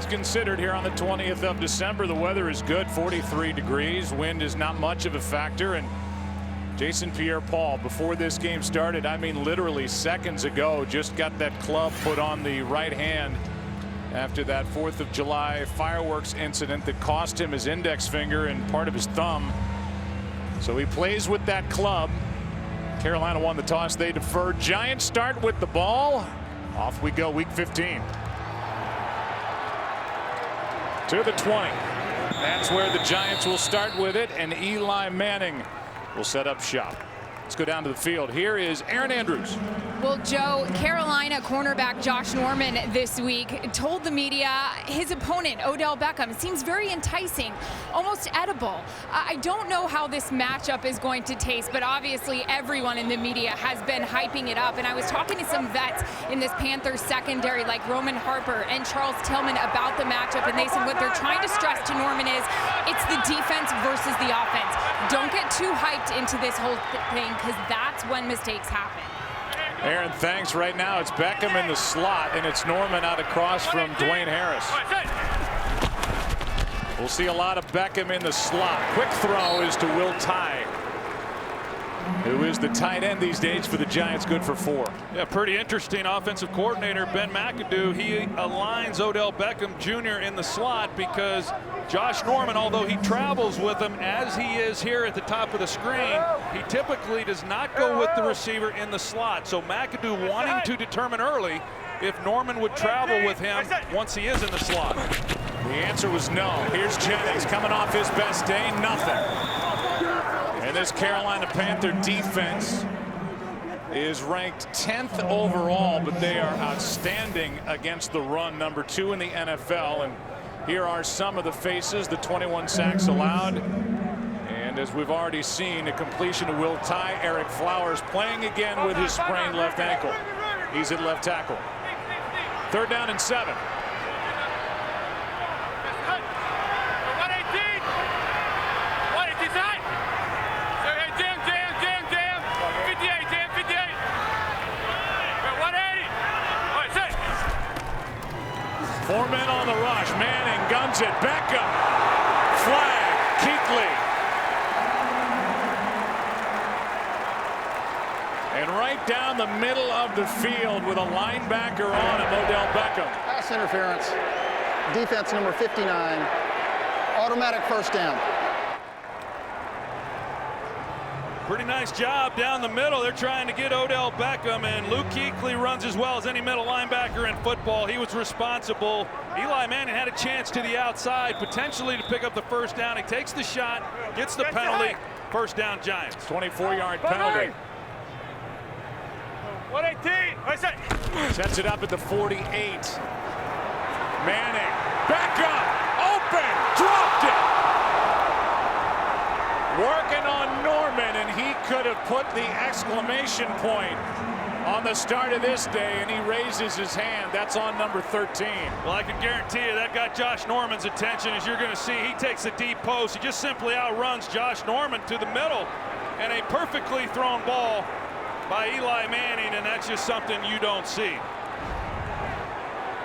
things considered here on the 20th of December, the weather is good, 43 degrees. Wind is not much of a factor. And Jason Pierre-Paul, before this game started, I mean literally seconds ago, just got that club put on the right hand after that 4th of July fireworks incident that cost him his index finger and part of his thumb. So he plays with that club. Carolina won the toss. They deferred. Giants start with the ball. Off we go, week 15. To the 20. That's where the Giants will start with it, and Eli Manning will set up shop. Let's go down to the field. Here is Aaron Andrews. Well, Joe, Carolina cornerback Josh Norman this week told the media his opponent, Odell Beckham, seems very enticing, almost edible. I don't know how this matchup is going to taste, but obviously everyone in the media has been hyping it up. And I was talking to some vets in this Panthers secondary like Roman Harper and Charles Tillman about the matchup, and they said what they're trying to stress to Norman is it's the defense versus the offense. Don't get too hyped into this whole thing, because that's when mistakes happen. Aaron, thanks. Right now it's Beckham in the slot, and it's Norman out across from Dwayne Harris. We'll see a lot of Beckham in the slot. Quick throw is to Will Tye, who is the tight end these days for the Giants, good for 4. Yeah, pretty interesting. Offensive coordinator Ben McAdoo, he aligns Odell Beckham Jr. in the slot because Josh Norman, although he travels with him as he is here at the top of the screen, he typically does not go with the receiver in the slot. So McAdoo wanting to determine early if Norman would travel with him once he is in the slot. The answer was no. Here's Jennings coming off his best day, nothing. And this Carolina Panther defense is ranked 10th overall, but they are outstanding against the run, number 2 in the NFL. And here are some of the faces, the 21 sacks allowed. And as we've already seen, a completion to Will Tye. Eric Flowers playing again with his sprained left ankle. He's at left tackle. 3rd down and 7. Four men on the rush. Manning guns it. Beckham. Flag. Kuechly. And right down the middle of the field with a linebacker on him, Odell Beckham. Pass interference. Defense number 59. Automatic first down. Pretty nice job down the middle. They're trying to get Odell Beckham, and Luke Kuechly runs as well as any middle linebacker in football. He was responsible. Eli Manning had a chance to the outside, potentially to pick up the first down. He takes the shot, gets the penalty. First down, Giants. 24-yard penalty. 118. Sets it up at the 48. Manning. Beckham. Open. Dropped it. Working on Norman, and he could have put the exclamation point on the start of this day, and he raises his hand. That's on number 13. Well, I can guarantee you that got Josh Norman's attention. As you're going to see, he takes a deep post. He just simply outruns Josh Norman to the middle, and a perfectly thrown ball by Eli Manning, and that's just something you don't see.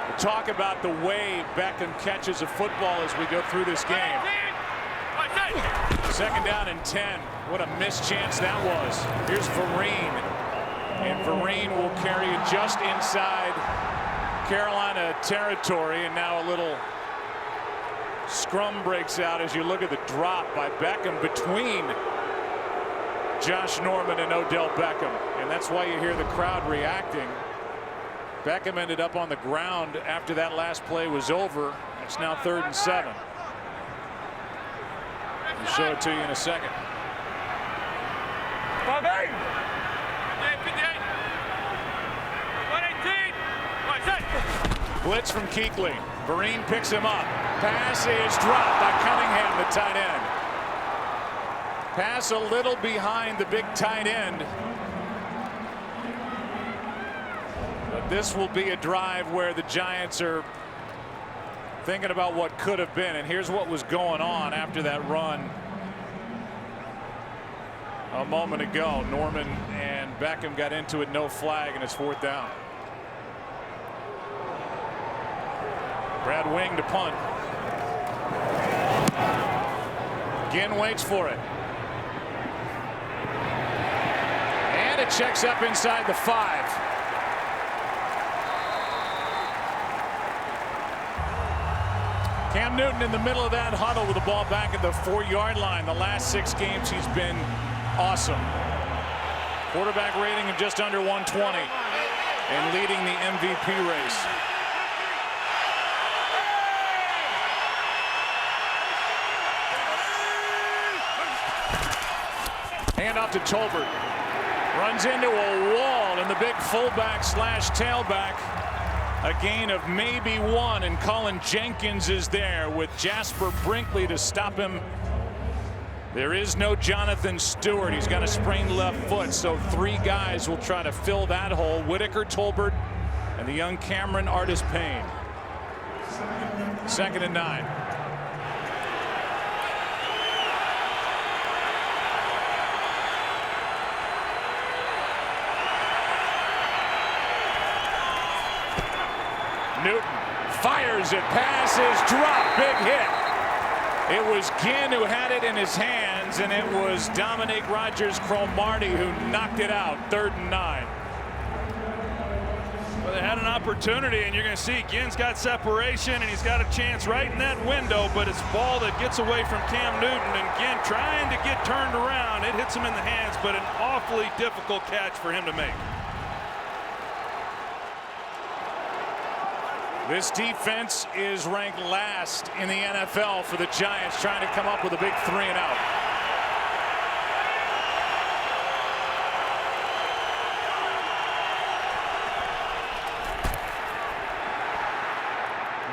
We'll talk about the way Beckham catches a football as we go through this game. 2nd down and 10. What a missed chance that was. Here's Vereen. And Vereen will carry it just inside Carolina territory. And now a little scrum breaks out as you look at the drop by Beckham between Josh Norman and Odell Beckham. And that's why you hear the crowd reacting. Beckham ended up on the ground after that last play was over. It's now 3rd and 7. We'll show it to you in a second. Blitz from Kuechly. Vereen picks him up. Pass is dropped by Cunningham, the tight end. Pass a little behind the big tight end. But this will be a drive where the Giants are thinking about what could have been, and here's what was going on after that run a moment ago. Norman and Beckham got into it, no flag, and it's 4th down. Brad Wing to punt. Ginn waits for it. And it checks up inside the 5. Cam Newton in the middle of that huddle with the ball back at the 4-yard line. The last 6 games he's been awesome. Quarterback rating of just under 120 and leading the MVP race. Hand off to Tolbert. Runs into a wall, and the big fullback slash tailback. A gain of maybe 1, and Colin Jenkins is there with Jasper Brinkley to stop him. There is no Jonathan Stewart. He's got a sprained left foot, so 3 guys will try to fill that hole. Whitaker, Tolbert, and the young Cameron Artis-Payne. 2nd and 9. Newton fires it, passes, drop, big hit. It was Ginn who had it in his hands, and it was Dominique Rodgers-Cromartie who knocked it out. 3rd and 9. Well, they had an opportunity, and you're going to see Ginn's got separation, and he's got a chance right in that window, but it's a ball that gets away from Cam Newton, and Ginn trying to get turned around. It hits him in the hands, but an awfully difficult catch for him to make. This defense is ranked last in the NFL for the Giants, trying to come up with a big 3 and out.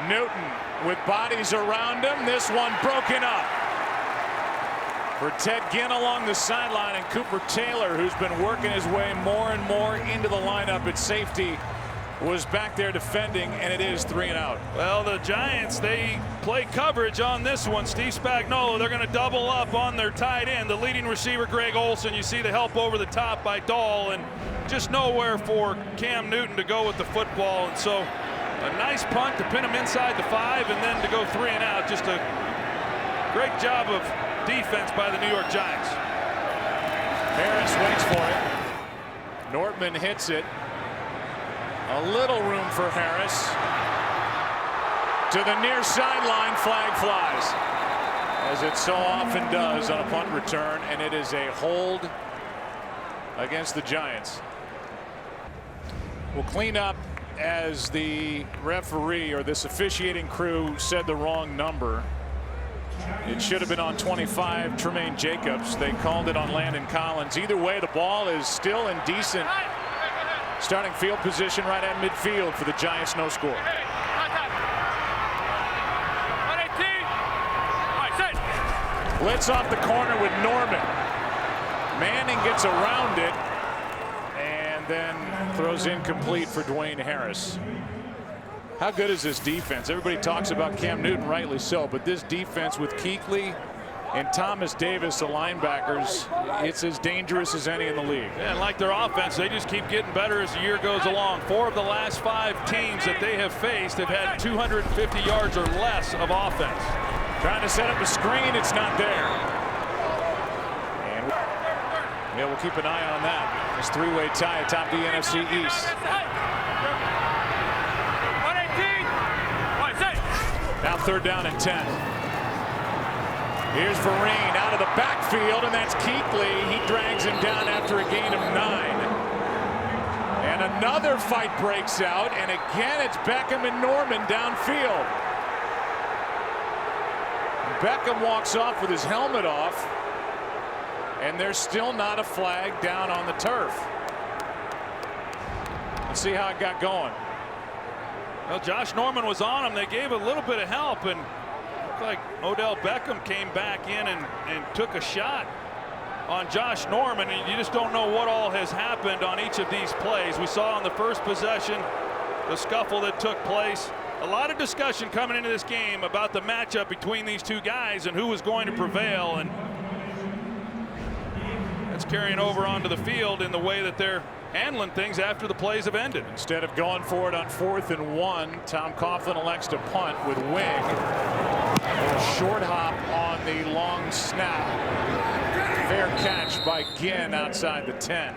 Newton with bodies around him. This one broken up for Ted Ginn along the sideline, and Cooper Taylor, who's been working his way more and more into the lineup at safety, was back there defending, and it is 3 and out. Well, the Giants, they play coverage on this one. Steve Spagnuolo, they're going to double up on their tight end, the leading receiver Greg Olsen. You see the help over the top by Dahl, and just nowhere for Cam Newton to go with the football. And so a nice punt to pin him inside the 5 and then to go 3 and out. Just a great job of defense by the New York Giants. Harris waits for it. Nortman hits it. A little room for Harris. To the near sideline, flag flies, as it so often does on a punt return, and it is a hold against the Giants. We'll clean up as the referee, or this officiating crew, said the wrong number. It should have been on 25, Tremaine Jacobs. They called it on Landon Collins. Either way, the ball is still in decent starting field position right at midfield for the Giants. No score. Blitz off the corner with Norman. Manning gets around it and then throws incomplete for Dwayne Harris. How good is this defense? Everybody talks about Cam Newton, rightly so, but this defense with Kuechly and Thomas Davis, the linebackers, it's as dangerous as any in the league. Yeah, and like their offense, they just keep getting better as the year goes along. 4 of the last 5 teams that they have faced have had 250 yards or less of offense. Trying to set up a screen, it's not there. And yeah, we'll keep an eye on that. This 3-way tie atop the NFC East. Now 3rd down and 10. Here's Vereen out of the backfield, and that's Kuechly. He drags him down after a gain of 9. And another fight breaks out, and again it's Beckham and Norman downfield. Beckham walks off with his helmet off, and there's still not a flag down on the turf. Let's see how it got going. Well, Josh Norman was on him. They gave a little bit of help, and looked like Odell Beckham came back in and took a shot on Josh Norman, and you just don't know what all has happened on each of these plays. We saw on the first possession the scuffle that took place. A lot of discussion coming into this game about the matchup between these two guys and who was going to prevail, and that's carrying over onto the field in the way that they're handling things after the plays have ended. Instead of going for it on 4th and 1, Tom Coughlin elects to punt with wing. A short hop on the long snap. Fair catch by Ginn outside the 10.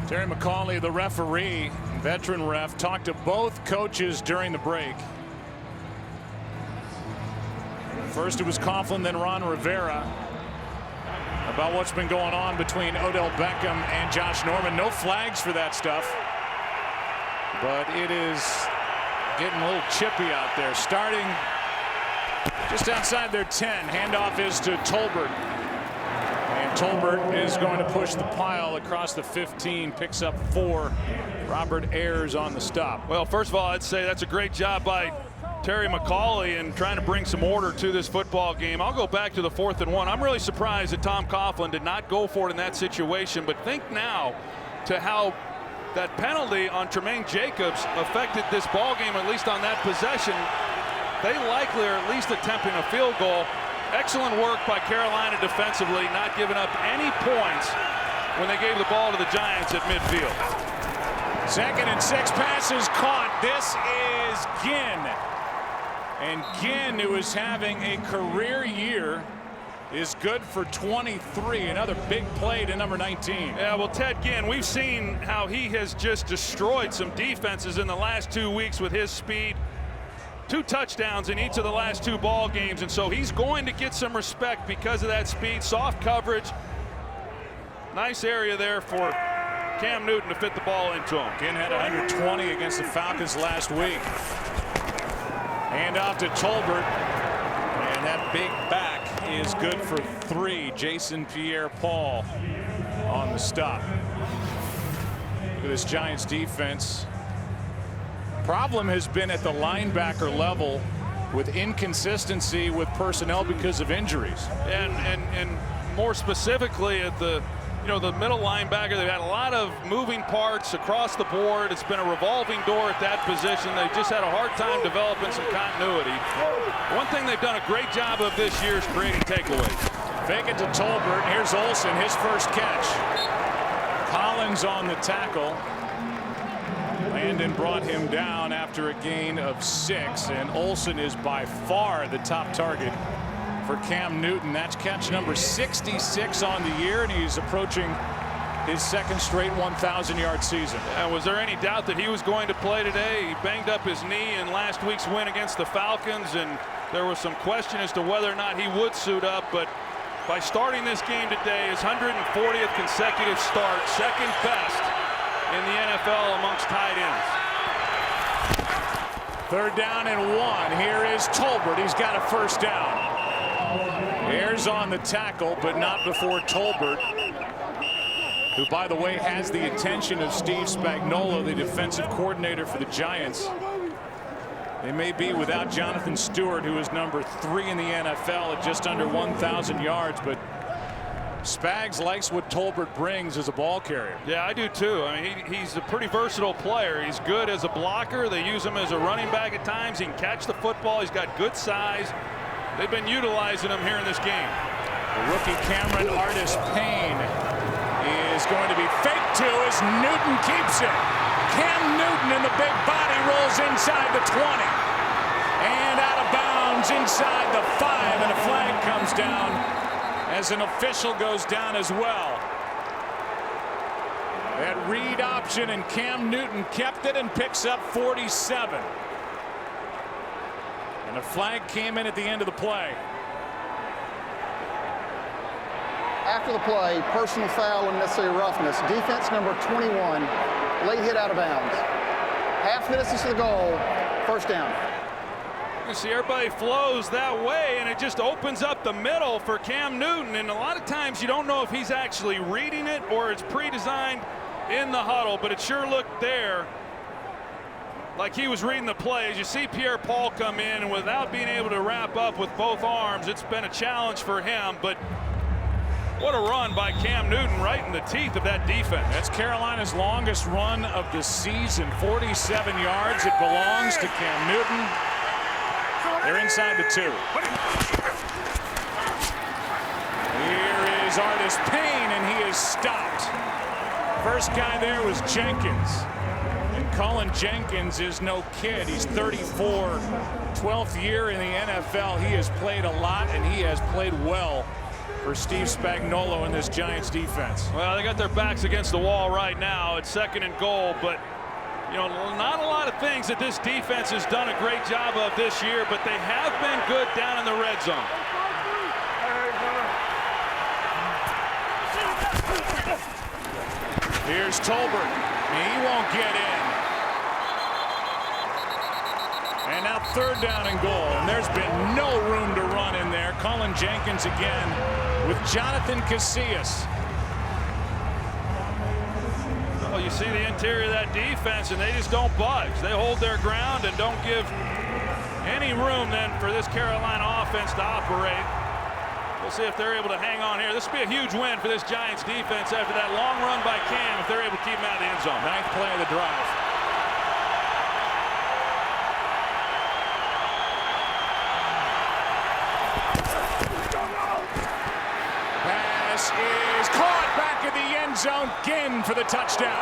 Terry McCauley, the referee, veteran ref, talked to both coaches during the break. First it was Coughlin, then Ron Rivera, about what's been going on between Odell Beckham and Josh Norman. No flags for that stuff, but it is getting a little chippy out there. Starting just outside their 10. Handoff is to Tolbert. And Tolbert is going to push the pile across the 15, picks up 4. Robert Ayers on the stop. Well, first of all, I'd say that's a great job by Terry McCauley and trying to bring some order to this football game. I'll go back to the 4th and 1. I'm really surprised that Tom Coughlin did not go for it in that situation, but think now to how that penalty on Tremaine Jacobs affected this ball game, at least on that possession. They likely are at least attempting a field goal. Excellent work by Carolina defensively, not giving up any points when they gave the ball to the Giants at midfield. 2nd and 6, passes caught. This is Ginn. And Ginn, who is having a career year, is good for 23. Another big play to number 19. Yeah, well, Ted Ginn, we've seen how he has just destroyed some defenses in the last 2 weeks with his speed. 2 touchdowns in each of the last 2 ball games, and so he's going to get some respect because of that speed. Soft coverage. Nice area there for Cam Newton to fit the ball into him. Ginn had 120 against the Falcons last week. Hand off to Tolbert, and that big back is good for 3. Jason Pierre-Paul on the stop. Look at this Giants defense. Problem has been at the linebacker level with inconsistency with personnel because of injuries. And more specifically at the the middle linebacker, they've had a lot of moving parts across the board. It's been a revolving door at that position. They've just had a hard time developing some continuity. One thing they've done a great job of this year is creating takeaways. Fake it to Tolbert. Here's Olsen, his first catch. Collins on the tackle. Landon brought him down after a gain of 6, and Olsen is by far the top target for Cam Newton. That's catch number 66 on the year, and he's approaching his 2nd straight 1,000-yard season. And was there any doubt that he was going to play today? He banged up his knee in last week's win against the Falcons, and there was some question as to whether or not he would suit up. But by starting this game today, his 140th consecutive start, 2nd best in the NFL amongst tight ends. 3rd down and 1. Here is Tolbert. He's got a first down. Ayers on the tackle, but not before Tolbert, who, by the way, has the attention of Steve Spagnuolo, the defensive coordinator for the Giants. They may be without Jonathan Stewart, who is number 3 in the NFL at just under 1,000 yards, but Spags likes what Tolbert brings as a ball carrier. Yeah, I do too. I mean, he's a pretty versatile player. He's good as a blocker. They use him as a running back at times. He can catch the football. He's got good size. They've been utilizing him here in this game. The rookie Cameron Artis-Payne is going to be faked to as Newton keeps it. Cam Newton in the big body rolls inside the 20. And out of bounds inside the 5, and a flag comes down as an official goes down as well. That read option, and Cam Newton kept it and picks up 47. And a flag came in at the end of the play. After the play, personal foul and necessary roughness. Defense number 21, late hit out of bounds. Half minute to the goal, first down. You see everybody flows that way, and it just opens up the middle for Cam Newton. And a lot of times you don't know if he's actually reading it or it's pre-designed in the huddle, but it sure looked there like he was reading the plays. You see Pierre-Paul come in, and without being able to wrap up with both arms, it's been a challenge for him. But what a run by Cam Newton right in the teeth of that defense. That's Carolina's longest run of the season, 47 yards. It belongs to Cam Newton. They're inside the 2. Here is Artis-Payne, and he is is stopped. First guy there was Jenkins. And Colin Jenkins is no kid. He's 34, 12th year in the NFL. He has played a lot, and he has played well for Steve Spagnuolo in this Giants defense. Well, they got their backs against the wall right now. It's 2nd and goal, but you know, not a lot of things that this defense has done a great job of this year, but they have been good down in the red zone. Here's Tolbert. He won't get in. And now 3rd down and goal. And there's been no room to run in there. Colin Jenkins again with Jonathan Casillas. Oh, you see the interior of that defense, and they just don't budge. They hold their ground and don't give any room then for this Carolina offense to operate. We'll see if they're able to hang on here. This will be a huge win for this Giants defense after that long run by Cam, if they're able to keep him out of the end zone. 9th play of the drive. Pass is caught back in the end zone. Ginn for the touchdown.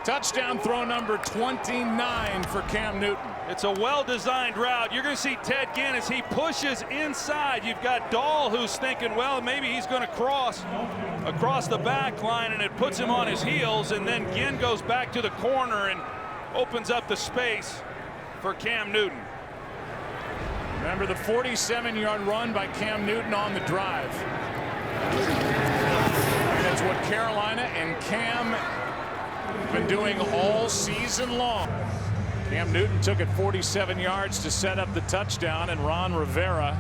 Touchdown throw number 29 for Cam Newton. It's a well-designed route. You're going to see Ted Ginn as he pushes inside. You've got Dahl who's thinking, well, maybe he's going to cross across the back line, and it puts him on his heels, and then Ginn goes back to the corner and opens up the space for Cam Newton. Remember the 47-yard run by Cam Newton on the drive. That's what Carolina and Cam been doing all season long. Cam Newton took it 47 yards to set up the touchdown, and Ron Rivera,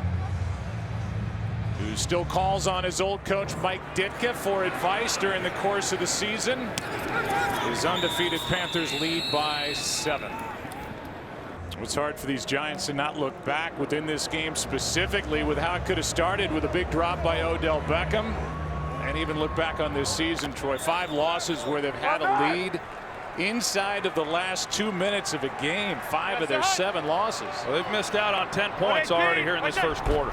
who still calls on his old coach Mike Ditka for advice during the course of the season. His undefeated Panthers lead by 7. It's hard for these Giants to not look back within this game, specifically with how it could have started with a big drop by Odell Beckham. And even look back on this season, Troy, 5 losses where they've had a lead inside of the last 2 minutes of a game. 5 of their 7 losses. Well, they've missed out on 10 points already here in this first quarter.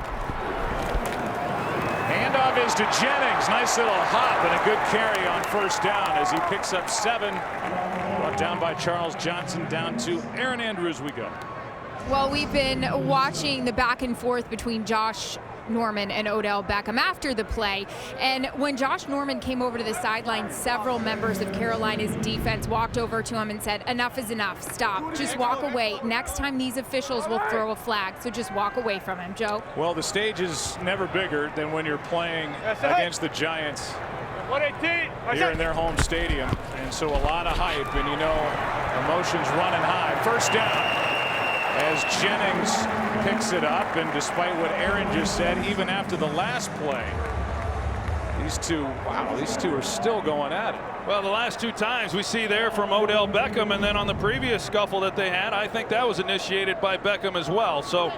Handoff is to Jennings. Nice little hop and a good carry on 1st down as he picks up 7. Brought down by Charles Johnson. Down to Aaron Andrews we go. Well, we've been watching the back and forth between Josh Norman and Odell Beckham after the play, and when Josh Norman came over to the sideline, several members of Carolina's defense walked over to him and said, enough is enough, stop, just walk away. Next time these officials will throw a flag, so just walk away from him. Joe? Well, the stage is never bigger than when you're playing against the Giants here in their home stadium, and so a lot of hype, and you know, emotions running high. 1st down as Jennings picks it up, and despite what Aaron just said, even after the last play, these two are still going at it. Well, the last 2 times we see there from Odell Beckham, and then on the previous scuffle that they had, I think that was initiated by Beckham as well. So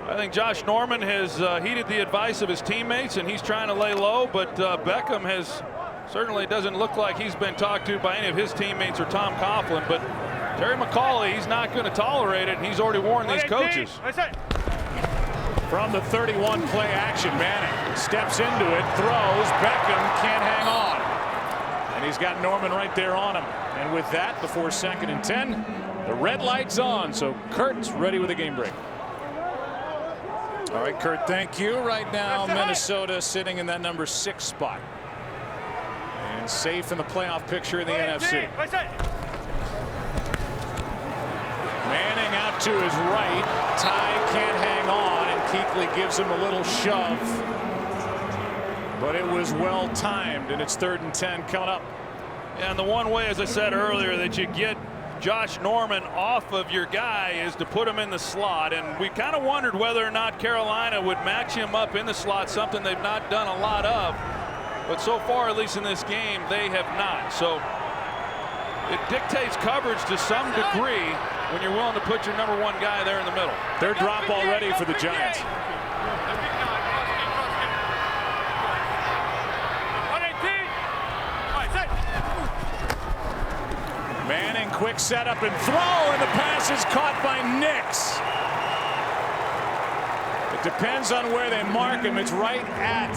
I think Josh Norman has heeded the advice of his teammates, and he's trying to lay low, but Beckham has certainly doesn't look like he's been talked to by any of his teammates or Tom Coughlin, but Terry McAulay, he's not going to tolerate it, and he's already warned these coaches. From the 31 play action, Manning steps into it, throws, Beckham can't hang on. And he's got Norman right there on him. And with that, before 2nd and 10, the red light's on, so Kurt's ready with a game break. All right, Kurt, thank you. Right now, Minnesota sitting in that number 6 spot. And safe in the playoff picture in the NFC. Manning out to his right. Ty can't hang on, and Kuechly gives him a little shove. But it was well timed, and it's 3rd and 10 coming up. And the one way, as I said earlier, that you get Josh Norman off of your guy is to put him in the slot. And we kind of wondered whether or not Carolina would match him up in the slot, something they've not done a lot of. But so far, at least in this game, they have not. So it dictates coverage to some degree when you're willing to put your number 1 guy there in the middle. Third drop already for the Giants. Manning, quick setup and throw, and the pass is caught by Nix. It depends on where they mark him. It's right at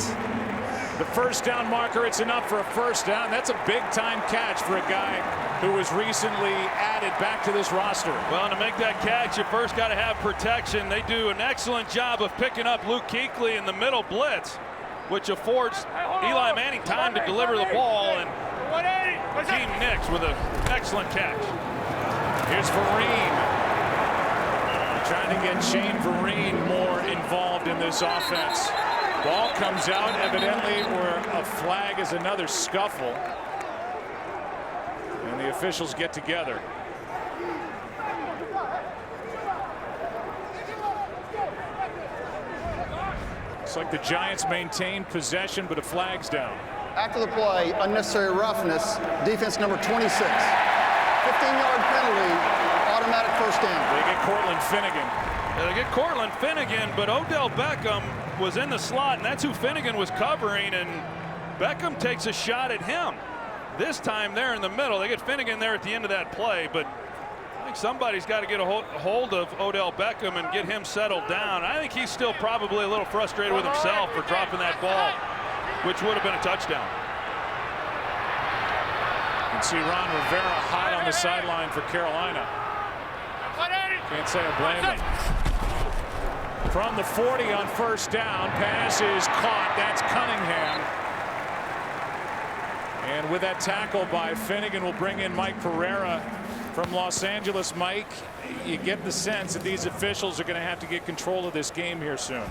the first down marker. It's enough for a first down. That's a big-time catch for a guy who was recently added back to this roster. Well, to make that catch, you first got to have protection. They do an excellent job of picking up Luke Kuechly in the middle blitz, which affords Eli Manning time to deliver the ball, and Team Nix with an excellent catch. Here's Vereen. Trying to get Shane Vereen more involved in this offense. Ball comes out, evidently, where a flag is another scuffle. And the officials get together. Looks like the Giants maintain possession, but a flag's down. After the play, unnecessary roughness, defense number 26. 15-yard penalty, automatic first down. They get Cortland Finnegan. Yeah, they get Cortland Finnegan, but Odell Beckham was in the slot, and that's who Finnegan was covering, and Beckham takes a shot at him. This time they're in the middle. They get Finnegan there at the end of that play, but I think somebody's got to get a hold of Odell Beckham and get him settled down. I think he's still probably a little frustrated with himself for dropping that ball, which would have been a touchdown. You can see Ron Rivera hot on the sideline for Carolina. Can't say I blame him. From the 40 on first down, pass is caught. That's Cunningham. And with that tackle by Finnegan, we'll bring in Mike Pereira from Los Angeles. Mike, you get the sense that these officials are going to have to get control of this game here soon.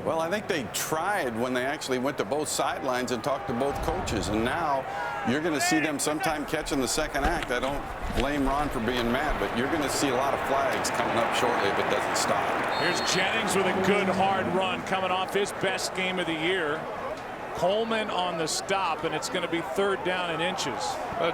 Well, I think they tried when they actually went to both sidelines and talked to both coaches, and now you're going to see them sometime catch in the second act. I don't blame Ron for being mad, but you're going to see a lot of flags coming up shortly if it doesn't stop. Here's Jennings with a good hard run coming off his best game of the year. Coleman on the stop, and it's going to be third down and inches.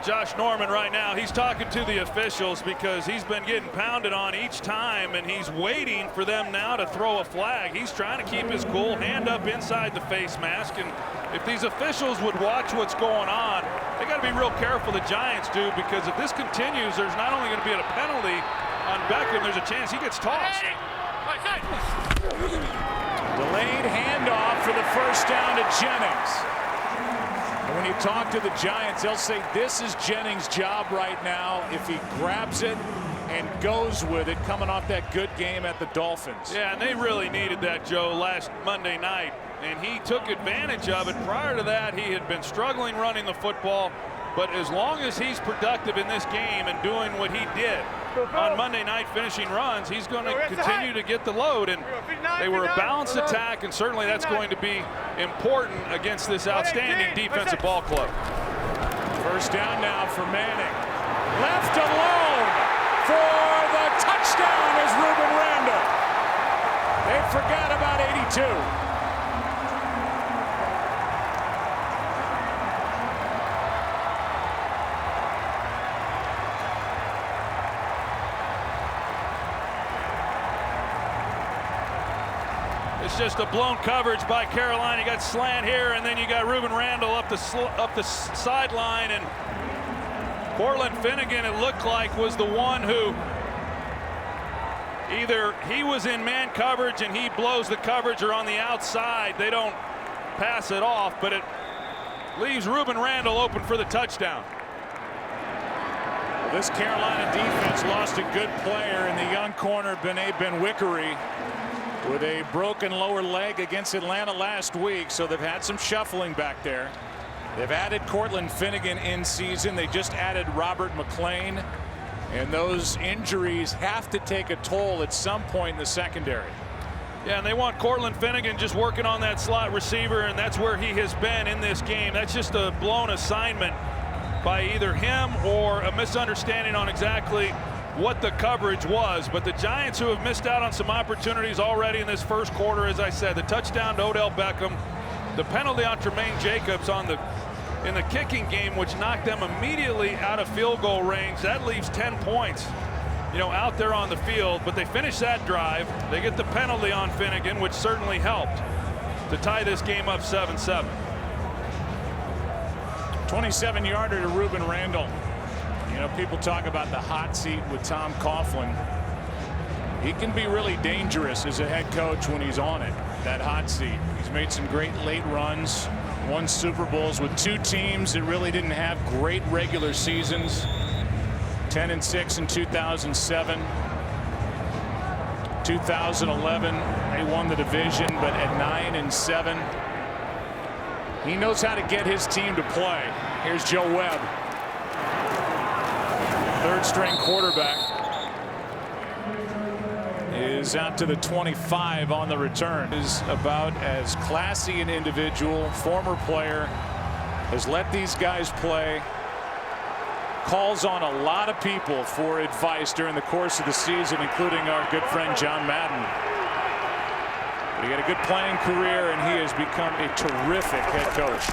Josh Norman right now, he's talking to the officials because he's been getting pounded on each time, and he's waiting for them now to throw a flag. He's trying to keep his cool, hand up inside the face mask, and if these officials would watch what's going on, they got to be real careful, the Giants do, because if this continues, there's not only going to be a penalty on Beckham, there's a chance he gets tossed. Delayed handoff for the first down to Jennings. And when you talk to the Giants, they'll say this is Jennings' job right now. If he grabs it and goes with it, coming off that good game at the Dolphins. Yeah, and they really needed that, Joe, last Monday night. And he took advantage of it. Prior to that, he had been struggling running the football. But as long as he's productive in this game and doing what he did on Monday night, finishing runs, he's going to continue to get the load. And they were a balanced attack, and certainly that's going to be important against this outstanding defensive ball club. First down now for Manning. Left alone for the touchdown is Ruben Randall. They forgot about 82. It's just a blown coverage by Carolina. You got slant here, and then you got Ruben Randall up the sideline, and Cortland Finnegan, it looked like, was the one who either he was in man coverage and he blows the coverage, or on the outside they don't pass it off, but it leaves Ruben Randall open for the touchdown. This Carolina defense lost a good player in the young corner, Ben Wickery, with a broken lower leg against Atlanta last week, so they've had some shuffling back there. They've added Cortland Finnegan in season. They just added Robert McClain, and those injuries have to take a toll at some point in the secondary. Yeah, and they want Cortland Finnegan just working on that slot receiver, and that's where he has been in this game. That's just a blown assignment by either him or a misunderstanding on exactly what the coverage was. But the Giants, who have missed out on some opportunities already in this first quarter, as I said, the touchdown to Odell Beckham, the penalty on Tremaine Jacobs in the kicking game, which knocked them immediately out of field goal range. That leaves 10 points, out there on the field. But they finish that drive. They get the penalty on Finnegan, which certainly helped to tie this game up 7-7. 27-yarder to Ruben Randall. You know, people talk about the hot seat with Tom Coughlin. He can be really dangerous as a head coach when he's on it, that hot seat. He's made some great late runs, won Super Bowls with two teams that really didn't have great regular seasons. 10-6 in 2007. 2011, they won the division, but at 9-7. He knows how to get his team to play. Here's Joe Webb, third string quarterback, is out to the 25 on the return. Is about as classy an individual, former player, has let these guys play, calls on a lot of people for advice during the course of the season, including our good friend John Madden. But he had a good playing career, and he has become a terrific head coach.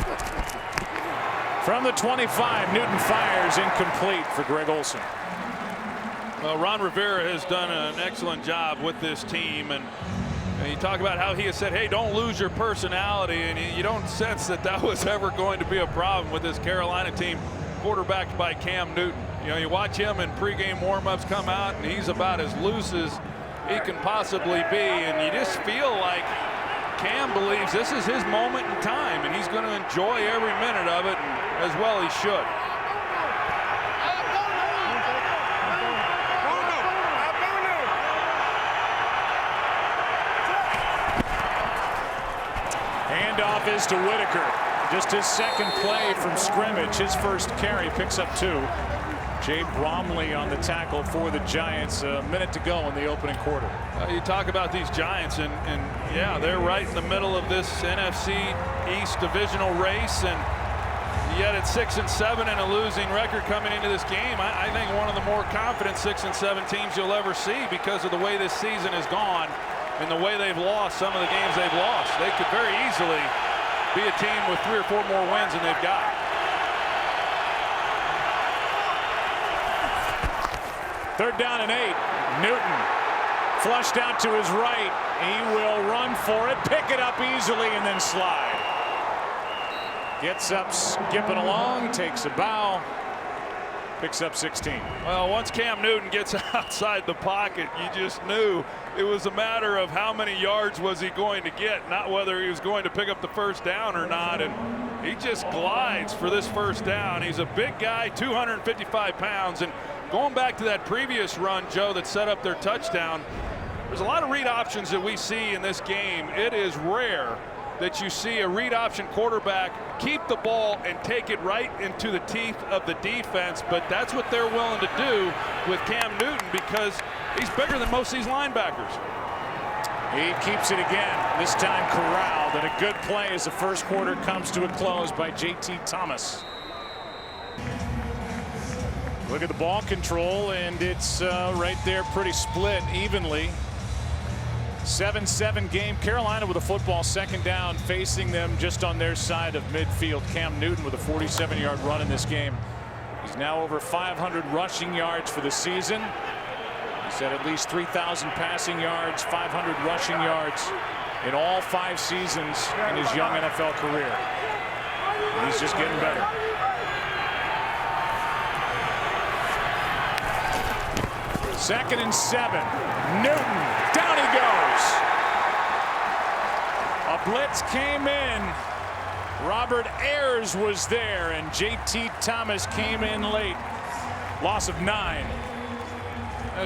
From the 25, Newton fires, incomplete for Greg Olsen. Well, Ron Rivera has done an excellent job with this team, and you talk about how he has said, hey, don't lose your personality, and you don't sense that that was ever going to be a problem with this Carolina team, quarterbacked by Cam Newton. You know, you watch him in pregame warmups come out, and he's about as loose as he can possibly be, and you just feel like Cam believes this is his moment in time, and he's going to enjoy every minute of it, and as well he should. Handoff is to Whitaker. Just his second play from scrimmage. His first carry, picks up 2. Jay Bromley on the tackle for the Giants. A minute to go in the opening quarter. You talk about these Giants, and yeah, they're right in the middle of this NFC East divisional race, and yet at 6-7 and a losing record coming into this game. I think one of the more confident 6-7 teams you'll ever see because of the way this season has gone and the way they've lost some of the games they've lost. They could very easily be a team with 3 or 4 more wins than they've got. Third down and 8. Newton flushed out to his right. He will run for it, pick it up easily, and then slide. Gets up, skipping along, takes a bow, picks up 16. Well, once Cam Newton gets outside the pocket, you just knew it was a matter of how many yards was he going to get, not whether he was going to pick up the first down or not. And he just glides for this first down. He's a big guy, 255 pounds. And going back to that previous run, Joe, that set up their touchdown, there's a lot of read options that we see in this game. It is rare that you see a read option quarterback keep the ball and take it right into the teeth of the defense, but that's what they're willing to do with Cam Newton because he's bigger than most of these linebackers. He keeps it again, this time corralled, and a good play as the first quarter comes to a close by J.T. Thomas. Look at the ball control, and it's right there pretty split evenly. 7-7 game. Carolina with a football, second down, facing them just on their side of midfield. Cam Newton with a 47-yard run in this game. He's now over 500 rushing yards for the season. He's had at least 3,000 passing yards, 500 rushing yards in all 5 seasons in his young NFL career. And he's just getting better. Second and 7. Newton, down he goes. A blitz came in. Robert Ayers was there, and J.T. Thomas came in late. Loss of 9.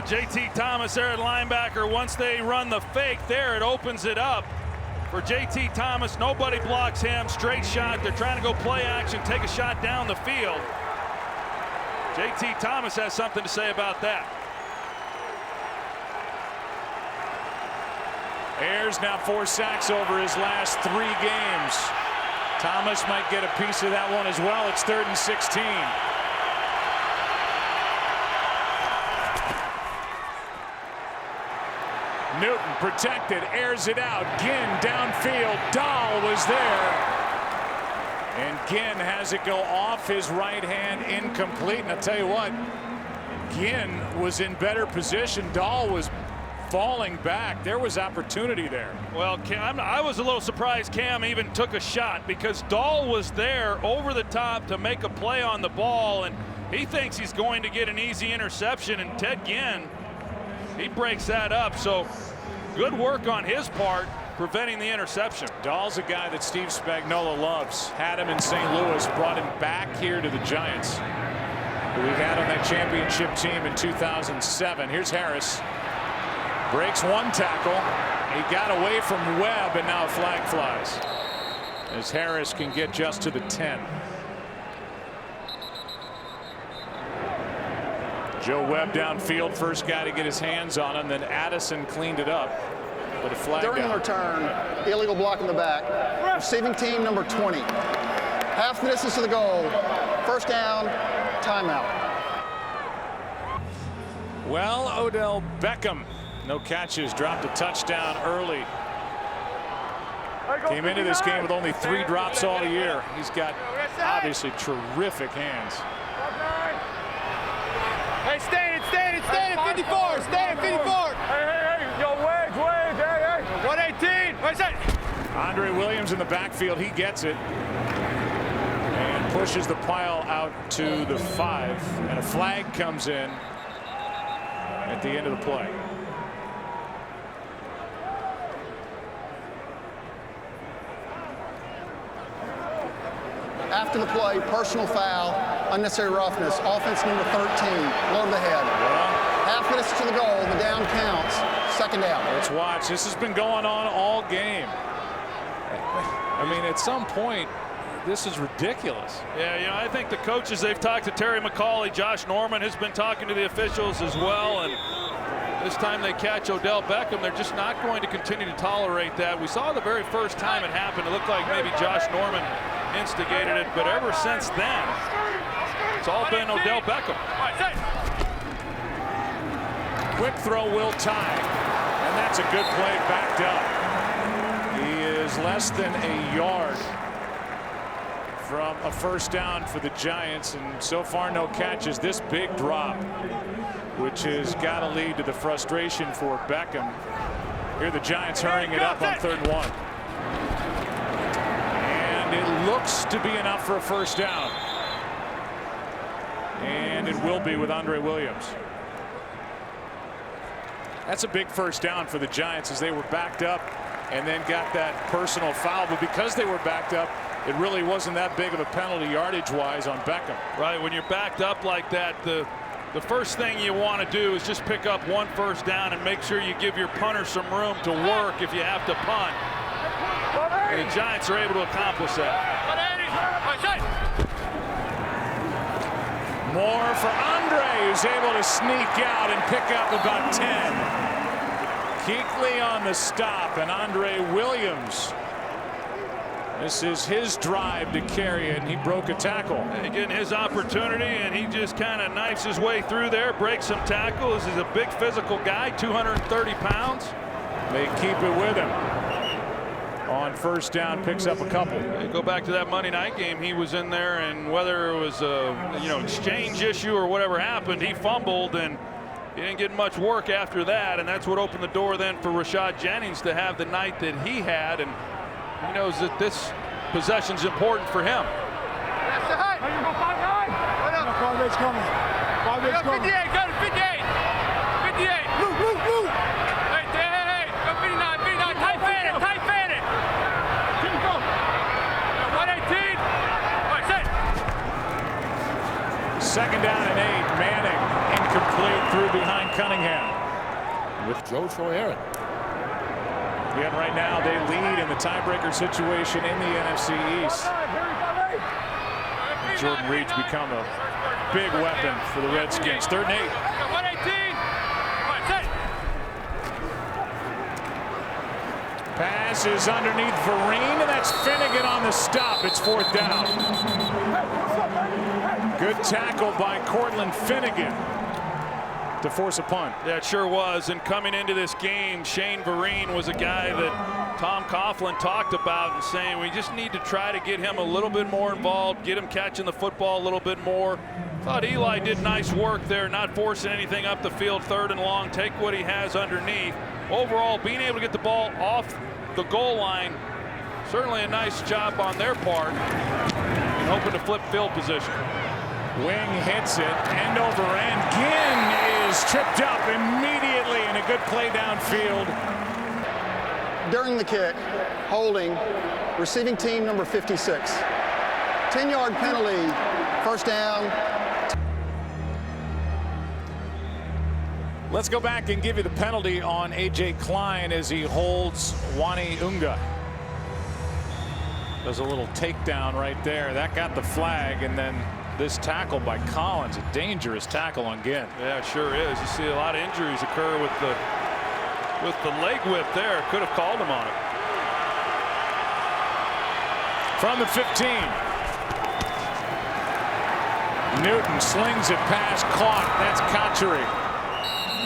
J.T. Thomas there at linebacker. Once they run the fake there, it opens it up for J.T. Thomas. Nobody blocks him. Straight shot. They're trying to go play action, take a shot down the field. J.T. Thomas has something to say about that. Ayers now 4 sacks over his last 3 games. Thomas might get a piece of that one as well. It's 3rd and 16. Newton protected, airs it out. Ginn downfield. Dahl was there. And Ginn has it go off his right hand, incomplete. And I'll tell you what, Ginn was in better position. Dahl was falling back. There was opportunity there. Well, I was a little surprised Cam even took a shot because Dahl was there over the top to make a play on the ball, and He thinks he's going to get an easy interception, and Ted Ginn, he breaks that up. So good work on his part preventing the interception. Dahl's a guy that Steve Spagnuolo loves. Had him in St. Louis, brought him back here to the Giants, who we had on that championship team in 2007. Here's Harris. Breaks one tackle. He got away from Webb, and now a flag flies as Harris can get just to the 10. Joe Webb downfield, first guy to get his hands on him. Then Addison cleaned it up, but a flag During down. the return, illegal block in the back. Receiving team number 20. Half the distance to the goal. First down, timeout. Well, Odell Beckham, no catches, dropped a touchdown early. Came into this game with only 3 drops all year. He's got obviously terrific hands. Hey, stand at 54, stand at 54. Hey, yo, wedge, hey. 118, what's that? Andre Williams in the backfield, he gets it. And pushes the pile out to the 5. And a flag comes in at the end of the play. After the play, personal foul, unnecessary roughness, offense number 13, low to the head. Half the distance to the goal, the down counts, second down. Let's watch. This has been going on all game. I mean, at some point, this is ridiculous. Yeah, you know, I think the coaches, they've talked to Terry McCauley. Josh Norman has been talking to the officials as well. And this time they catch Odell Beckham. They're just not going to continue to tolerate that. We saw the very first time it happened, it looked like maybe Josh Norman instigated it, but ever since then, it's all been Odell Beckham. Quick throw will tie, and that's a good play backed up. He is less than a yard from a first down for the Giants, and so far no catches. This big drop, which has got to lead to the frustration for Beckham. Here the Giants hurrying it up on 3rd and 1. It looks to be enough for a first down. And it will be with Andre Williams. That's a big first down for the Giants as they were backed up and then got that personal foul. But because they were backed up, it really wasn't that big of a penalty yardage-wise on Beckham. Right, when you're backed up like that, the first thing you want to do is just pick up 1 first down and make sure you give your punter some room to work if you have to punt. And the Giants are able to accomplish that. More for Andre, who's able to sneak out and pick up about 10. Kuechly on the stop, and Andre Williams. This is his drive to carry it, and he broke a tackle. Getting his opportunity, and he just kind of knifes his way through there, breaks some tackles. He's a big physical guy, 230 pounds. They keep it with him. On first down, picks up a couple. Go back to that Monday night game. He was in there, and whether it was a exchange issue or whatever happened, he fumbled, and he didn't get much work after that. And that's what opened the door then for Rashad Jennings to have the night that he had. And he knows that this possession's important for him. That's the height. Go 5-9. 5-8's coming. 5-8's coming. 58. Go to 58. 58. Move. Hey. Go 59. 59. Tight fan it. Keep going. 118. All right, set. Second down and 8. Manning incomplete, through behind Cunningham. With Joe Troy-Aaron. Yet right now they lead in the tiebreaker situation in the NFC East. Jordan Reed's become a big weapon for the Redskins. 3rd and 8. 118. Pass is underneath Vereen, and that's Finnegan on the stop. It's 4th down. Good tackle by Cortland Finnegan to force a punt. Yeah, it sure was. And coming into this game, Shane Vereen was a guy that Tom Coughlin talked about and saying we just need to try to get him a little bit more involved, get him catching the football a little bit more. Thought Eli did nice work there, not forcing anything up the field, 3rd and long, take what he has underneath. Overall, being able to get the ball off the goal line, certainly a nice job on their part, and hoping to flip field position. Wing hits it, end over end. Ginn is tripped up immediately, and a good play downfield. During the kick, holding, receiving team number 56. 10-yard penalty, first down. Let's go back and give you the penalty on A.J. Klein as he holds Wani Unga. There's a little takedown right there. That got the flag, and then this tackle by Collins, a dangerous tackle on Ginn. Yeah, it sure is. You see a lot of injuries occur with the leg whip there. Could have called him on it. From the 15. Newton slings it past, caught. That's Kachary.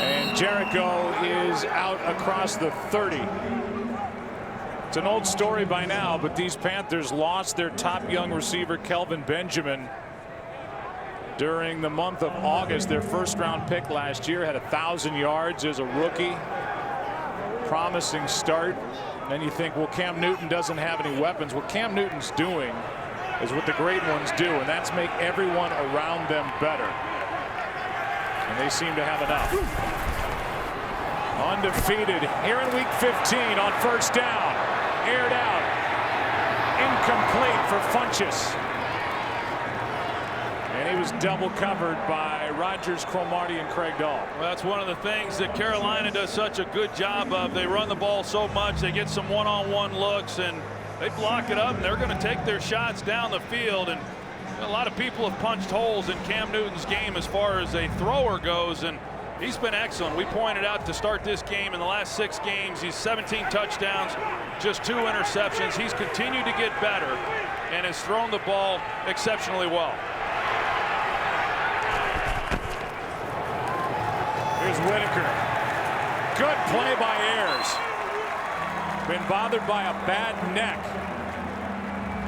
And Jericho is out across the 30. It's an old story by now, but these Panthers lost their top young receiver, Kelvin Benjamin, during the month of August. Their first-round pick last year had 1,000 yards as a rookie. Promising start. And then you think, well, Cam Newton doesn't have any weapons. What Cam Newton's doing is what the great ones do, and that's make everyone around them better. And they seem to have enough. Undefeated here in week 15 on first down. Aired out. Incomplete for Funchess. And he was double covered by Rodgers, Cromartie, and Craig Dahl. Well, that's one of the things that Carolina does such a good job of. They run the ball so much, they get some one-on-one looks, and they block it up, and they're going to take their shots down the field. And a lot of people have punched holes in Cam Newton's game as far as a thrower goes, and he's been excellent. We pointed out to start this game, in the last 6 games, he's 17 touchdowns, just 2 interceptions. He's continued to get better and has thrown the ball exceptionally well. Here's Whitaker. Good play by Ayers. Been bothered by a bad neck.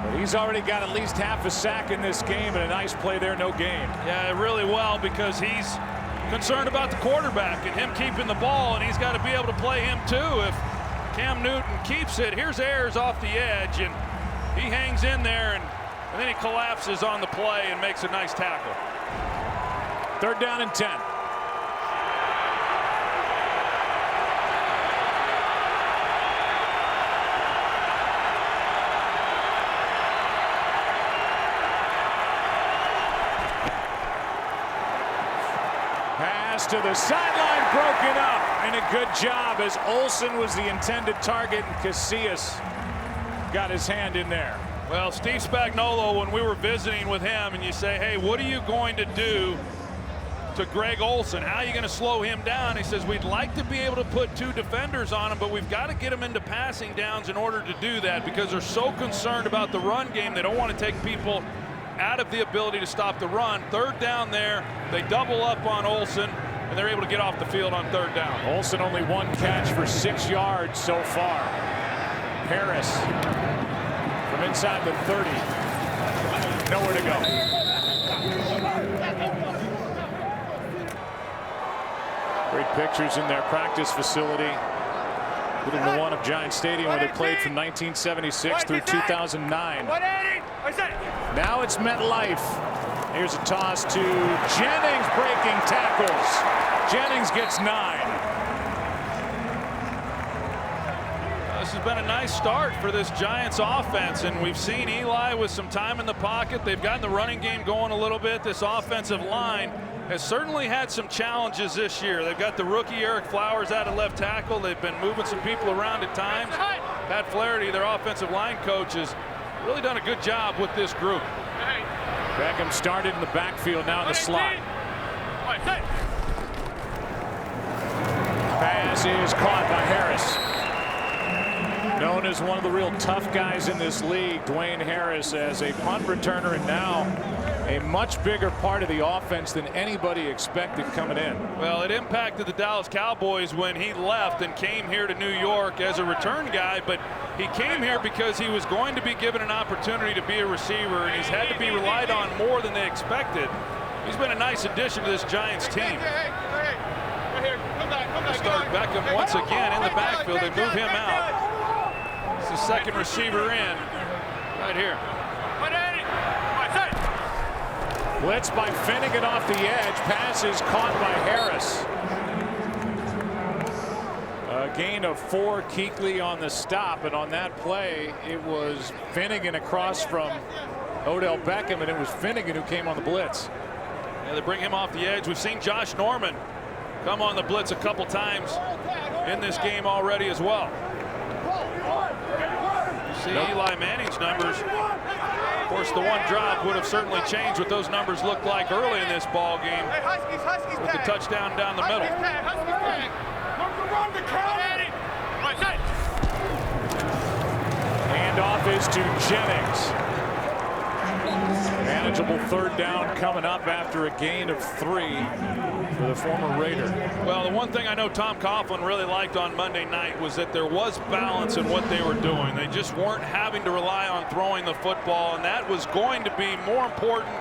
But he's already got at least half a sack in this game, and a nice play there, no gain. Yeah, really well, because he's concerned about the quarterback and him keeping the ball, and he's got to be able to play him too. If Cam Newton keeps it, here's Ayers off the edge, and he hangs in there, and then he collapses on the play and makes a nice tackle. 3rd down and 10. To the sideline, broken up, and a good job as Olsen was the intended target, and Casillas got his hand in there. Well, Steve Spagnuolo, when we were visiting with him, and you say, hey, what are you going to do to Greg Olsen? How are you going to slow him down? He says, we'd like to be able to put 2 defenders on him, but we've got to get him into passing downs in order to do that, because they're so concerned about the run game. They don't want to take people out of the ability to stop the run. 3rd down there, they double up on Olsen, and they're able to get off the field on 3rd down. Olsen only 1 catch for 6 yards so far. Harris from inside the 30. Nowhere to go. Great pictures in their practice facility. Little the one of Giant Stadium, where they played from 1976 through 2009. Now it's MetLife. Here's a toss to Jennings, breaking tackles. Jennings gets 9. This has been a nice start for this Giants offense, and we've seen Eli with some time in the pocket. They've gotten the running game going a little bit. This offensive line has certainly had some challenges this year. They've got the rookie Eric Flowers out at left tackle. They've been moving some people around at times. Pat Flaherty, their offensive line coach, has really done a good job with this group. Beckham started in the backfield, now in the slot. Pass is caught by Harris. Known as one of the real tough guys in this league, Dwayne Harris, as a punt returner, and now a much bigger part of the offense than anybody expected coming in. Well, it impacted the Dallas Cowboys when he left and came here to New York as a return guy, but he came here because he was going to be given an opportunity to be a receiver, and he's had to be relied on more than they expected. He's been a nice addition to this Giants team. They start Beckham once again in the backfield. They move him out. It's the 2nd receiver in right here. Blitz by Finnegan off the edge. Pass is caught by Harris. A gain of 4. Kuechly on the stop, and on that play it was Finnegan across from Odell Beckham, and it was Finnegan who came on the blitz. Yeah, they bring him off the edge. We've seen Josh Norman come on the blitz a couple times in this game already as well. You see Eli Manning's numbers. Of course, the one drop would have certainly changed what those numbers looked like early in this ball game with the touchdown down the middle. Handoff is to Jennings. Manageable 3rd down coming up after a gain of 3 for the former Raider. Well, the one thing I know Tom Coughlin really liked on Monday night was that there was balance in what they were doing. They just weren't having to rely on throwing the football, and that was going to be more important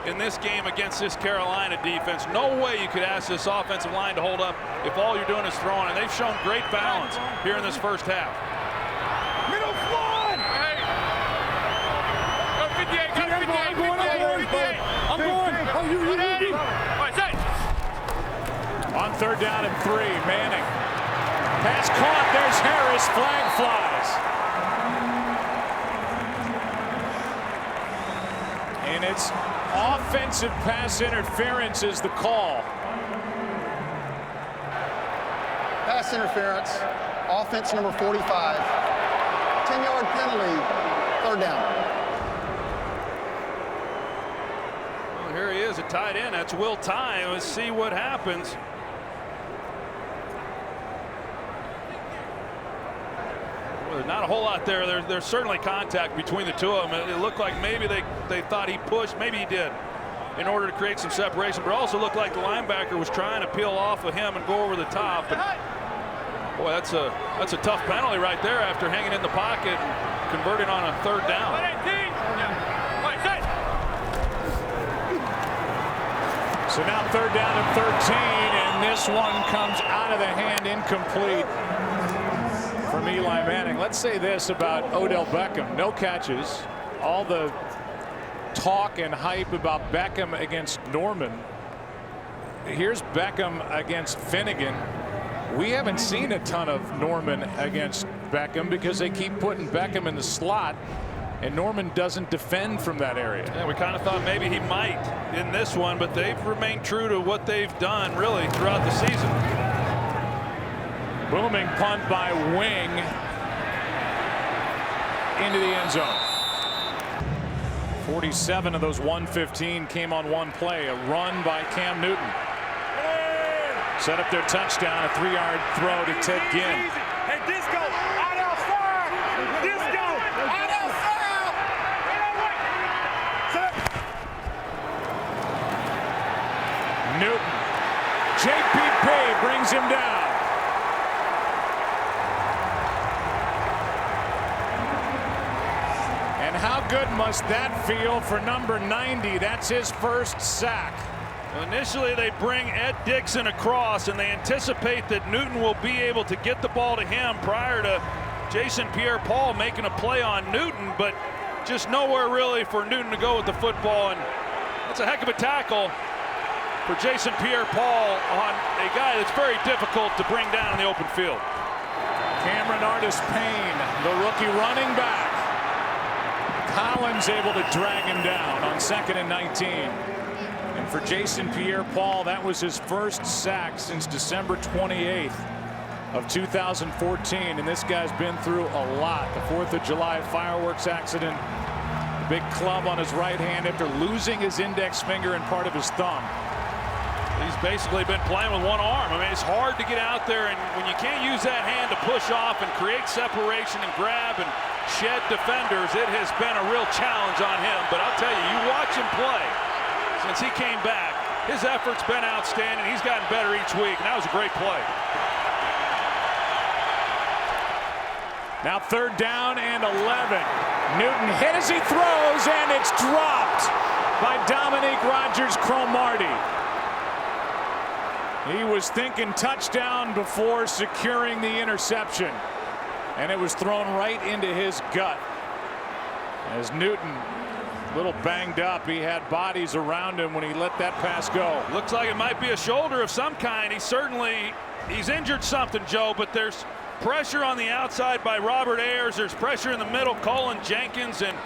in this game against this Carolina defense. No way you could ask this offensive line to hold up if all you're doing is throwing, and they've shown great balance here in this first half. Middle flood! Hey! Go 58, go 58, 58. I'm going. Oh, you. On 3rd down and 3, Manning. Pass caught. There's Harris. Flag flies. And it's offensive pass interference is the call. Pass interference. Offense number 45. 10-yard penalty. 3rd down. Well, here he is, a tight end. That's Will Tye. Let's see what happens. Well, not a whole lot there. There's certainly contact between the two of them. It looked like maybe they thought he pushed. Maybe he did in order to create some separation. But it also looked like the linebacker was trying to peel off of him and go over the top. But boy, that's a tough penalty right there after hanging in the pocket and converting on a 3rd down. So now 3rd down and 13, and this one comes out of the hand, incomplete from Eli Manning. Let's say this about Odell Beckham: no catches. All the talk and hype about Beckham against Norman. Here's Beckham against Finnegan. We haven't seen a ton of Norman against Beckham because they keep putting Beckham in the slot, and Norman doesn't defend from that area. Yeah, we kind of thought maybe he might in this one, but they've remained true to what they've done really throughout the season. Booming punt by Wing into the end zone. 47 of those 115 came on one play. A run by Cam Newton. Set up their touchdown, a 3-yard throw to Ted Ginn. Hey, Disco, out outside! Disco, out outside! Newton. JPP brings him down. And how good must that feel for number 90? That's his first sack. Initially, they bring Ed Dixon across, and they anticipate that Newton will be able to get the ball to him prior to Jason Pierre-Paul making a play on Newton, but just nowhere really for Newton to go with the football. And that's a heck of a tackle for Jason Pierre-Paul on a guy that's very difficult to bring down in the open field. Cameron Artis-Payne, the rookie running back. Collins able to drag him down on 2nd and 19. And for Jason Pierre-Paul, that was his first sack since December 28th of 2014. And this guy's been through a lot. The 4th of July fireworks accident, the big club on his right hand after losing his index finger and part of his thumb. He's basically been playing with one arm. I mean, it's hard to get out there, and when you can't use that hand to push off and create separation and grab and shed defenders, it has been a real challenge on him. But I'll tell you, you watch him play since he came back, his effort's been outstanding. He's gotten better each week, and that was a great play. Now 3rd down and 11. Newton hit as he throws, and it's dropped by Dominique Rodgers-Cromartie. He was thinking touchdown before securing the interception, and it was thrown right into his gut as Newton Little banged up. He had bodies around him when he let that pass go. Looks like it might be a shoulder of some kind. He's injured something, Joe, but there's pressure on the outside by Robert Ayers. There's pressure in the middle, Colin Jenkins. And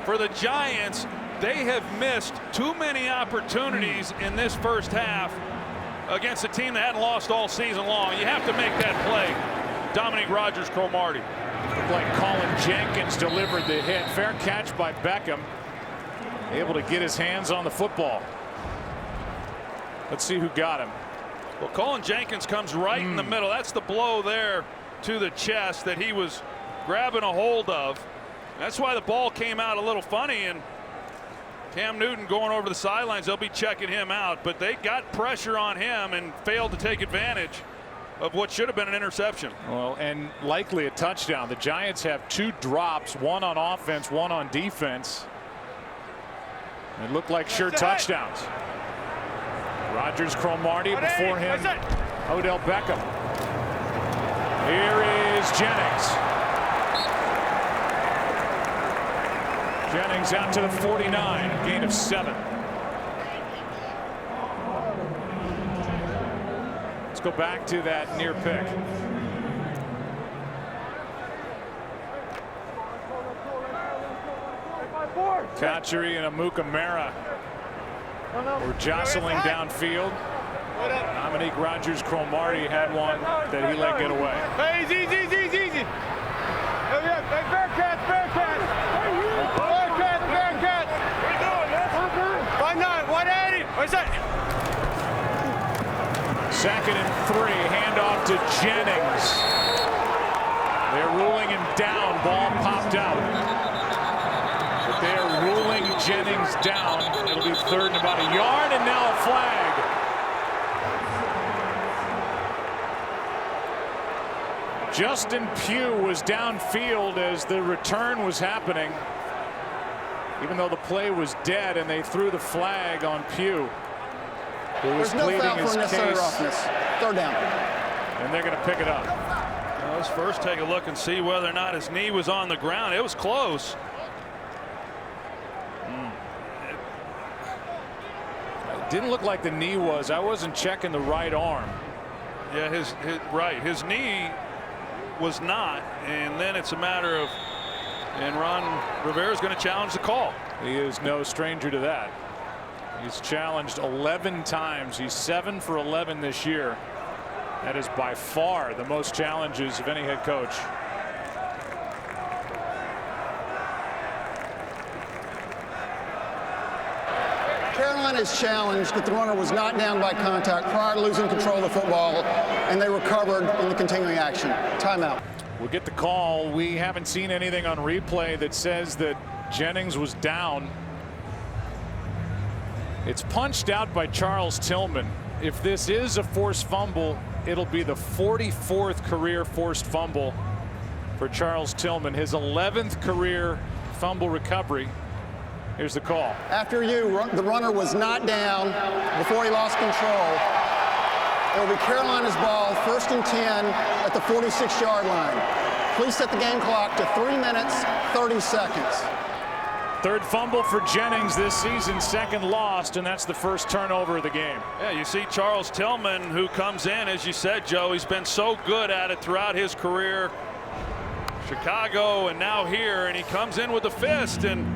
for the Giants, they have missed too many opportunities in this first half against a team that hadn't lost all season long. You have to make that play. Dominique Rodgers-Cromartie. Looked like Colin Jenkins delivered the hit. Fair catch by Beckham. Able to get his hands on the football. Let's see who got him. Well, Colin Jenkins comes right in the middle. That's the blow there to the chest that he was grabbing a hold of. That's why the ball came out a little funny, and Cam Newton going over the sidelines, they'll be checking him out, but they got pressure on him and failed to take advantage of what should have been an interception. Well, and likely a touchdown. The Giants have 2 drops, one on offense, one on defense. It looked like sure touchdowns. Rodgers-Cromartie, before him Odell Beckham. Here is Jennings. Jennings out to the 49, gain of 7. Let's go back to that near pick. Katchery and Amukamara were jostling downfield. Dominique Rodgers-Cromartie had one that he let get away. Hey, easy. Bearcat. What are you doing, man? 5'9", 180. What's that? 2nd and 3, handoff to Jennings. They're ruling him down. Ball popped out. But they're ruling Jennings down. It'll be 3rd and about a yard, and now a flag. Justin Pugh was downfield as the return was happening, even though the play was dead, and they threw the flag on Pugh, who was pleading his case. Roughness. 3rd down. And they're going to pick it up. Well, let's first take a look and see whether or not his knee was on the ground. It was close. It didn't look like the knee was. I wasn't checking the right arm. Yeah, his knee was not, and then it's a matter of, and Ron Rivera is going to challenge the call. He is no stranger to that. He's challenged 11 times. He's 7 for 11 this year. That is by far the most challenges of any head coach. Carolina is challenged that the runner was not down by contact prior to losing control of the football, and they recovered in the continuing action. Timeout. We'll get the call. We haven't seen anything on replay that says that Jennings was down. It's punched out by Charles Tillman. If this is a forced fumble, it'll be the 44th career forced fumble for Charles Tillman, his 11th career fumble recovery. Here's the call. After the runner was not down before he lost control. It will be Carolina's ball, 1st and 10 at the 46-yard line. Please set the game clock to 3 minutes, 30 seconds. 3rd fumble for Jennings this season, 2nd lost, and that's the 1st turnover of the game. Yeah, you see Charles Tillman, who comes in, as you said, Joe, he's been so good at it throughout his career. Chicago and now here, and he comes in with a fist, and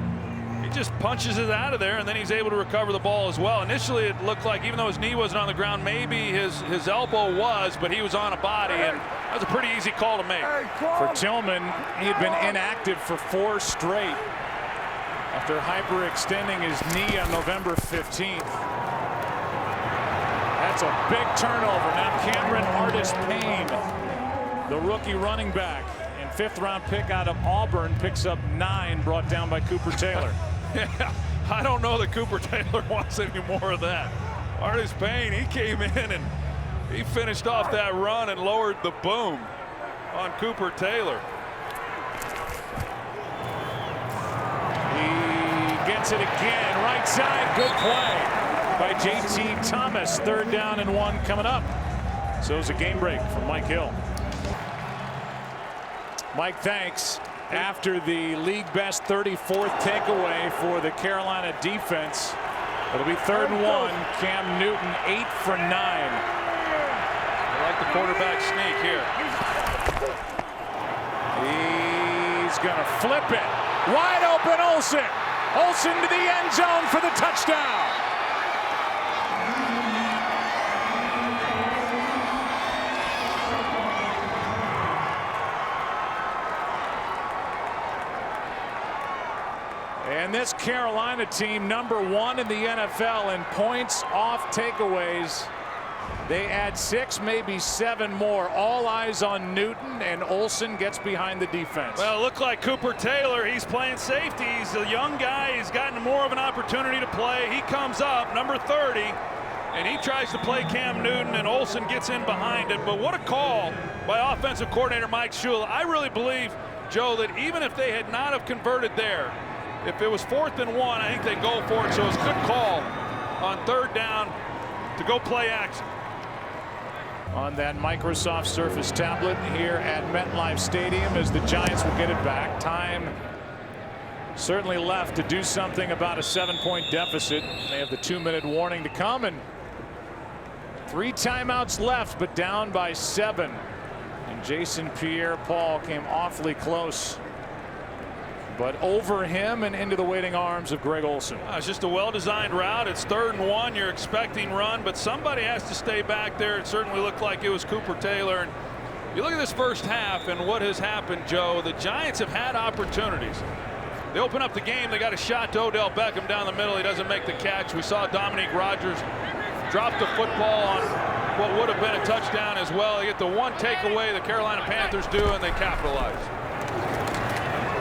he just punches it out of there, and then he's able to recover the ball as well. Initially, it looked like, even though his knee wasn't on the ground, maybe his elbow was, but he was on a body, and that was a pretty easy call to make. For Tillman, he had been inactive for 4 straight after hyperextending his knee on November 15th. That's a big turnover. Now Cameron Artis-Payne, the rookie running back and 5th-round pick out of Auburn, picks up 9, brought down by Cooper Taylor. Yeah, I don't know that Cooper Taylor wants any more of that. Artis-Payne, he came in and he finished off that run and lowered the boom on Cooper Taylor. He gets it again, right side, good play by JT Thomas. 3rd down and 1 coming up. So it's a game break from Mike Hill. Mike, thanks. after the league best 34th takeaway for the Carolina defense. It'll be 3rd and 1. Cam Newton 8 for 9. I like the quarterback sneak here. He's going to flip it. Wide open Olsen. Olsen to the end zone for the touchdown. And this Carolina team, #1 in the NFL in points off takeaways. They add 6, maybe 7 more. All eyes on Newton, and Olsen gets behind the defense. Well, it looked like Cooper Taylor. He's playing safety. He's a young guy. He's gotten more of an opportunity to play. He comes up, number 30, and he tries to play Cam Newton, and Olsen gets in behind it. But what a call by offensive coordinator Mike Shula. I really believe, Joe, that even if they had not have converted there, if it was 4th and 1, I think they'd go for it. So it's a good call on 3rd down to go play action. On that Microsoft Surface tablet here at MetLife Stadium as the Giants will get it back. Time certainly left to do something about a 7-point deficit. They have the 2-minute warning to come, and 3 timeouts left, but down by 7. And Jason Pierre-Paul came awfully close, but over him and into the waiting arms of Greg Olsen. It's just a well-designed route. It's 3rd and 1. You're expecting run, but somebody has to stay back there. It certainly looked like it was Cooper Taylor. And you look at this first half and what has happened, Joe. The Giants have had opportunities. They open up the game. They got a shot to Odell Beckham down the middle. He doesn't make the catch. We saw Dominique Rodgers drop the football on what would have been a touchdown as well. They get the one takeaway the Carolina Panthers do, and they capitalize.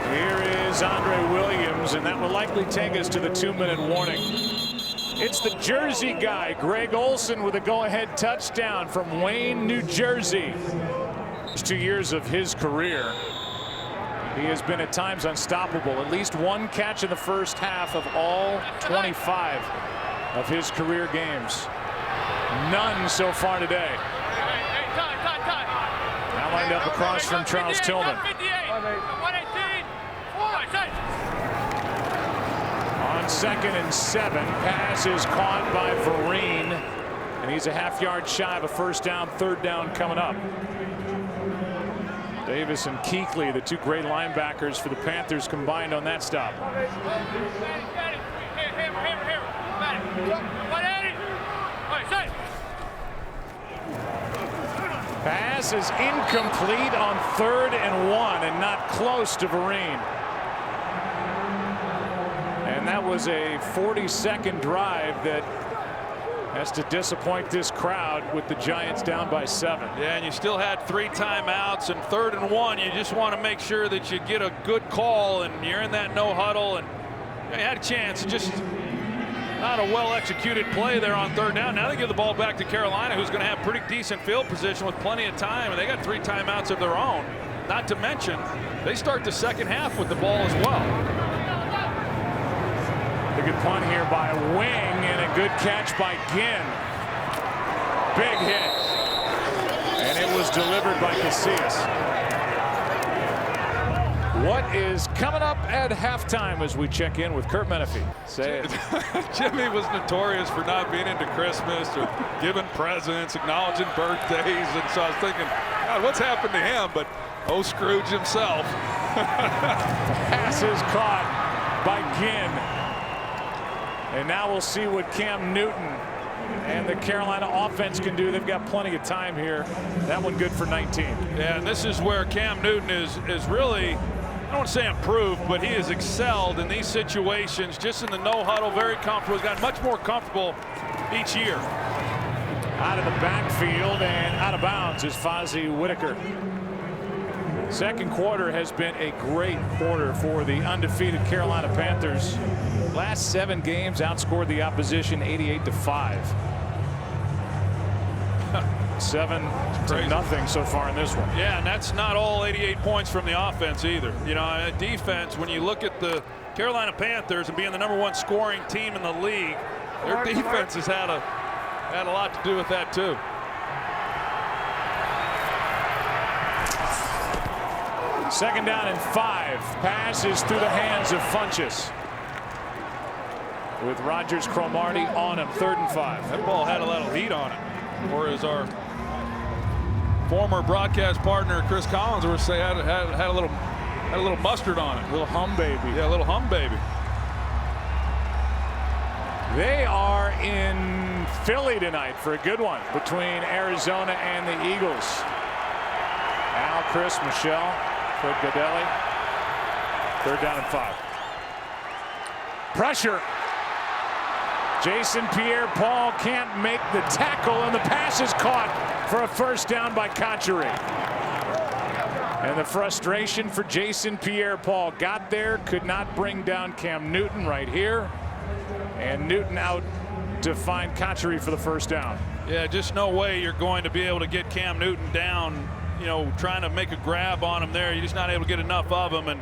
Here is Andre Williams, and that will likely take us to the 2-minute warning. It's the Jersey guy, Greg Olsen, with a go-ahead touchdown from Wayne, New Jersey. First 2 years of his career, he has been at times unstoppable. At least 1 catch in the first half of all 25 of his career games. None so far today. Now lined up across from Charles Tillman. On 2nd and 7, pass is caught by Vereen, and he's a half-yard shy of a 1st down. 3rd down coming up. Davis and Kuechly, the 2 great linebackers for the Panthers, combined on that stop. Pass is incomplete on 3rd and 1, and not close to Vereen. And that was a 40-second drive that has to disappoint this crowd with the Giants down by 7. Yeah, and you still had 3 timeouts, and 3rd and 1. You just want to make sure that you get a good call, and you're in that no huddle, and you had a chance. Just not a well-executed play there on 3rd down. Now they give the ball back to Carolina, who's going to have pretty decent field position with plenty of time, and they got 3 timeouts of their own. Not to mention, they start the 2nd half with the ball as well. A good punt here by Wing, and a good catch by Ginn. Big hit, and it was delivered by Casillas. What is coming up at halftime as we check in with Kurt Menefee? Say it. Jimmy was notorious for not being into Christmas or giving presents, acknowledging birthdays, and so I was thinking, God, what's happened to him? But oh, Scrooge himself. Pass is caught by Ginn. And now we'll see what Cam Newton and the Carolina offense can do. They've got plenty of time here. That one good for 19. Yeah, and this is where Cam Newton is really, I don't want to say improved, but he has excelled in these situations, just in the no huddle, very comfortable. He's gotten much more comfortable each year. Out of the backfield and out of bounds is Fozzie Whitaker. 2nd quarter has been a great quarter for the undefeated Carolina Panthers. Last 7 games outscored the opposition 88-5. 7-0 so far in this one. Yeah, and that's not all 88 points from the offense either. You know, defense, when you look at the Carolina Panthers and being the #1 scoring team in the league, their defense has had a lot to do with that too. Second down and 5. Passes through the hands of Funchess. With Rodgers Cromartie on him, 3rd and 5. That ball had a little heat on it. Or as our former broadcast partner Chris Collins would say, had a little mustard on it. A little hum baby. Yeah, a little hum baby. They are in Philly tonight for a good one between Arizona and the Eagles. Al, Chris, Michelle, Fred Godelli. 3rd down and 5. Pressure. Jason Pierre-Paul can't make the tackle, and the pass is caught for a 1st down by Cotchery. And the frustration for Jason Pierre-Paul. Got there, could not bring down Cam Newton right here. And Newton out to find Cotchery for the 1st down. Yeah, just no way you're going to be able to get Cam Newton down, you know, trying to make a grab on him there. You're just not able to get enough of him. And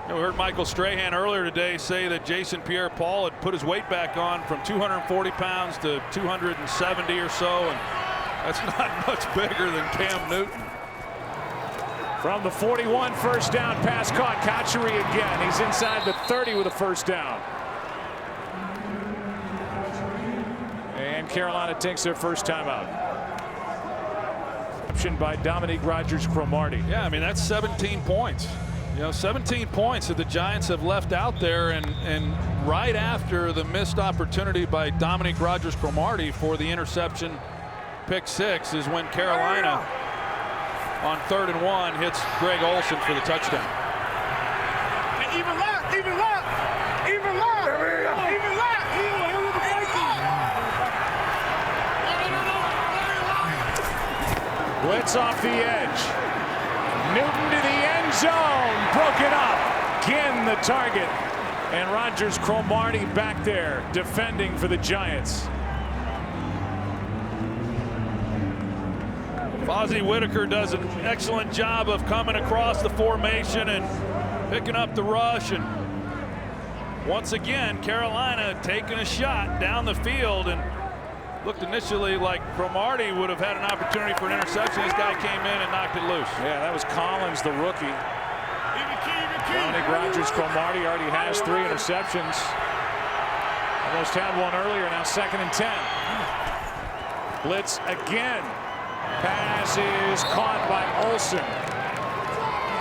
we heard Michael Strahan earlier today say that Jason Pierre-Paul had put his weight back on from 240 pounds to 270 or so, and that's not much bigger than Cam Newton. From the 41, 1st down, pass caught. Cotchery again. He's inside the 30 with a 1st down. And Carolina takes their 1st timeout. By Dominique Rodgers Cromartie. Yeah, I mean, that's 17 points. You know, 17 points that the Giants have left out there, and right after the missed opportunity by Dominique Rodgers Cromartie for the interception, pick 6, is when Carolina on 3rd and 1 hits Greg Olsen for the touchdown. Even left, even left, even left, even left. Blitz off the edge. Newton to the end zone. Broken up. Again the target. And Rodgers Cromartie back there defending for the Giants. Fozzie Whitaker does an excellent job of coming across the formation and picking up the rush. And once again, Carolina taking a shot down the field, and looked initially like Cromartie would have had an opportunity for an interception. This guy came in and knocked it loose. Yeah, that was Collins, the rookie. Dominique Rodgers Cromartie already has 3 interceptions. Almost had one earlier, now 2nd and 10. Blitz again. Pass is caught by Olsen,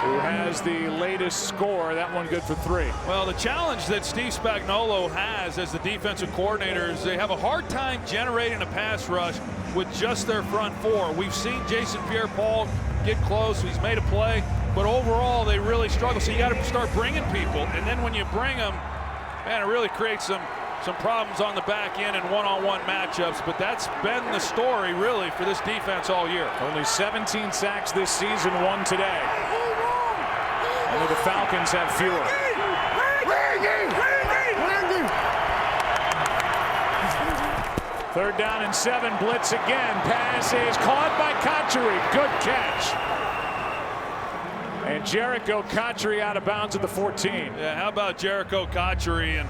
who has the latest score. That one good for 3. Well, the challenge that Steve Spagnuolo has as the defensive coordinator is they have a hard time generating a pass rush with just their front 4. We've seen Jason Pierre-Paul get close. He's made a play, but overall they really struggle. So you got to start bringing people, and then when you bring them, man, it really creates some problems on the back end and one-on-one matchups. But that's been the story really for this defense all year. Only 17 sacks this season, 1 today. Only the Falcons have fewer. 3rd down and 7. Blitz again. Pass is caught by Cotchery. Good catch. And Jericho Cotchery out of bounds at the 14. Yeah, how about Jericho Cotchery? And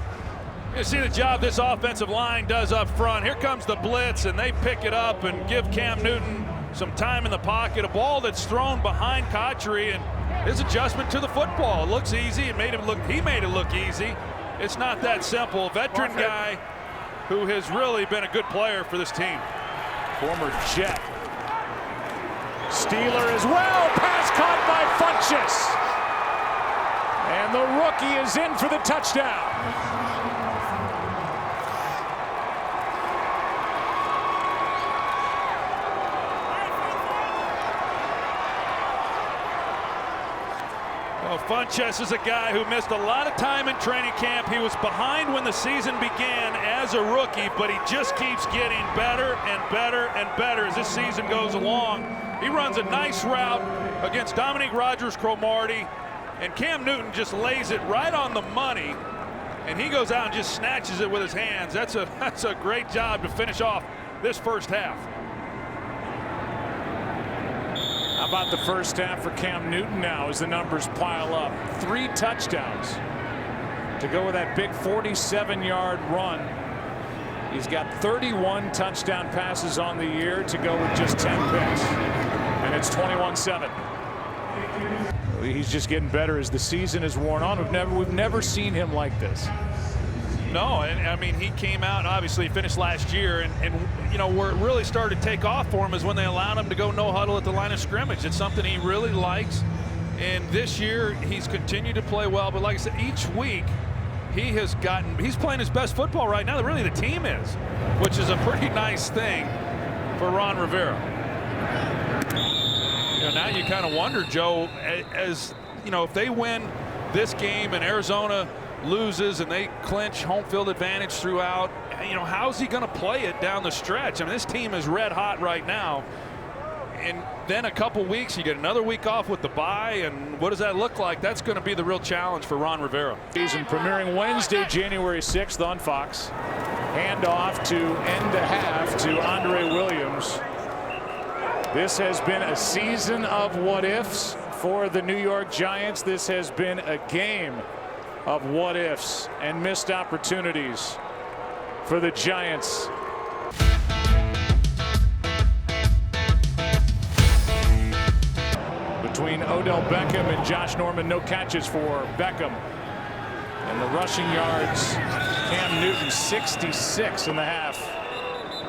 you see the job this offensive line does up front. Here comes the blitz, and they pick it up and give Cam Newton some time in the pocket. A ball that's thrown behind Cotchery, and his adjustment to the football. It looks easy. He made it look easy. It's not that simple. Veteran guy who has really been a good player for this team. Former Jet. Steeler as well. Pass caught by Funchess. And the rookie is in for the touchdown. Funchess is a guy who missed a lot of time in training camp. He was behind when the season began as a rookie, but he just keeps getting better and better and better as this season goes along. He runs a nice route against Dominique Rodgers Cromartie, and Cam Newton just lays it right on the money, and he goes out and just snatches it with his hands. That's a great job to finish off this first half. How about the first half for Cam Newton now as the numbers pile up? 3 touchdowns to go with that big 47-yard run. He's got 31 touchdown passes on the year to go with just 10 picks. And it's 21-7. He's just getting better as the season has worn on. We've never seen him like this. No, and I mean, he came out, obviously finished last year, and you know, where it really started to take off for him is when they allowed him to go no huddle at the line of scrimmage. It's something he really likes, and this year he's continued to play well. But like I said, each week he's playing his best football right now. Really, the team is, which is a pretty nice thing for Ron Rivera. You know, now you kind of wonder, Joe, as you know, if they win this game and Arizona loses and they clinch home field advantage throughout, you know, how's he going to play it down the stretch? I mean, this team is red hot right now, and then a couple weeks you get another week off with the bye, and what does that look like? That's going to be the real challenge for Ron Rivera. Season premiering Wednesday, January 6th on Fox. Handoff to end the half to Andre Williams. This has been a season of what ifs for the New York Giants. This has been a game of what ifs and missed opportunities for the Giants. Between Odell Beckham and Josh Norman, no catches for Beckham. And the rushing yards, Cam Newton 66 in the half,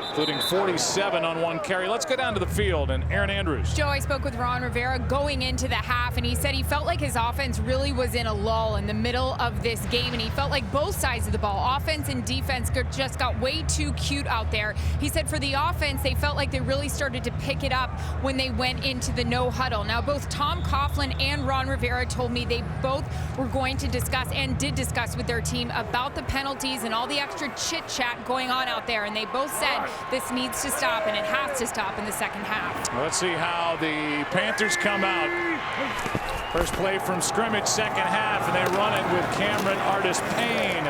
including 47 on one carry. Let's go down to the field and Aaron Andrews. Joe, I spoke with Ron Rivera going into the half, and he said he felt like his offense really was in a lull in the middle of this game, and he felt like both sides of the ball, offense and defense, just got way too cute out there. He said for the offense, they felt like they really started to pick it up when they went into the no huddle. Now, both Tom Coughlin and Ron Rivera told me they both were going to discuss and did discuss with their team about the penalties and all the extra chit chat going on out there, and they both said this needs to stop, and it has to stop in the second half. Let's see how the Panthers come out. First play from scrimmage, second half, and they run it with Cameron Artis-Payne.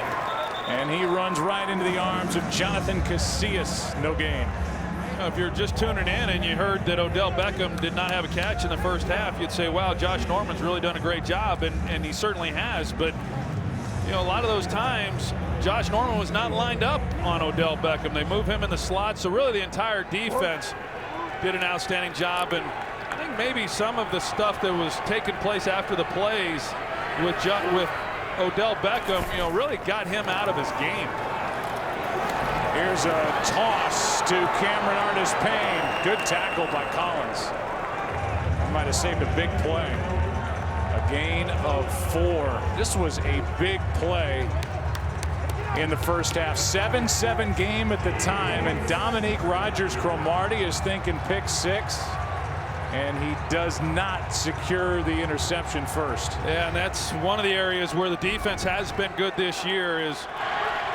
And he runs right into the arms of Jonathan Casillas. No gain. If you're just tuning in and you heard that Odell Beckham did not have a catch in the first half, you'd say, wow, Josh Norman's really done a great job, and he certainly has. But you know, a lot of those times Josh Norman was not lined up on Odell Beckham. They move him in the slot, so really the entire defense did an outstanding job. And I think maybe some of the stuff that was taking place after the plays with Odell Beckham, you know, really got him out of his game. Here's a toss to Cameron Artis-Payne. Good tackle by Collins. I might have saved a big play. A gain of 4. This was a big play in the first half. 7-7 game at the time, and Dominique Rodgers-Cromartie is thinking pick 6, and he does not secure the interception first. Yeah, and that's one of the areas where the defense has been good this year is,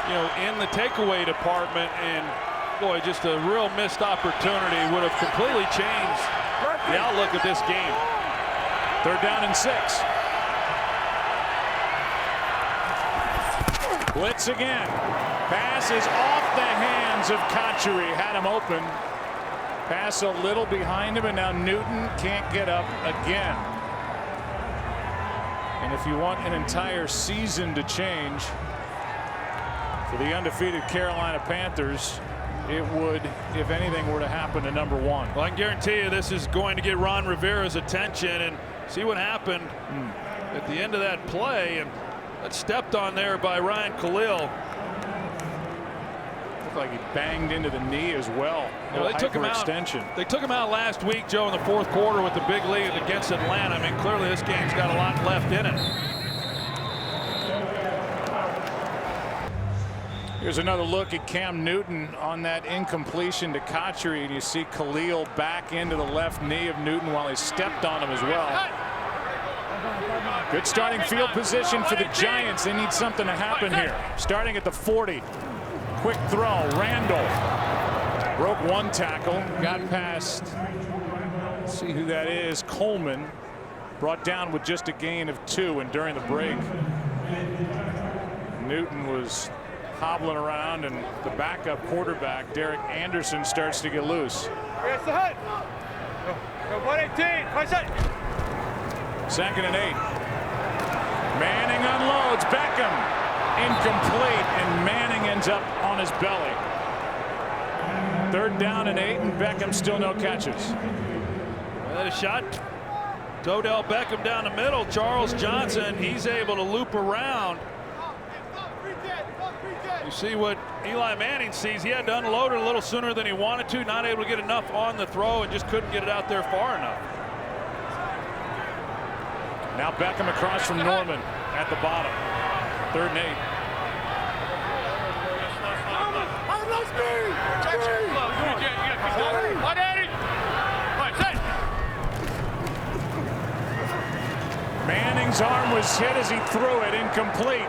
you know, in the takeaway department, and boy, just a real missed opportunity would have completely changed the outlook of this game. 3rd down and 6. Blitz again. Pass is off the hands of Kachuri. Had him open. Pass a little behind him, and now Newton can't get up again. And if you want an entire season to change for the undefeated Carolina Panthers, it would, if anything were to happen, to number 1. Well, I can guarantee you this is going to get Ron Rivera's attention, and see what happened at the end of that play. And that stepped on there by Ryan Khalil. Looked like he banged into the knee as well. Well, they took him out. They took him out last week, Joe, in the 4th quarter with the big lead against Atlanta. I mean, clearly this game's got a lot left in it. Here's another look at Cam Newton on that incompletion to Kachuri, and you see Khalil back into the left knee of Newton while he stepped on him as well. Good starting field position for the Giants. They need something to happen here. Starting at the 40. Quick throw. Randall broke one tackle. Got past, let's see who that is, Coleman. Brought down with just a gain of 2, and during the break Newton was hobbling around, and the backup quarterback Derek Anderson starts to get loose. Here's the hut. Go 118. 2nd and 8. Manning unloads. Beckham incomplete, and Manning ends up on his belly. 3rd down and 8, and Beckham still no catches. That a shot Odell Beckham down the middle. Charles Johnson, he's able to loop around. You see what Eli Manning sees. He had to unload it a little sooner than he wanted to. Not able to get enough on the throw and just couldn't get it out there far enough. Now Beckham across from Norman at the bottom. 3rd and 8. Manning's arm was hit as he threw it, incomplete.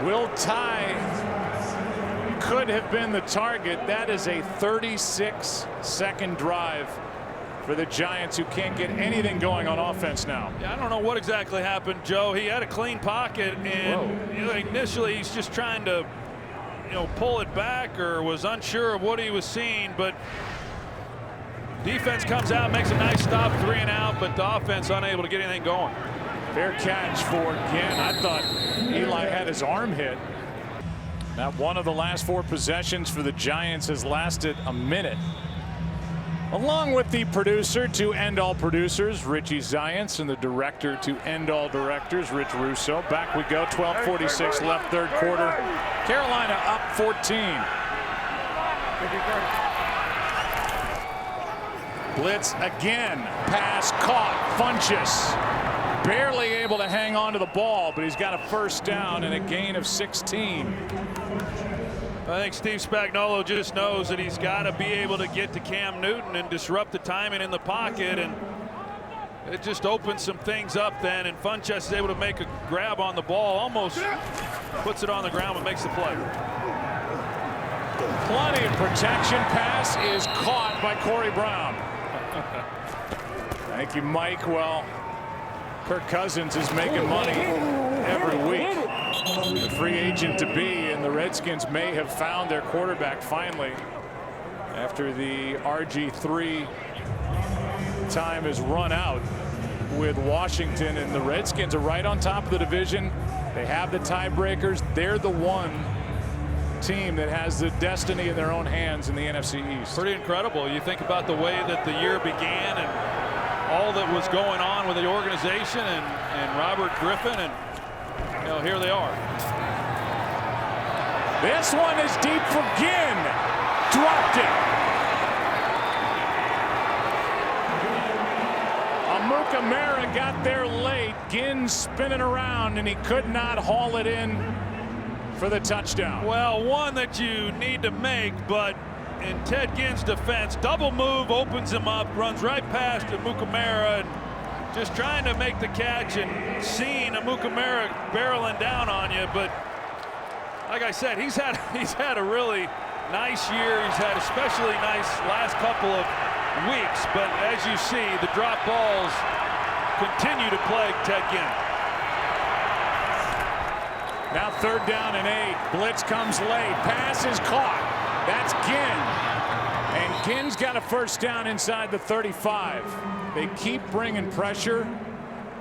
Will Tye could have been the target. That is a 36-second drive for the Giants, who can't get anything going on offense now. Yeah, I don't know what exactly happened, Joe. He had a clean pocket, and initially he's just trying to, pull it back, or was unsure of what he was seeing. But defense comes out, makes a nice stop, 3 and out, but the offense unable to get anything going. Fair catch for Ginn. I thought Eli had his arm hit. Now, one of the last 4 possessions for the Giants has lasted a minute. Along with the producer to end all producers, Richie Zients, and the director to end all directors, Rich Russo. Back we go, 12:46 left, 3rd quarter. Carolina up 14. Blitz again. Pass caught. Funchess barely able to hang on to the ball, but he's got a 1st down and a gain of 16. I think Steve Spagnuolo just knows that he's got to be able to get to Cam Newton and disrupt the timing in the pocket, and it just opens some things up then, and Funchess is able to make a grab on the ball, almost puts it on the ground and makes the play. Plenty of protection. Pass is caught by Corey Brown. Thank you, Mike. Well, Kirk Cousins is making money every week. The free agent to be, and the Redskins may have found their quarterback finally after the RG3 time is run out with Washington, and the Redskins are right on top of the division. They have the tiebreakers. They're the one team that has the destiny in their own hands in the NFC East. Pretty incredible. You think about the way that the year began and all that was going on with the organization and Robert Griffin, and here they are. This one is deep for Ginn. Dropped it. Amukamara got there late. Ginn spinning around, and he could not haul it in for the touchdown. Well, one that you need to make, but in Ted Ginn's defense, double move opens him up, runs right past Amukamara, and just trying to make the catch and seeing Amukamara barreling down on you. But like I said, he's had a really nice year. He's had especially nice last couple of weeks. But as you see, the drop balls continue to plague Ted Ginn. Now 3rd down and 8. Blitz comes late. Pass is caught. That's Ginn. And Ginn's got a 1st down inside the 35. They keep bringing pressure,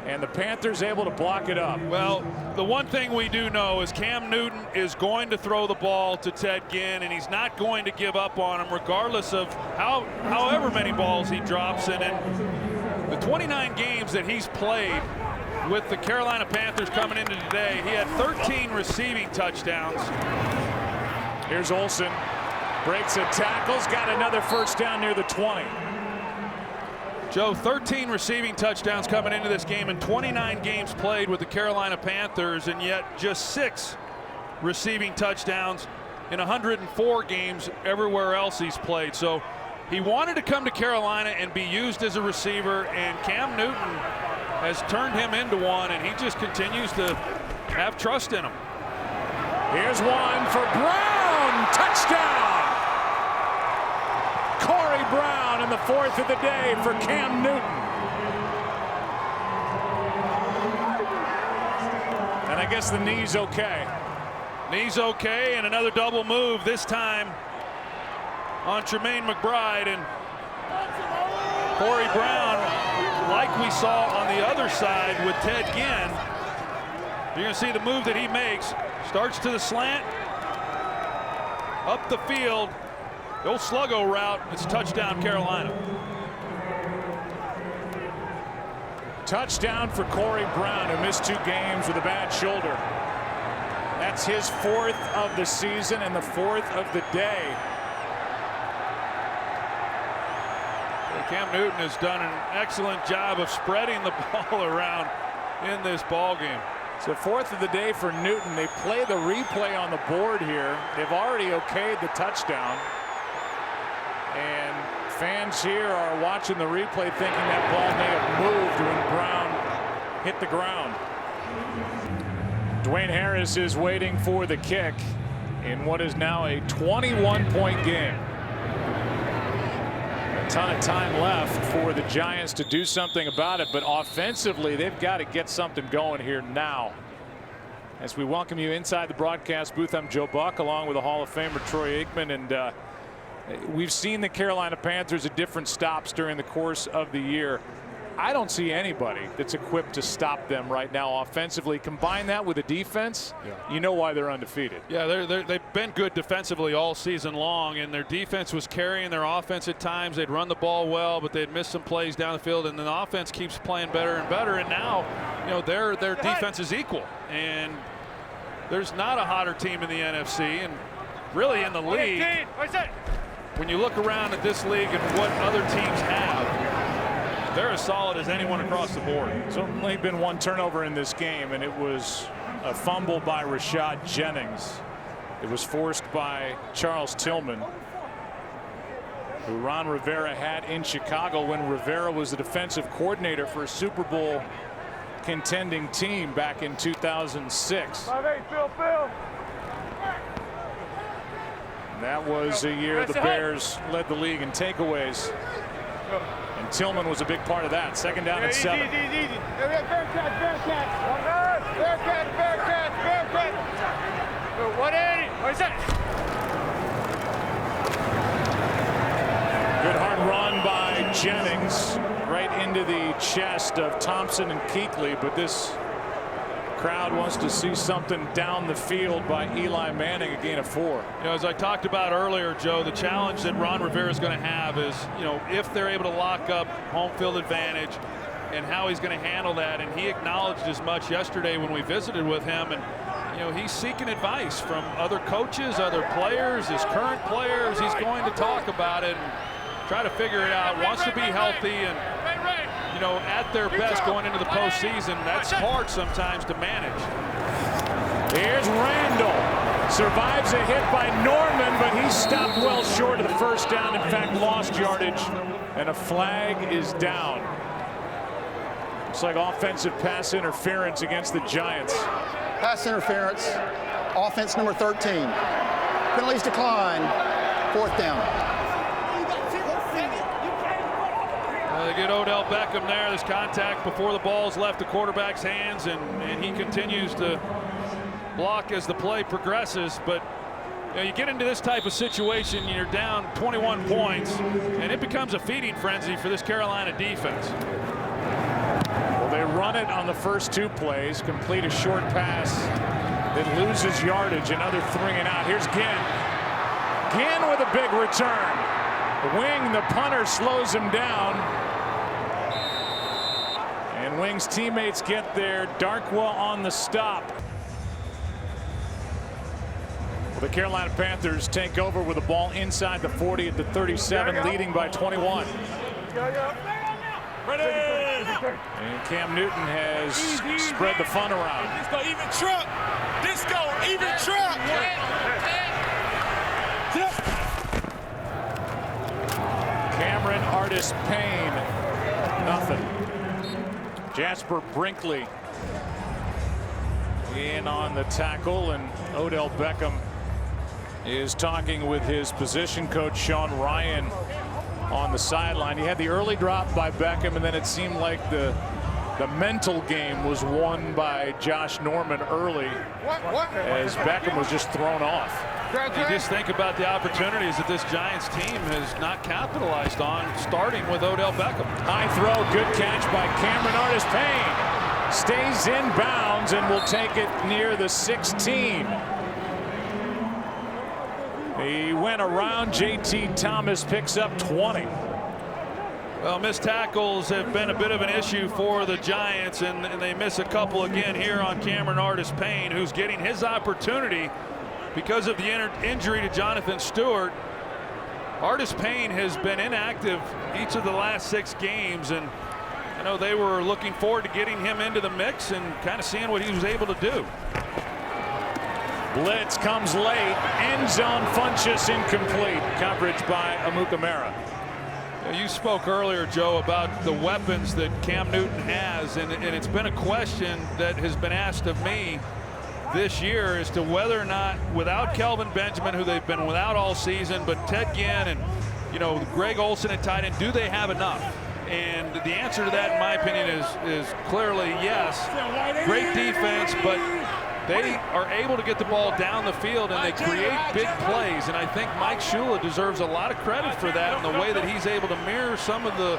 and the Panthers able to block it up. Well, the one thing we do know is Cam Newton is going to throw the ball to Ted Ginn, and he's not going to give up on him regardless of however many balls he drops. And in the 29 games that he's played with the Carolina Panthers coming into today, he had 13 receiving touchdowns. Here's Olsen. Breaks a tackles, got another 1st down near the 20. Joe, 13 receiving touchdowns coming into this game in 29 games played with the Carolina Panthers, and yet just 6 receiving touchdowns in 104 games everywhere else he's played. So he wanted to come to Carolina and be used as a receiver, and Cam Newton has turned him into one, and he just continues to have trust in him. Here's one for Brown. Touchdown. Corey Brown in the 4th of the day for Cam Newton. And I guess the knee's okay. Knee's okay, and another double move, this time on Tremaine McBride. And Corey Brown, like we saw on the other side with Ted Ginn, you're going to see the move that he makes. Starts to the slant, up the field, the old sluggo route. It's touchdown Carolina. Touchdown for Corey Brown, who missed 2 games with a bad shoulder. That's his 4th of the season and the 4th of the day. Cam Newton has done an excellent job of spreading the ball around in this ball game. So 4th of the day for Newton. They play the replay on the board here. They've already okayed the touchdown. And fans here are watching the replay thinking that ball may have moved when Brown hit the ground. Dwayne Harris is waiting for the kick in what is now a 21-point game. A ton of time left for the Giants to do something about it, but offensively they've got to get something going here now. As we welcome you inside the broadcast booth, I'm Joe Buck along with the Hall of Famer Troy Aikman, and we've seen the Carolina Panthers at different stops during the course of the year. I don't see anybody that's equipped to stop them right now offensively. Combine that with a defense, you know why they're undefeated. Yeah, they've been good defensively all season long, and their defense was carrying their offense at times. They'd run the ball well, but they'd miss some plays down the field, and the offense keeps playing better and better. And now, you know, their defense is equal, and there's not a hotter team in the NFC, and really in the league. When you look around at this league and what other teams have, they're as solid as anyone across the board. There's only been 1 turnover in this game, and it was a fumble by Rashad Jennings. It was forced by Charles Tillman, who Ron Rivera had in Chicago when Rivera was the defensive coordinator for a Super Bowl contending team back in 2006. And that was a year the Bears led the league in takeaways. And Tillman was a big part of that. 2nd down and 7. Good hard run by Jennings right into the chest of Thompson and Kuechly, but this crowd wants to see something down the field by Eli Manning, a gain of 4. You know, as I talked about earlier, Joe, the challenge that Ron Rivera is going to have is, you know, if they're able to lock up home field advantage and how he's going to handle that. And he acknowledged as much yesterday when we visited with him. And, you know, he's seeking advice from other coaches, other players, his current players. He's going to talk about it and try to figure it out. Wants to be healthy and, you know, at their best going into the postseason. That's hard sometimes to manage. Here's Randall. Survives a hit by Norman, but he stopped well short of the 1st down. In fact, lost yardage, and a flag is down. Looks like offensive pass interference against the Giants. Pass interference, offense number 13. Penalties decline, 4th down. They get Odell Beckham there. There's contact before the ball's left the quarterback's hands, and he continues to block as the play progresses. But you know, you get into this type of situation, you're down 21 points, and it becomes a feeding frenzy for this Carolina defense. Well, they run it on the first 2 plays, complete a short pass that loses yardage, another 3 and out. Here's Ginn. Ginn with a big return. Wing, the punter, slows him down. And Wing's teammates get there. Darkwell on the stop. Well, the Carolina Panthers take over with the ball inside the 40 at the 37, leading by 21. And Cam Newton has spread the fun around. Disco, even truck. Disco, even truck. Cameron Artis Payne, nothing. Jasper Brinkley in on the tackle, and Odell Beckham is talking with his position coach Sean Ryan on the sideline. He had the early drop by Beckham, and then it seemed like the mental game was won by Josh Norman early as Beckham was just thrown off. You just think about the opportunities that this Giants team has not capitalized on, starting with Odell Beckham. High throw, good catch by Cameron Artis Payne. Stays in bounds and will take it near the 16. He went around. JT Thomas picks up 20. Well, missed tackles have been a bit of an issue for the Giants, and they miss a couple again here on Cameron Artis-Payne, who's getting his opportunity because of the injury to Jonathan Stewart. Artis-Payne has been inactive each of the last 6 games, and I know they were looking forward to getting him into the mix and kind of seeing what he was able to do. Blitz comes late. End zone Funchess incomplete. Coverage by Amukamara. You spoke earlier, Joe, about the weapons that Cam Newton has, and it's been a question that has been asked of me this year as to whether or not, without Kelvin Benjamin, who they've been without all season, but Ted Ginn and Greg Olsen at tight end, do they have enough? And the answer to that, in my opinion, is clearly yes. Great defense, but they are able to get the ball down the field and they create big plays, and I think Mike Shula deserves a lot of credit for that in the way that he's able to mirror some of the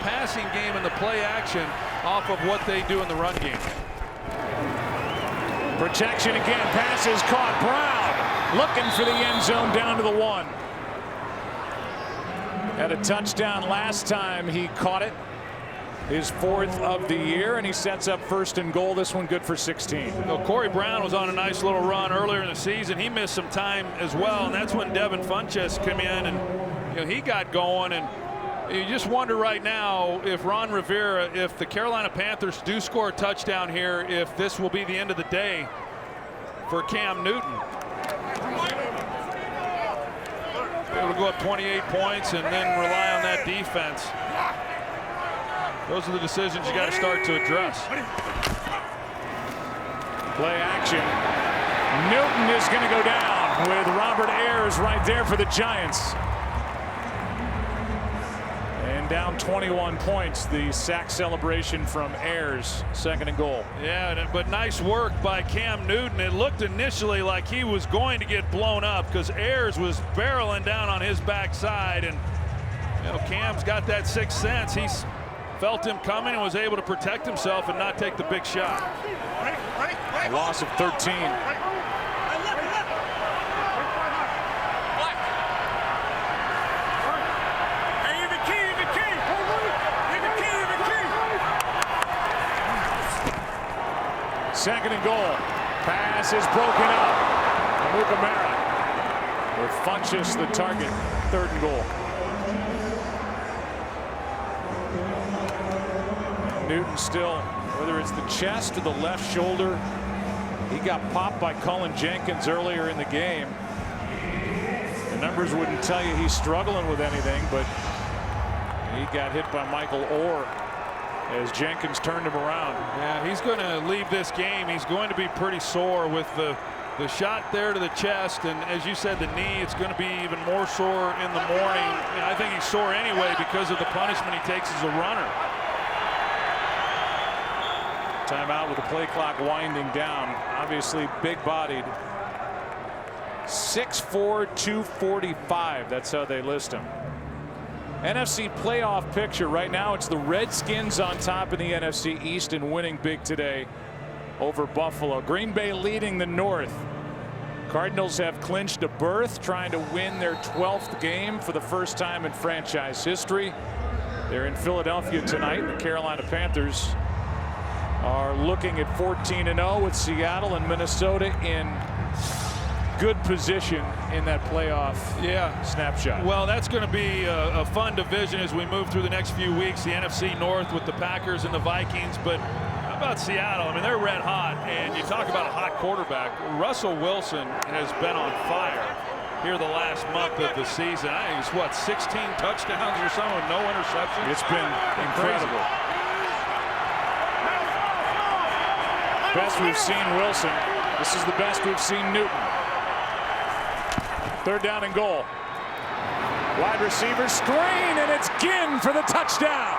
passing game and the play action off of what they do in the run game. Protection again. Pass is caught. Brown looking for the end zone down to the 1. Had a touchdown last time he caught it. His 4th of the year, and he sets up 1st and goal. This one good for 16. Well, Corey Brown was on a nice little run earlier in the season. He missed some time as well, and that's when Devin Funchess came in and he got going. And you just wonder right now if Ron Rivera, if the Carolina Panthers do score a touchdown here, if this will be the end of the day for Cam Newton. Able to go up 28 points and then rely on that defense. Those are the decisions you got to start to address. Play action. Newton is going to go down with Robert Ayers right there for the Giants. And down 21 points. The sack celebration from Ayers. 2nd and goal. Yeah, but nice work by Cam Newton. It looked initially like he was going to get blown up because Ayers was barreling down on his backside, and Cam's got that 6th sense. He's felt him coming and was able to protect himself and not take the big shot. A loss of 13. Second and goal. Pass is broken up. Amukamara with Funchess the target. 3rd and goal. Newton still, whether it's the chest or the left shoulder, he got popped by Cullen Jenkins earlier in the game. The numbers wouldn't tell you he's struggling with anything, but he got hit by Michael Orr as Jenkins turned him around. Yeah, he's going to leave this game. He's going to be pretty sore with the shot there to the chest, and as you said, the knee, it's going to be even more sore in the morning. I think he's sore anyway because of the punishment he takes as a runner. Timeout with the play clock winding down. Obviously big-bodied. 6'4", 245. That's how they list him. NFC playoff picture right now. It's the Redskins on top in the NFC East and winning big today over Buffalo. Green Bay leading the North. Cardinals have clinched a berth, trying to win their 12th game for the first time in franchise history. They're in Philadelphia tonight. The Carolina Panthers are looking at 14-0 with Seattle and Minnesota in good position in that playoff snapshot. Well, that's going to be a fun division as we move through the next few weeks. The NFC North with the Packers and the Vikings. But how about Seattle? I mean, they're red hot. And you talk about a hot quarterback. Russell Wilson has been on fire here the last month of the season. I think it's, what, 16 touchdowns or something with no interceptions? It's been incredible. Best we've seen Wilson. This is the best we've seen Newton. 3rd down and goal. Wide receiver screen, and it's Ginn for the touchdown.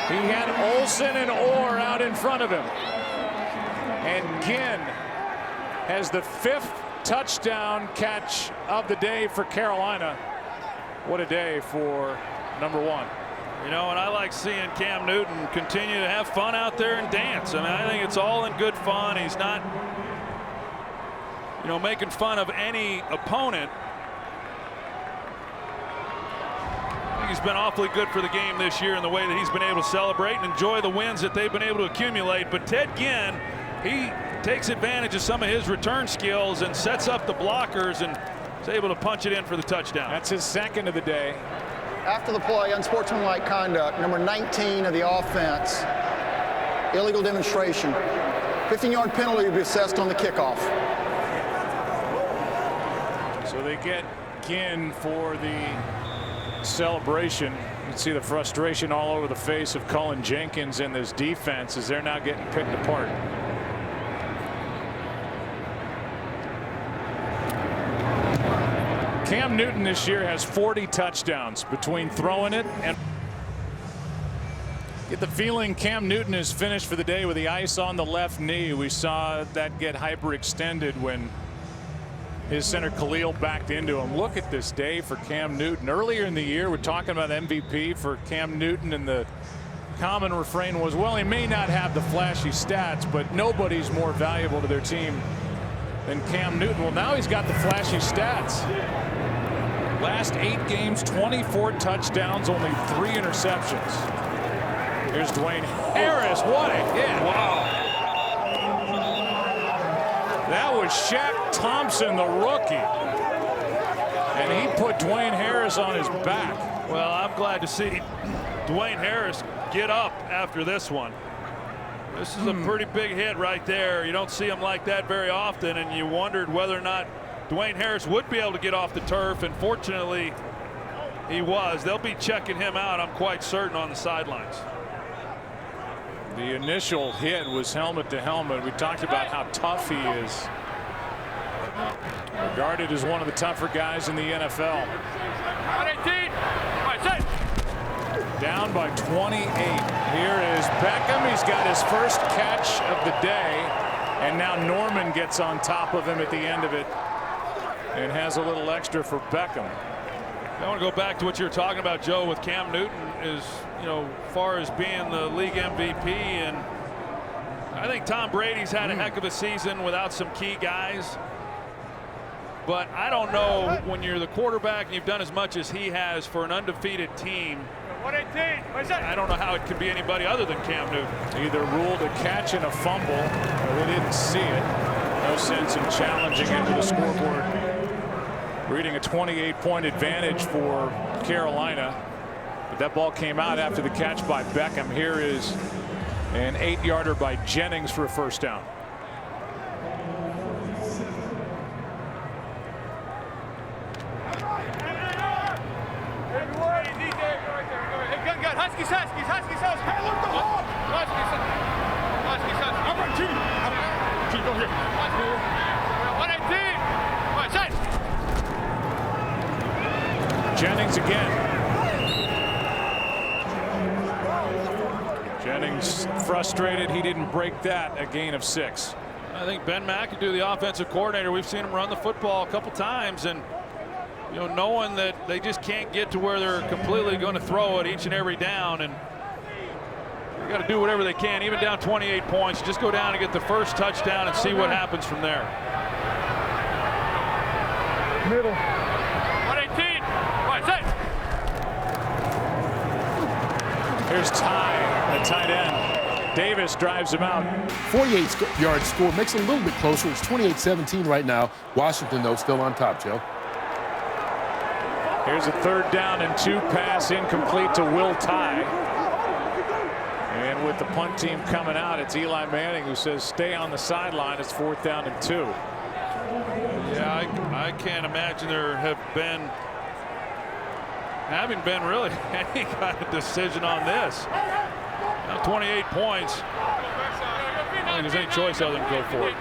He had Olsen and Orr out in front of him. And Ginn has the 5th touchdown catch of the day for Carolina. What a day for number 1. You know, and I like seeing Cam Newton continue to have fun out there and dance. I mean, I think it's all in good fun. He's not, making fun of any opponent. he's been awfully good for the game this year in the way that he's been able to celebrate and enjoy the wins that they've been able to accumulate. But Ted Ginn, he takes advantage of some of his return skills and sets up the blockers and is able to punch it in for the touchdown. That's his second of the day. After the play, unsportsmanlike conduct, number 19 of the offense, illegal demonstration. 15-yard penalty will be assessed on the kickoff. So they get Ginn for the celebration. You can see the frustration all over the face of Cullen Jenkins and this defense as they're now getting picked apart. Cam Newton this year has 40 touchdowns between throwing it and get the feeling Cam Newton is finished for the day with the ice on the left knee. We saw that get hyperextended when his center Khalil backed into him. Look at this day for Cam Newton. Earlier in the year, we're talking about MVP for Cam Newton, and the common refrain was, well, he may not have the flashy stats, but nobody's more valuable to their team than Cam Newton. Well, now he's got the flashy stats. Last 8 games, 24 touchdowns, only 3 interceptions. Here's Dwayne Harris. What a hit. Wow. That was Shaq Thompson, the rookie. And he put Dwayne Harris on his back. Well, I'm glad to see Dwayne Harris get up after this one. This is a pretty big hit right there. You don't see him like that very often, and you wondered whether or not Dwayne Harris would be able to get off the turf, and fortunately he was. They'll be checking him out, I'm quite certain, on the sidelines. The initial hit was helmet to helmet. We talked about how tough he is. Regarded as one of the tougher guys in the NFL. Down by 28. Here is Beckham. He's got his first catch of the day. And now Norman gets on top of him at the end of it and has a little extra for Beckham. I want to go back to what you were talking about, Joe, with Cam Newton, is, you know, far as being the league MVP. And I think Tom Brady's had a heck of a season without some key guys. But I don't know, when you're the quarterback and you've done as much as he has for an undefeated team, I don't know how it could be anybody other than Cam Newton. Either ruled a catch and a fumble, or they didn't see it. No sense in challenging into the scoreboard. Reading a 28-point advantage for Carolina. But that ball came out after the catch by Beckham. Here is an 8-yarder by Jennings for a first down. Jennings again. Jennings frustrated. He didn't break that. A gain of 6. I think Ben McAdoo, the offensive coordinator, we've seen him run the football a couple times, and you know, knowing that they just can't get to where they're completely going to throw it each and every down, and they got to do whatever they can, even down 28 points. Just go down and get the first touchdown and see what happens from there. Middle. 118. Right, set. Here's Ty, the tight end. Davis drives him out. 48-yard score makes it a little bit closer. It's 28-17 right now. Washington, though, still on top, Joe. Here's a 3rd down and 2 pass incomplete to Will Ty. And with the punt team coming out, it's Eli Manning who says stay on the sideline. It's 4th down and 2. Yeah, I can't imagine there having been really any kind of decision on this. Now 28 points. I don't think there's any choice other than go for it.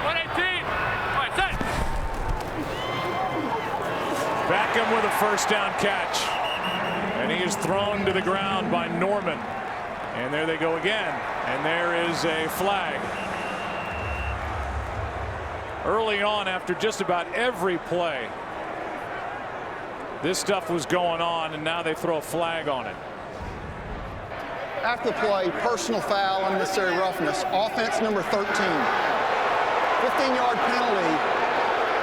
118. Right, set. Beckham with a first down catch. And he is thrown to the ground by Norman. And there they go again. And there is a flag. Early on, after just about every play, this stuff was going on, and now they throw a flag on it. After the play, personal foul, unnecessary roughness. Offense number 13. 15-yard penalty.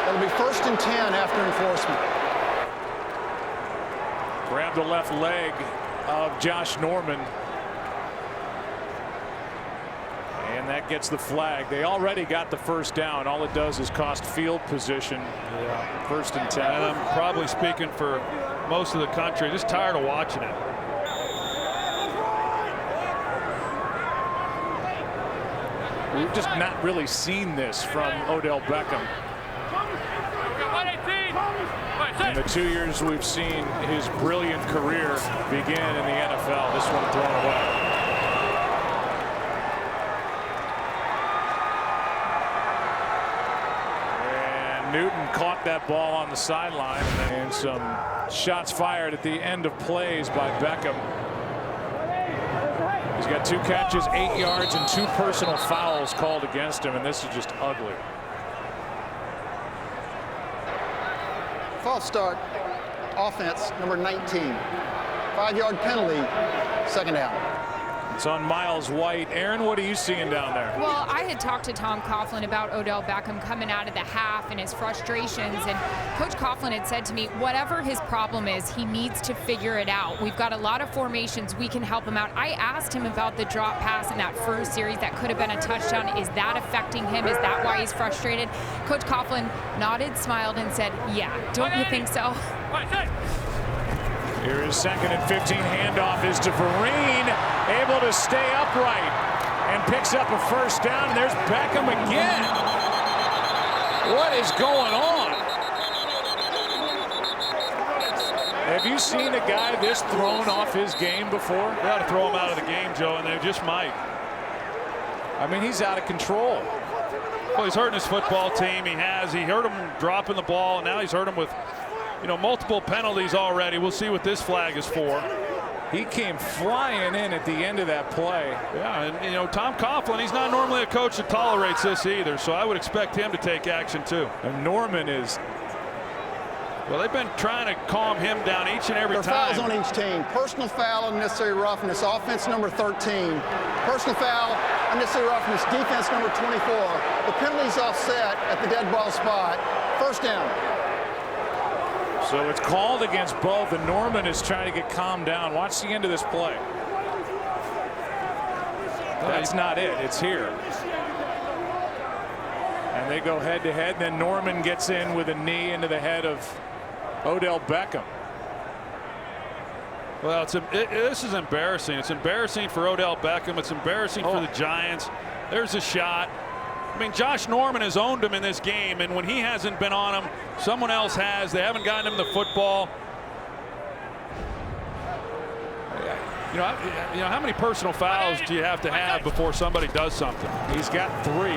It'll be 1st and 10 after enforcement. Grab the left leg of Josh Norman. And that gets the flag. They already got the first down. All it does is cost field position. Yeah. 1st and 10. And I'm probably speaking for most of the country. Just tired of watching it. We've just not really seen this from Odell Beckham. In the 2 years we've seen his brilliant career begin in the NFL, this one thrown away. And Newton caught that ball on the sideline, and some shots fired at the end of plays by Beckham. He's got 2 catches, 8 yards, and 2 personal fouls called against him, and this is just ugly. False start, offense, number 19. 5-yard penalty, 2nd down. It's on Miles White. Aaron, what are you seeing down there? Well, I had talked to Tom Coughlin about Odell Beckham coming out of the half and his frustrations, and Coach Coughlin had said to me, whatever his problem is, he needs to figure it out. We've got a lot of formations. We can help him out. I asked him about the drop pass in that first series that could have been a touchdown. Is that affecting him? Is that why he's frustrated? Coach Coughlin nodded, smiled, and said, yeah, don't you think so? Here is 2nd and 15. Handoff is to Vereen, able to stay upright and picks up a first down. And there's Beckham again. What is going on? Have you seen a guy this thrown off his game before? They ought to throw him out of the game, Joe, and they just might. I mean, he's out of control. Well, he's hurting his football team. He hurt him dropping the ball, and now he's hurt him with, multiple penalties already. We'll see what this flag is for. He came flying in at the end of that play. Yeah, and Tom Coughlin, he's not normally a coach that tolerates this either, so I would expect him to take action too. And Norman is. Well, they've been trying to calm him down each and every There time. are fouls on each team. Personal foul, unnecessary roughness. Offense number 13. Personal foul, unnecessary roughness. Defense number 24. The penalty's offset at the dead ball spot. 1st down. So it's called against both, and Norman is trying to get calmed down. Watch the end of this play. That's not it. It's here. And they go head to head. Then Norman gets in with a knee into the head of Odell Beckham. Well, this is embarrassing. It's embarrassing for Odell Beckham. It's embarrassing for the Giants. There's a shot. I mean, Josh Norman has owned him in this game, and when he hasn't been on him, someone else has. They haven't gotten him the football. How many personal fouls do you have to have before somebody does something? He's got 3.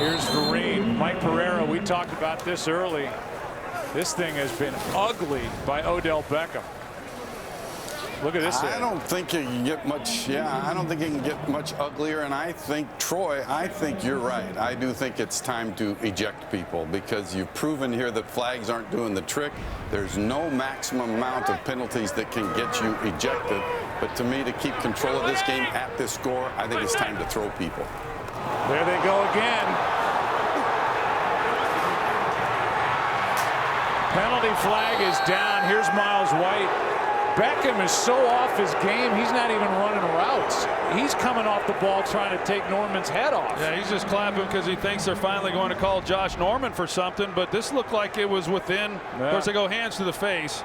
Here's Vereen. Mike Pereira, we talked about this early. This thing has been ugly by Odell Beckham. Look at this. I don't think it can get much. Yeah, I don't think it can get much uglier. And I think, Troy, I think you're right. I do think it's time to eject people because you've proven here that flags aren't doing the trick. There's no maximum amount of penalties that can get you ejected. But to me, to keep control of this game at this score, I think it's time to throw people. There they go again. Penalty flag is down. Here's Miles White. Beckham is so off his game, he's not even running routes. He's coming off the ball trying to take Norman's head off. Yeah, he's just clapping because he thinks they're finally going to call Josh Norman for something, but this looked like it was within. Of course, they go hands to the face.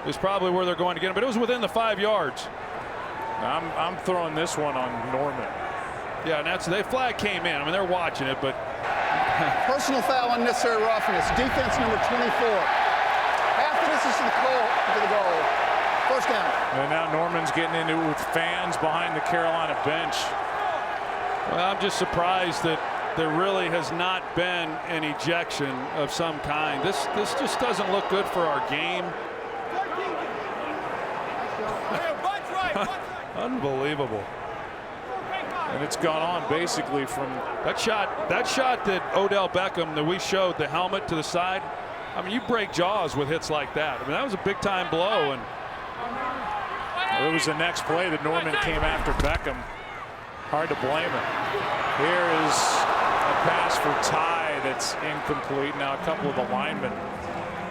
Is probably where they're going to get him, but it was within the 5 yards. I'm throwing this one on Norman. Yeah, and the flag came in. I mean, they're watching it, but. Personal foul, unnecessary roughness. Defense number 24. Half the distance to the goal. 1st down. And now Norman's getting into it with fans behind the Carolina bench. Well, I'm just surprised that there really has not been an ejection of some kind. This just doesn't look good for our game. Unbelievable. And it's gone on basically from that shot that Odell Beckham that we showed, the helmet to the side. I mean, you break jaws with hits like that. I mean, that was a big time blow. And it was the next play that Norman came after Beckham. Hard to blame him. Here is a pass for Ty that's incomplete. Now a couple of the linemen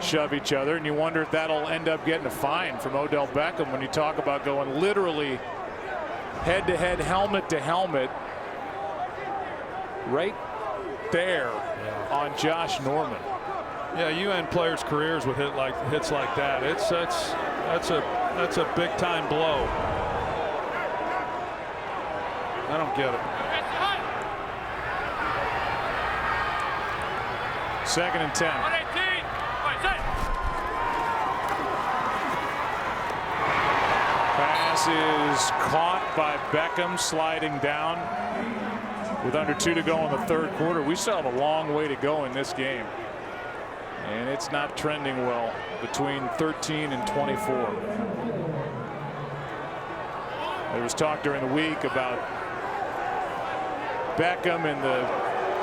shove each other, and you wonder if that'll end up getting a fine from Odell Beckham when you talk about going literally head-to-head, helmet-to-helmet right there on Josh Norman. Yeah, you end players' careers with hits like that. That's a big-time blow. I don't get it. 2nd and 10. Pass is caught by Beckham, sliding down with under 2 to go in the 3rd quarter. We still have a long way to go in this game, and it's not trending well between 13 and 24. There was talk during the week about Beckham and the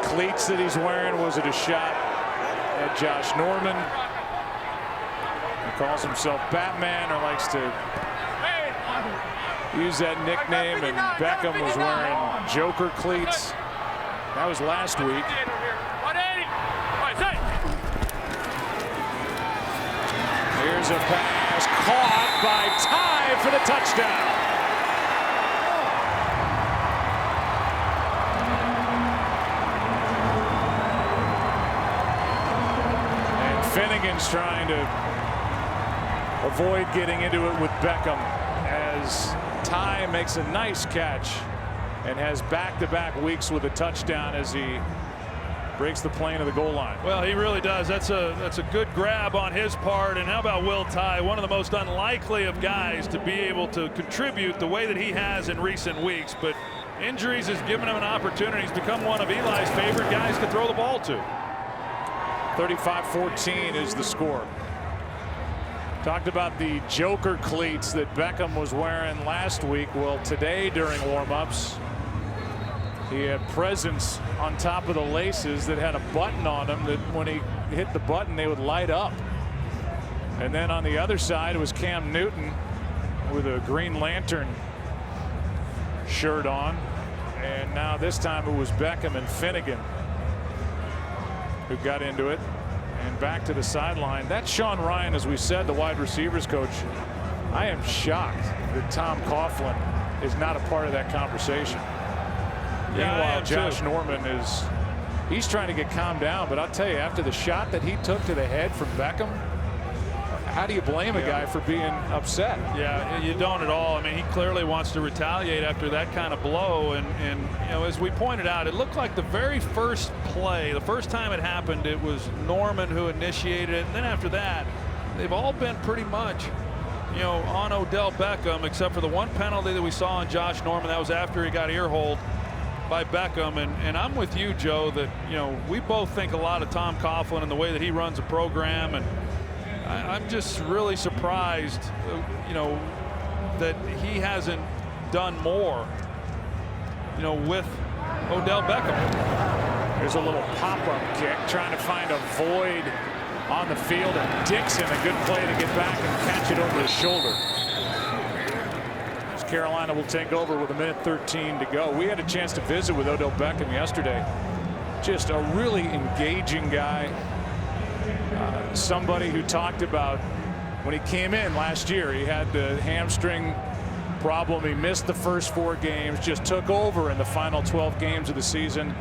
cleats that he's wearing. Was it a shot at Josh Norman? He calls himself Batman, or likes to use that nickname, and Beckham was wearing Joker cleats. That was last week. Here's a pass caught by Ty for the touchdown. And Finnegan's trying to avoid getting into it with Beckham as Ty makes a nice catch and has back-to-back weeks with a touchdown as he breaks the plane of the goal line. Well, he really does. That's a good grab on his part. And how about Will Ty, one of the most unlikely of guys to be able to contribute the way that he has in recent weeks. But injuries has given him an opportunity. He's become one of Eli's favorite guys to throw the ball to. 35-14 is the score. Talked about the Joker cleats that Beckham was wearing last week. Well, today during warm-ups, he had presents on top of the laces that had a button on them that when he hit the button, they would light up. And then on the other side was Cam Newton with a Green Lantern shirt on. And now this time it was Beckham and Finnegan who got into it. And back to the sideline. That's Sean Ryan, as we said, the wide receivers coach. I am shocked that Tom Coughlin is not a part of that conversation. Meanwhile, Josh Norman he's trying to get calmed down, but I'll tell you, after the shot that he took to the head from Beckham, how do you blame a guy for being upset? Yeah, you don't at all. I mean, he clearly wants to retaliate after that kind of blow. And you know, as we pointed out, it looked like the very first play, the first time it happened, it was Norman who initiated it. And then after that, they've all been pretty much, you know, on Odell Beckham, except for the one penalty that we saw on Josh Norman. That was after he got earholed by Beckham. And I'm with you, Joe, that, you know, we both think a lot of Tom Coughlin and the way that he runs a program. And I'm just really surprised, you know, that he hasn't done more, you know, with Odell Beckham. There's a little pop-up kick trying to find a void on the field, and Dixon, a good play to get back and catch it over his shoulder. As Carolina will take over with 1:13 to go. We had a chance to visit with Odell Beckham yesterday. Just a really engaging guy. Somebody who talked about when he came in last year, he had the hamstring problem. He missed the first 4 games, just took over in the final 12 games of the season.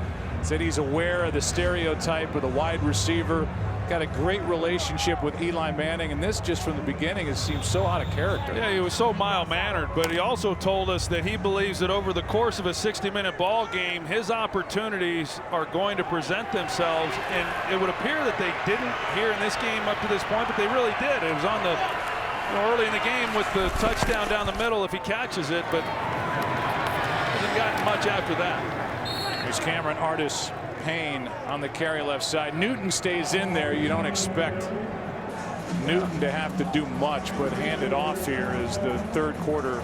Said he's aware of the stereotype of the wide receiver. Got a great relationship with Eli Manning, and this just from the beginning has seemed so out of character. Yeah, he was so mild-mannered, but he also told us that he believes that over the course of a 60-minute ball game, his opportunities are going to present themselves, and it would appear that they didn't here in this game up to this point, but they really did. It was on the, you know, early in the game with the touchdown down the middle if he catches it, but hasn't gotten much after that. Here's Cameron Artis Payne on the carry left side. Newton stays in there. You don't expect Newton to have to do much, but hand it off here as the 3rd quarter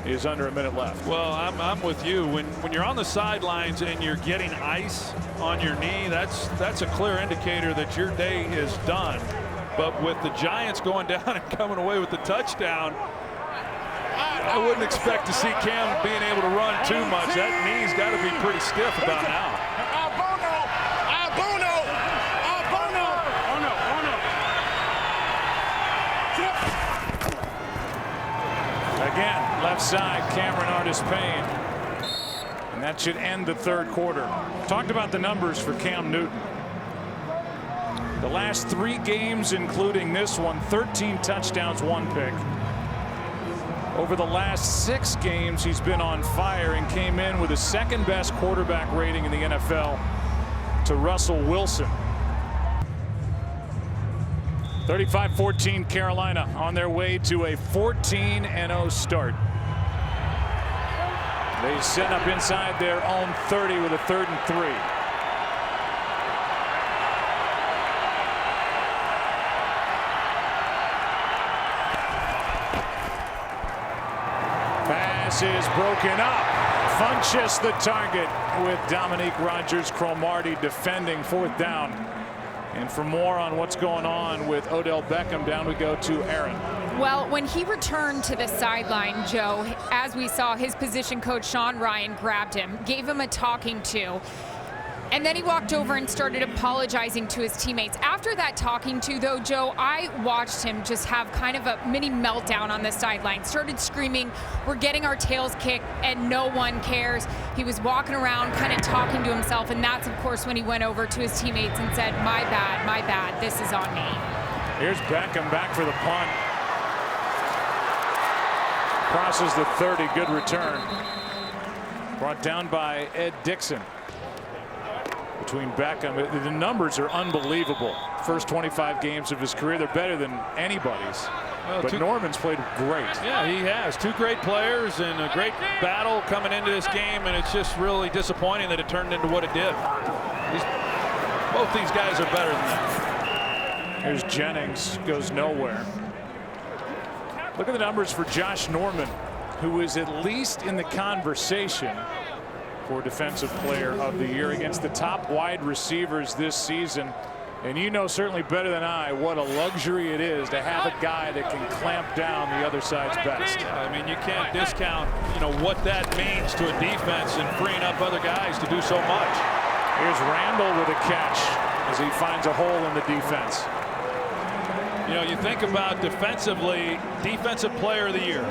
is under a minute left. Well, I'm with you. When you're on the sidelines and you're getting ice on your knee, that's a clear indicator that your day is done. But with the Giants going down and coming away with the touchdown, I wouldn't expect to see Cam being able to run too much. That knee's got to be pretty stiff about now. left side, Cameron Artis-Payne. And that should end the third quarter. Talked about the numbers for Cam Newton. The last 3 games, including this one, 13 touchdowns, 1 pick. Over the last 6 games, he's been on fire and came in with the second best quarterback rating in the NFL to Russell Wilson. 35-14 Carolina on their way to a 14-0 start. They set up inside their own 30 with a 3rd and 3. Pass is broken up. Funchess the target with Dominique Rodgers-Cromartie defending 4th down. And for more on what's going on with Odell Beckham, down we go to Aaron. Well, when he returned to the sideline, Joe, as we saw, his position coach Sean Ryan grabbed him, gave him a talking to, and then he walked over and started apologizing to his teammates. After that talking to, though, Joe, I watched him just have kind of a mini meltdown on the sideline. Started screaming, "We're getting our tails kicked and no one cares." He was walking around kind of talking to himself, and that's, of course, when he went over to his teammates and said, my bad, this is on me." Here's Beckham back for the punt. Crosses the 30, good return. Brought down by Ed Dixon. Between Beckham, the numbers are unbelievable. First 25 games of his career, they're better than anybody's. Well, but Norman's played great. Yeah, he has. 2 great players and a great battle coming into this game, and it's just really disappointing that it turned into what it did. Both these guys are better than that. Here's Jennings, goes nowhere. Look at the numbers for Josh Norman, who is at least in the conversation for Defensive Player of the Year against the top wide receivers this season. And you know certainly better than I what a luxury it is to have a guy that can clamp down the other side's best. I mean, you can't discount, what that means to a defense and freeing up other guys to do so much. Here's Randall with a catch as he finds a hole in the defense. You think about defensively, Defensive Player of the Year.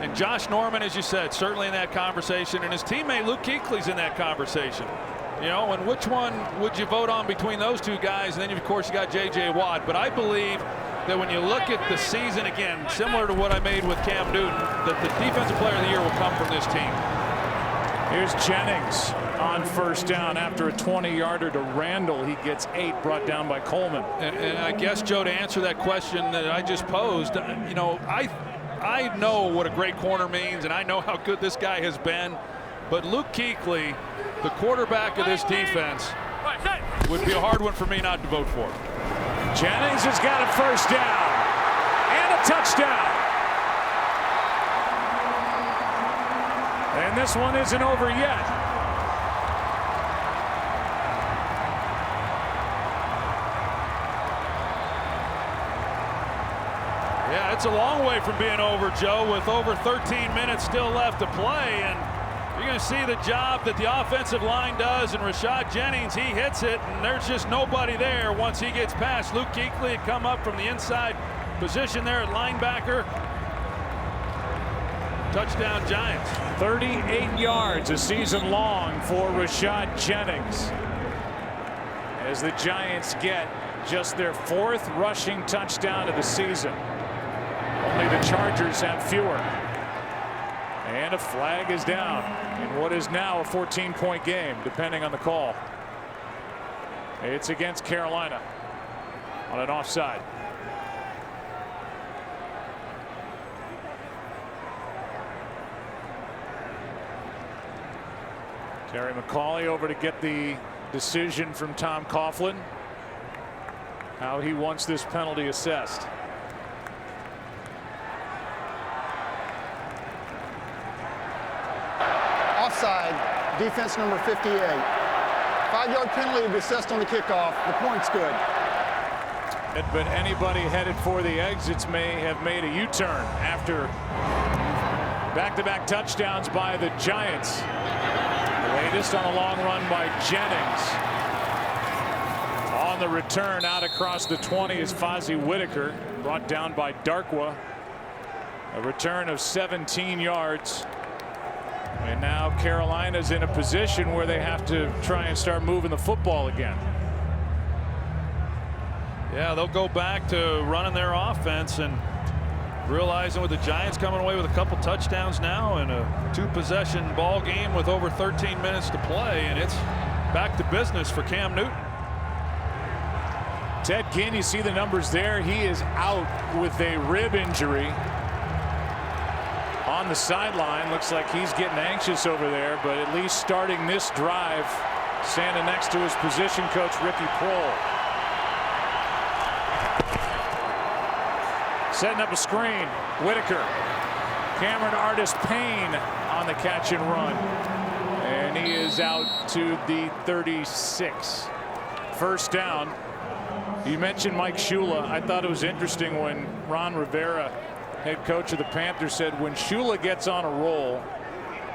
And Josh Norman, as you said, certainly in that conversation, and his teammate Luke Kuechly's in that conversation. And which one would you vote on between those 2 guys? And then, of course, you got J.J. Watt. But I believe that when you look at the season again, similar to what I made with Cam Newton, that the Defensive Player of the Year will come from this team. Here's Jennings on 1st down after a 20-yarder to Randall. He gets 8, brought down by Coleman. And I guess, Joe, to answer that question that I just posed, I know what a great corner means, and I know how good this guy has been. But Luke Kuechly, the quarterback of this defense, would be a hard one for me not to vote for. Jennings has got a 1st down and a touchdown. And this one isn't over yet. Yeah, it's a long way from being over, Joe, with over 13 minutes still left to play. And you're going to see the job that the offensive line does. And Rashad Jennings, he hits it, and there's just nobody there once he gets past. Luke Kuechly had come up from the inside position there at linebacker. Touchdown Giants. 38 yards a season long for Rashad Jennings, as the Giants get just their 4th rushing touchdown of the season. Only the Chargers have fewer. And a flag is down in what is now a 14-point game, depending on the call. It's against Carolina on an offside. Terry McCauley over to get the decision from Tom Coughlin, how he wants this penalty assessed. Offside, defense number 58. 5-yard penalty to be assessed on the kickoff. The point's good. But anybody headed for the exits may have made a U-turn after back-to-back touchdowns by the Giants. The latest on a long run by Jennings. On the return out across the 20 is Fozzie Whitaker, brought down by Darkwa A return of 17 yards. And now Carolina's in a position where they have to try and start moving the football again. Yeah, they'll go back to running their offense and realizing with the Giants coming away with a couple touchdowns now and a 2-possession ball game with over 13 minutes to play, and it's back to business for Cam Newton. Ted Ginn, you see the numbers there. He is out with a rib injury on the sideline. Looks like he's getting anxious over there, but at least starting this drive, standing next to his position coach, Ricky Prohl. Setting up a screen. Whitaker. Cameron Artis-Payne on the catch and run. And he is out to the 36. First down. You mentioned Mike Shula. I thought it was interesting when Ron Rivera, head coach of the Panthers, said when Shula gets on a roll,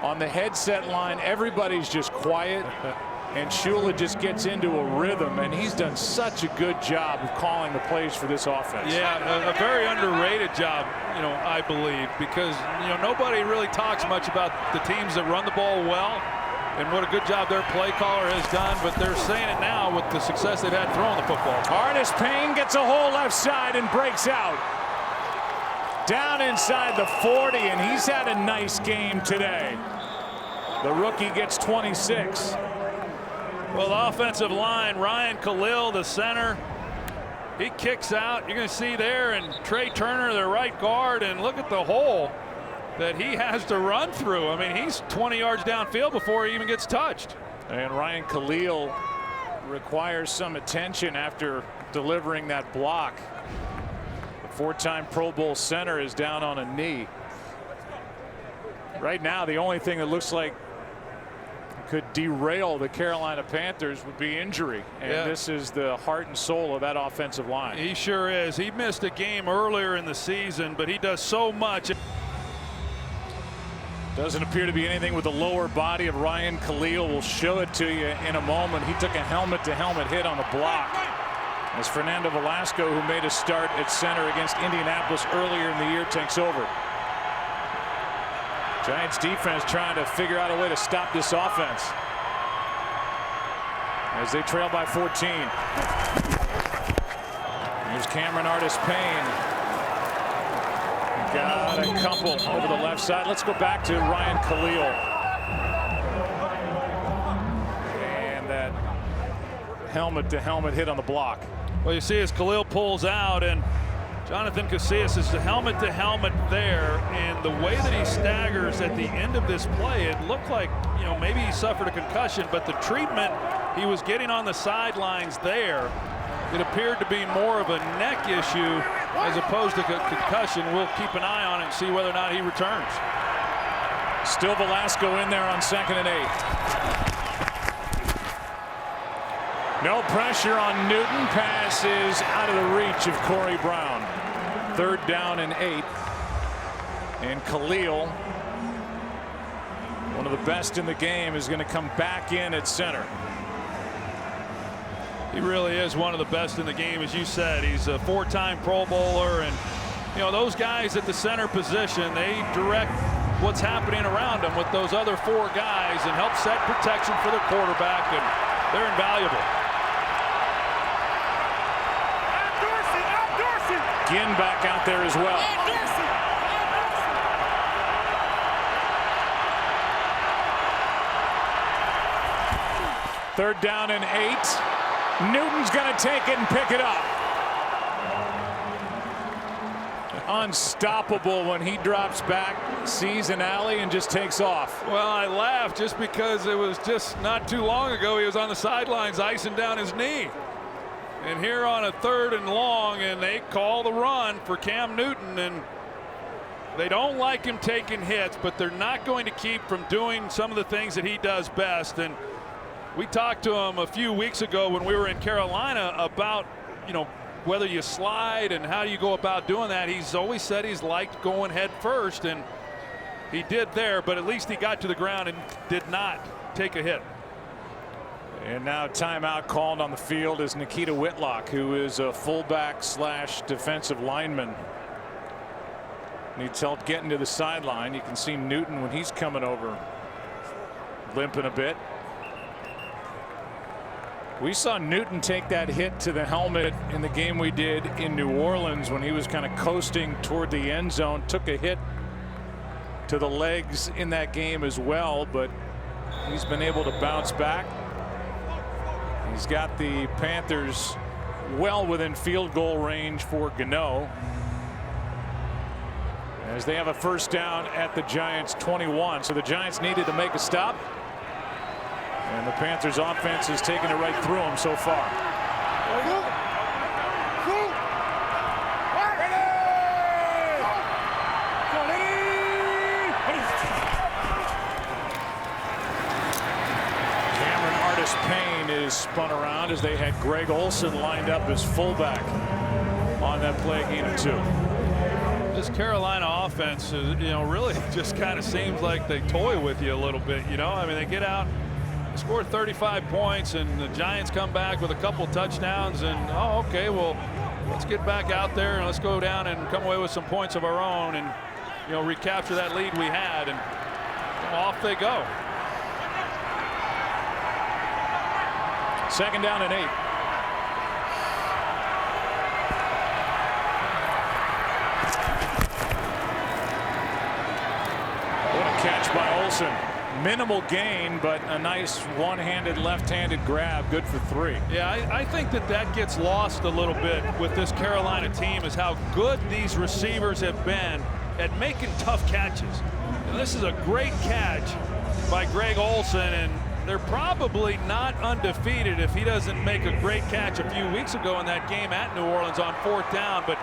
on the headset line, everybody's just quiet. And Shula just gets into a rhythm, and he's done such a good job of calling the plays for this offense. Yeah, a very underrated job, I believe, because, nobody really talks much about the teams that run the ball well and what a good job their play caller has done, but they're saying it now with the success they've had throwing the football. Artis-Payne gets a hole left side and breaks out. Down inside the 40, and he's had a nice game today. The rookie gets 26. Well, the offensive line, Ryan Khalil, the center, he kicks out. You're going to see there, and Trey Turner, their right guard, and look at the hole that he has to run through. I mean, he's 20 yards downfield before he even gets touched. And Ryan Khalil requires some attention after delivering that block. The 4-time Pro Bowl center is down on a knee. Right now, the only thing that looks like could derail the Carolina Panthers would be injury, and this is the heart and soul of that offensive line. He sure is. He missed a game earlier in the season, but he does so much. Doesn't appear to be anything with the lower body of Ryan Khalil. We'll show it to you in a moment. He took a helmet-to-helmet hit on the block as Fernando Velasco, who made a start at center against Indianapolis earlier in the year, takes over. Giants defense trying to figure out a way to stop this offense as they trail by 14. Here's Cameron Artis-Payne. Got a couple over the left side. Let's go back to Ryan Khalil. And that helmet-to-helmet hit on the block. Well, you see as Khalil pulls out, and Jonathan Casillas is the helmet-to-helmet there, and the way that he staggers at the end of this play, it looked like, maybe he suffered a concussion, but the treatment he was getting on the sidelines there, it appeared to be more of a neck issue as opposed to concussion. We'll keep an eye on it and see whether or not he returns. Still Velasco in there on 2nd and 8. No pressure on Newton. Pass is out of the reach of Corey Brown. 3rd down and 8. And Khalil, one of the best in the game, is going to come back in at center. He really is one of the best in the game, as you said. He's a 4-time Pro Bowler, and those guys at the center position, they direct what's happening around them with those other 4 guys and help set protection for the quarterback, and they're invaluable. Ginn back out there as well. 3rd down and 8. Newton's going to take it and pick it up. Unstoppable when he drops back, sees an alley, and just takes off. Well, I laughed just because it was just not too long ago he was on the sidelines icing down his knee. And here on a 3rd and long, and they call the run for Cam Newton, and they don't like him taking hits, but they're not going to keep from doing some of the things that he does best. And we talked to him a few weeks ago when we were in Carolina about, whether you slide and how you go about doing that. He's always said he's liked going head first, and he did there, but at least he got to the ground and did not take a hit. And now timeout called on the field is Nikita Whitlock, who is a fullback / defensive lineman. Needs help getting to the sideline. You can see Newton when he's coming over limping a bit. We saw Newton take that hit to the helmet in the game we did in New Orleans when he was kind of coasting toward the end zone. Took a hit to the legs in that game as well, but he's been able to bounce back. He's got the Panthers well within field goal range for Gano, as they have a first down at the Giants 21. So the Giants needed to make a stop, and the Panthers offense is taking it right through them so far. Payne is spun around as they had Greg Olsen lined up as fullback on that play, gain of 2. This Carolina offense is, really just kind of seems like they toy with you a little bit. I mean, they get out, score 35 points, and the Giants come back with a couple touchdowns, and oh, okay, well, let's get back out there and let's go down and come away with some points of our own, and recapture that lead we had, and off they go. Second down and 8. What a catch by Olsen. Minimal gain, but a nice one-handed, left-handed grab. Good for 3. Yeah, I think that gets lost a little bit with this Carolina team, is how good these receivers have been at making tough catches. And this is a great catch by Greg Olsen, and they're probably not undefeated if he doesn't make a great catch a few weeks ago in that game at New Orleans on 4th down. But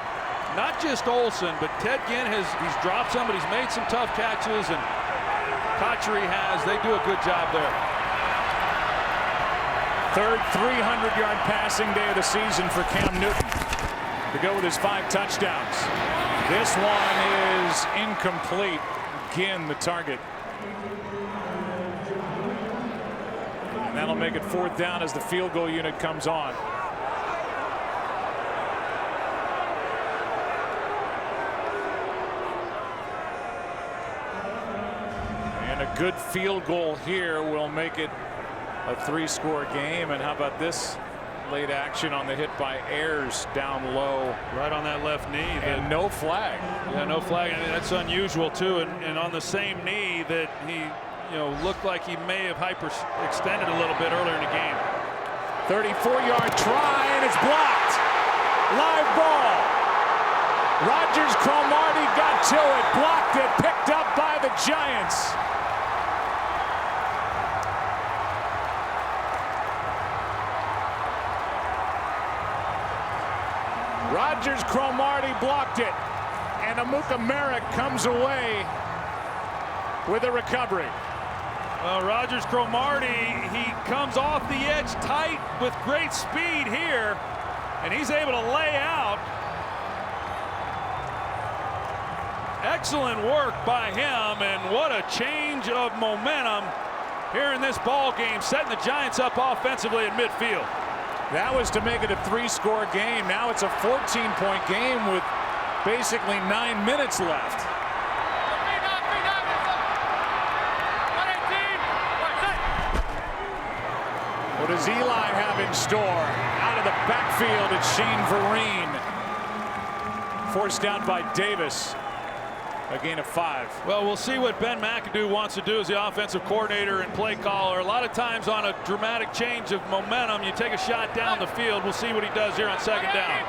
not just Olsen, but Ted Ginn he's dropped some, but he's made some tough catches, and Cotchery has. They do a good job there. Third 300-yard passing day of the season for Cam Newton to go with his 5 touchdowns. This one is incomplete. Ginn the target. And that'll make it 4th down as the field goal unit comes on. And a good field goal here will make it a 3-score game. And how about this late action on the hit by Ayers down low, right on that left knee, and no flag. Yeah, no flag, and that's unusual too. And on the same knee that he looked like he may have hyperextended a little bit earlier in the game. 34-yard try, and it's blocked. Live ball. Rogers Cromartie got to it, blocked it, picked up by the Giants. Rogers Cromartie blocked it, and Amuka Merrick comes away with a recovery. Rogers Cromartie, he comes off the edge tight with great speed here, and he's able to lay out. Excellent work by him, and what a change of momentum here in this ball game, setting the Giants up offensively at midfield. That was to make it a 3-score game. Now it's a 14-point game with basically 9 minutes left. What does Eli have in store? Out of the backfield, it's Shane Vereen. Forced out by Davis. A gain of 5. Well, we'll see what Ben McAdoo wants to do as the offensive coordinator and play caller. A lot of times on a dramatic change of momentum, you take a shot down the field. We'll see what he does here on 2nd down.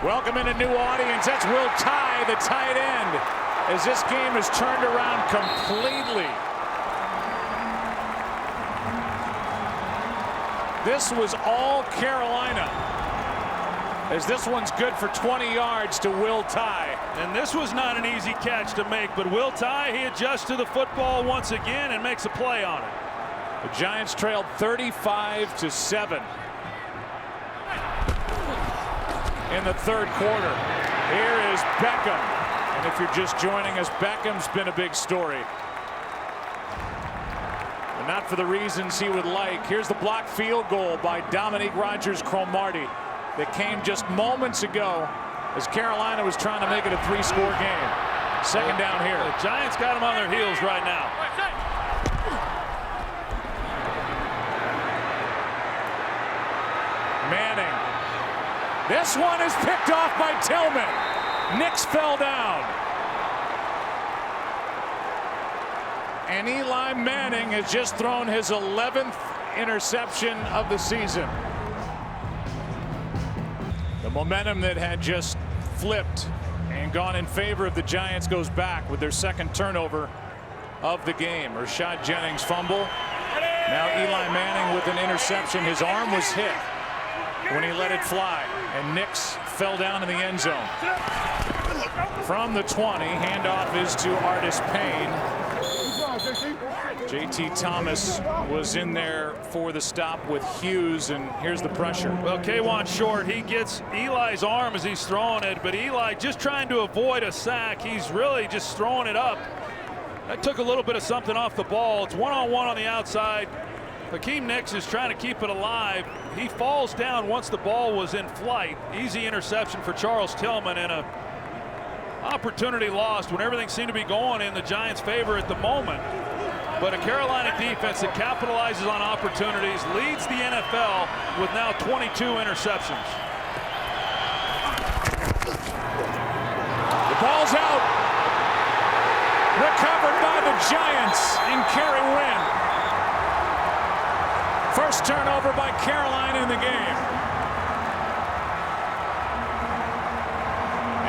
Welcome in a new audience. That's Will Tye, the tight end, as this game is turned around completely. This was all Carolina, as this one's good for 20 yards to Will Tye. And this was not an easy catch to make, but Will Tye, he adjusts to the football once again and makes a play on it. The Giants trailed 35-7 in the 3rd quarter. Here is Beckham, and if you're just joining us, Beckham's been a big story. But not for the reasons he would like. Here's the blocked field goal by Dominique Rogers Cromartie that came just moments ago as Carolina was trying to make it a 3-score game. Second down here. The Giants got them on their heels right now. Manning. This one is picked off by Tillman. Nix fell down. And Eli Manning has just thrown his 11th interception of the season. The momentum that had just flipped and gone in favor of the Giants goes back with their second turnover of the game. Rashad Jennings fumble. Now Eli Manning with an interception. His arm was hit when he let it fly, and Nix fell down in the end zone. From the 20, handoff is to Artis Payne. J.T. Thomas was in there for the stop with Hughes, and here's the pressure. Well, K'Wan Short, he gets Eli's arm as he's throwing it, but Eli just trying to avoid a sack. He's really just throwing it up. That took a little bit of something off the ball. It's one-on-one on the outside. Hakeem Nicks is trying to keep it alive. He falls down once the ball was in flight. Easy interception for Charles Tillman, and a opportunity lost when everything seemed to be going in the Giants' favor at the moment. But a Carolina defense that capitalizes on opportunities leads the NFL with now 22 interceptions. The ball's out. Recovered by the Giants and Kerry Wynn. First turnover by Carolina in the game.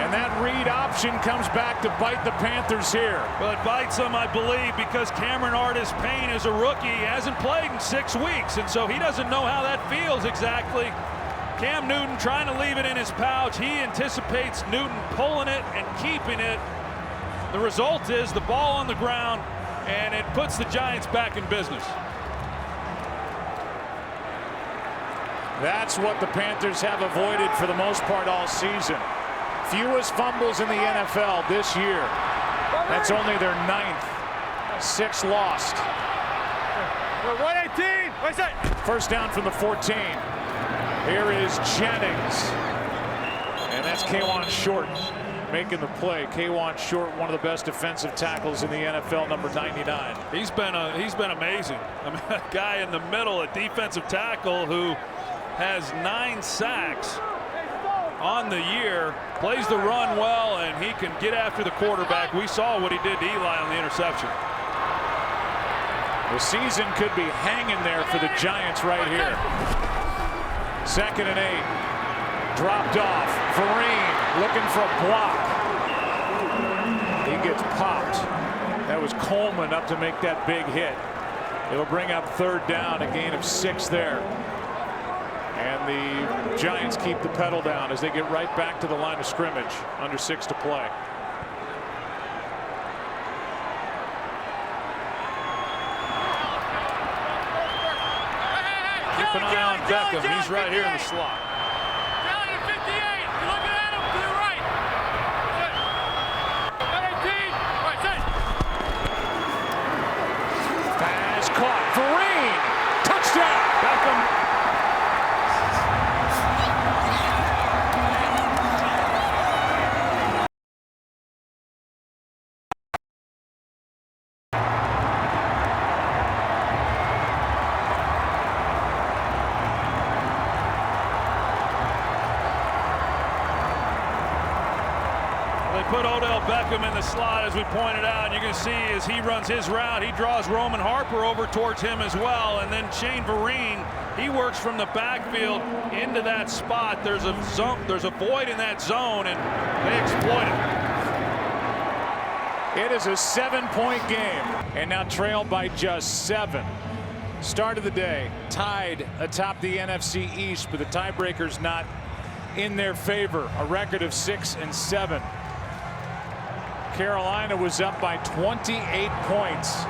And that read option comes back to bite the Panthers here. Well, it bites them, I believe, because Cameron Artis Payne is a rookie. He hasn't played in 6 weeks, and so he doesn't know how that feels exactly. Cam Newton trying to leave it in his pouch. He anticipates Newton pulling it and keeping it. The result is the ball on the ground, and it puts the Giants back in business. That's what the Panthers have avoided for the most part all season. Fewest fumbles in the NFL this year. That's only their 9th. 6 lost. 118. What's that? First down from the 14. Here is Jennings. And that's K'Wan Short making the play. K'Wan Short, one of the best defensive tackles in the NFL, number 99. He's been amazing. I mean, a guy in the middle, a defensive tackle who has 9 sacks on the year, plays the run well, and he can get after the quarterback. We saw what he did to Eli on the interception. The season could be hanging there for the Giants right here. 2nd and 8. Dropped off. Vereen looking for a block. He gets popped. That was Coleman up to make that big hit. It'll bring up 3rd down, a gain of 6 there. And the Giants keep the pedal down as they get right back to the line of scrimmage. Under 6 to play. Keep an eye on Beckham. He's right here in the slot. Pass caught. Vereen. Touchdown. Beckham. Put Odell Beckham in the slot, as we pointed out, and you're going to see as he runs his route, he draws Roman Harper over towards him as well, and then Shane Vereen, he works from the backfield into that spot. There's a zone, there's a void in that zone, and they exploit it. It is a 7-point game, and now trailed by just 7. Start of the day, tied atop the NFC East, but the tiebreaker's not in their favor. A record of 6-7. Carolina was up by 28 points.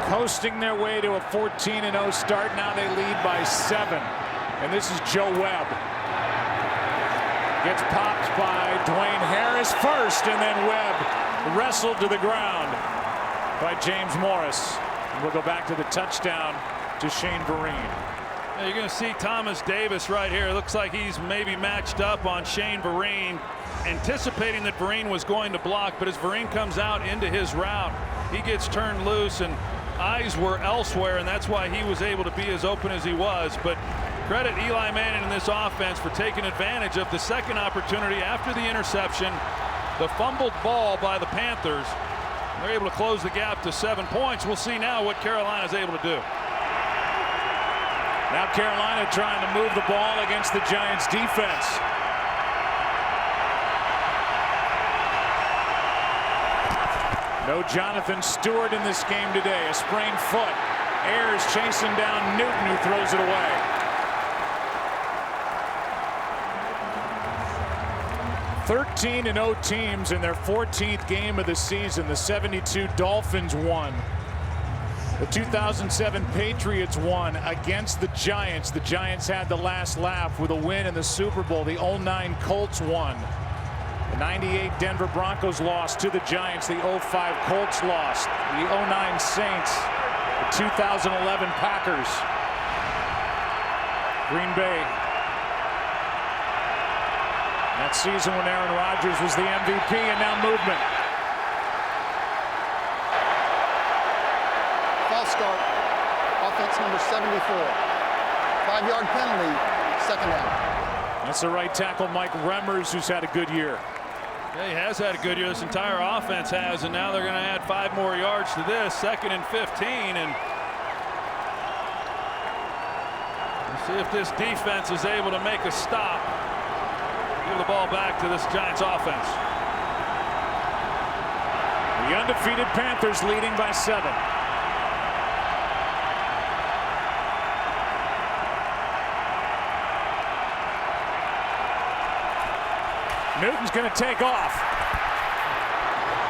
Coasting their way to a 14-0 start. Now they lead by 7. And this is Joe Webb. Gets popped by Dwayne Harris first, and then Webb wrestled to the ground by James Morris. And we'll go back to the touchdown to Shane Vereen. You're going to see Thomas Davis right here. It looks like he's maybe matched up on Shane Vereen, anticipating that Vereen was going to block, but as Vereen comes out into his route, he gets turned loose and eyes were elsewhere, and that's why he was able to be as open as he was. But credit Eli Manning in this offense for taking advantage of the second opportunity after the interception, the fumbled ball by the Panthers. They're able to close the gap to 7 points. We'll see now what Carolina's able to do. Now Carolina trying to move the ball against the Giants defense. No Jonathan Stewart in this game today. A sprained foot. Ayers chasing down Newton, who throws it away. (13-0) teams in their 14th game of the season. The '72 Dolphins won. The 2007 Patriots won against the Giants. The Giants had the last laugh with a win in the Super Bowl. The '09 Colts won. The '98 Denver Broncos lost to the Giants. The '05 Colts lost. The '09 Saints. The 2011 Packers. Green Bay. That season when Aaron Rodgers was the MVP, and now movement. False start. Offense number 74. 5-yard penalty. Second down. That's the right tackle, Mike Remmers, who's had a good year. Yeah, he has had a good year. This entire offense has, and now they're going to add 5 more yards to this. 2nd and 15, and we'll see if this defense is able to make a stop. Give the ball back to this Giants offense. The undefeated Panthers leading by 7. Newton's going to take off.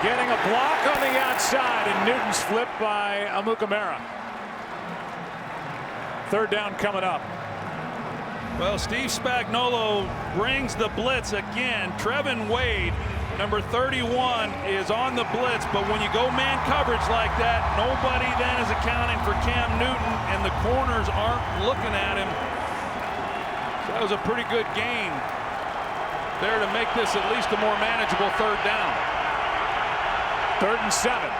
Getting a block on the outside, and Newton's flipped by Amukamara. 3rd down coming up. Well, Steve Spagnuolo brings the blitz again. Trevin Wade, number 31, is on the blitz, but when you go man coverage like that, nobody then is accounting for Cam Newton, and the corners aren't looking at him. So that was a pretty good gain there to make this at least a more manageable 3rd down. 3rd and 7.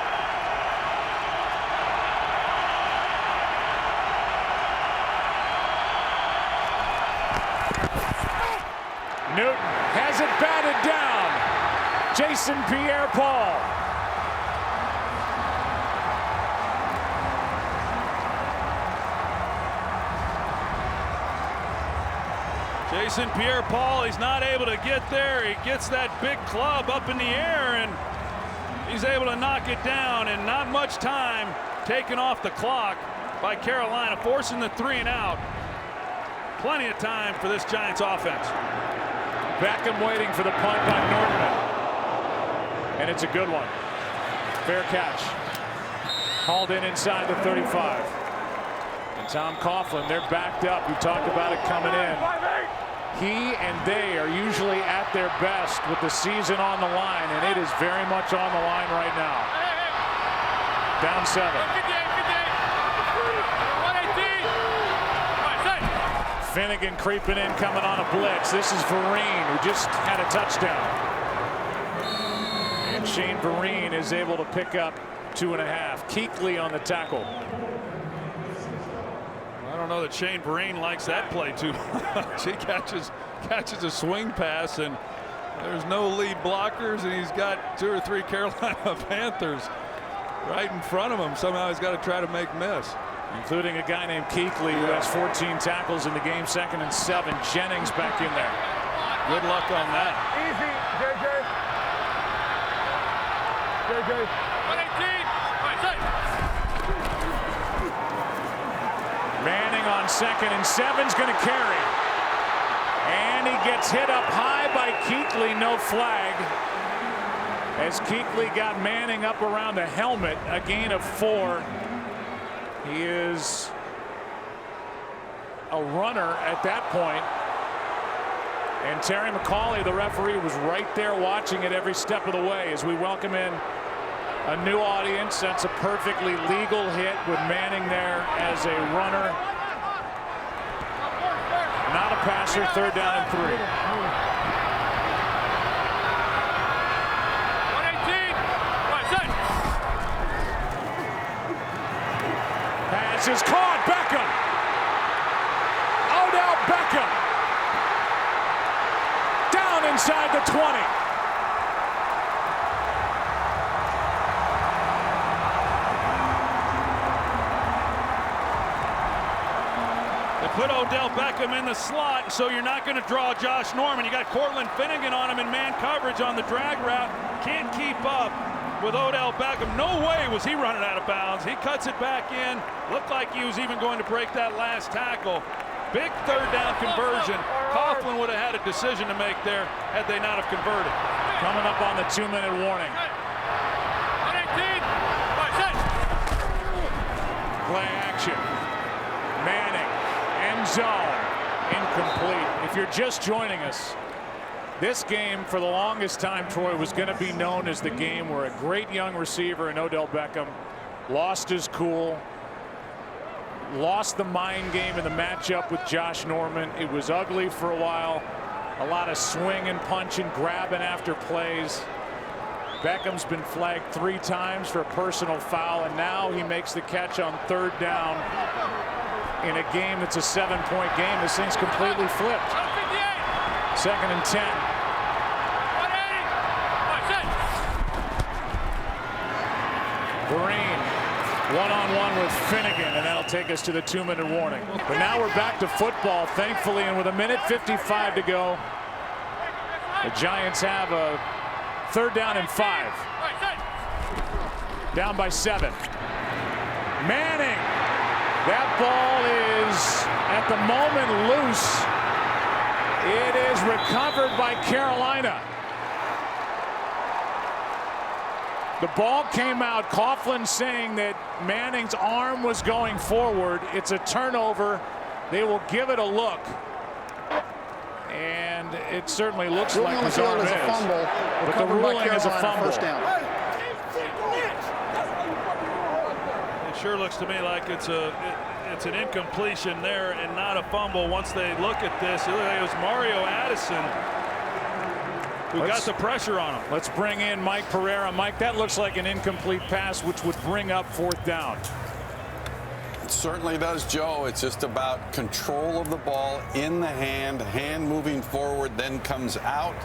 Newton has it batted down. Jason Pierre-Paul. Jason Pierre-Paul, he's not able to get there. He gets that big club up in the air, and he's able to knock it down, and not much time taken off the clock by Carolina, forcing the 3 and out. Plenty of time for this Giants offense. Beckham waiting for the punt by Nortman. And it's a good one. Fair catch. Hauled in inside the 35. And Tom Coughlin, they're backed up. You talked about it coming in. He and they are usually at their best with the season on the line, and it is very much on the line right now. Down 7. Finnegan creeping in, coming on a blitz. This is Vereen, who just had a touchdown. And Shane Vereen is able to pick up 2.5. Kuechly on the tackle. I don't know that Shane Vereen likes that play too much. He catches a swing pass, and there's no lead blockers, and he's got 2 or 3 Carolina Panthers right in front of him. Somehow he's got to try to make miss. Including a guy named Kuechly, who has 14 tackles in the game. 2nd and 7. Jennings back in there. Good luck on that. Easy, JJ. JJ. 118. Manning on 2nd and 7's going to carry. And he gets hit up high by Kuechly. No flag. As Kuechly got Manning up around the helmet. A gain of 4. He is a runner at that point. And Terry McCauley, the referee, was right there watching it every step of the way as we welcome in a new audience. That's a perfectly legal hit with Manning there as a runner. passer, 3rd down and 3. 118. Right, set. Pass is caught. Beckham. Odell Beckham. Down inside the 20. Put Odell Beckham in the slot, so you're not going to draw Josh Norman. You got Cortland Finnegan on him in man coverage on the drag route. Can't keep up with Odell Beckham. No way was he running out of bounds. He cuts it back in. Looked like he was even going to break that last tackle. Big 3rd down conversion. Coughlin would have had a decision to make there had they not have converted. Coming up on the 2-minute warning. 118. Right, set. Play action. Manning. End zone. Incomplete. If you're just joining us, this game for the longest time, Troy, was going to be known as the game where a great young receiver in Odell Beckham lost his cool, lost the mind game in the matchup with Josh Norman. It was ugly for a while. A lot of swinging, punching, grabbing after plays. Beckham's been flagged 3 times for a personal foul, and now he makes the catch on 3rd down in a game that's a 7-point game. This thing's completely flipped. 2nd and 10. 180. Right, set. Green one-on-one with Finnegan, and that'll take us to the 2-minute warning. But now we're back to football, thankfully, and with 1:55 to go, the Giants have a 3rd down and 5. Right, set. Down by 7. Manning. That ball is, at the moment, loose. It is recovered by Carolina. The ball came out. Coughlin saying that Manning's arm was going forward. It's a turnover. They will give it a look. And it certainly looks like his arm is. A fumble. But the ruling is a fumble. First down. It sure looks to me like it's an incompletion there and not a fumble. Once they look at this, it was Mario Addison who got the pressure on him. Let's bring in Mike Pereira. Mike, that looks like an incomplete pass, which would bring up 4th down. It certainly does, Joe. It's just about control of the ball in the hand moving forward, then comes out.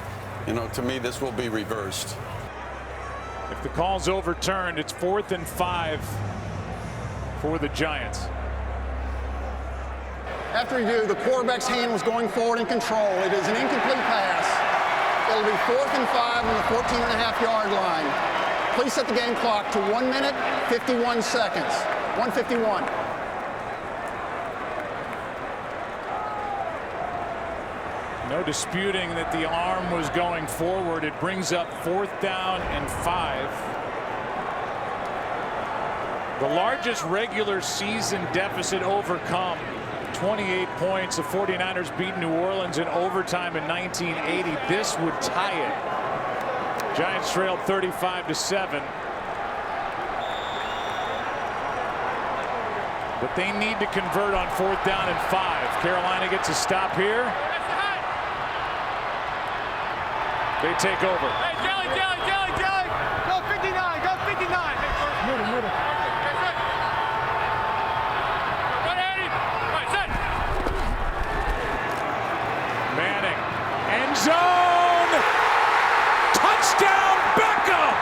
You know, to me, this will be reversed. If the call's overturned, it's 4th and 5 for the Giants. After review, the quarterback's hand was going forward in control. It is an incomplete pass. It'll be 4th and 5 on the 14.5-yard line. Please set the game clock to 1 minute, 51 seconds. 1:51. No disputing that the arm was going forward. It brings up 4th down and 5. The largest regular season deficit overcome. 28 points. The 49ers beat New Orleans in overtime in 1980. This would tie it. Giants trailed 35-7. But they need to convert on 4th down and 5. Carolina gets a stop here. They take over. Hey, Jelly. Go 59. Go 59. Middle. 180. Right, set. Manning. End zone. Touchdown, Beckham.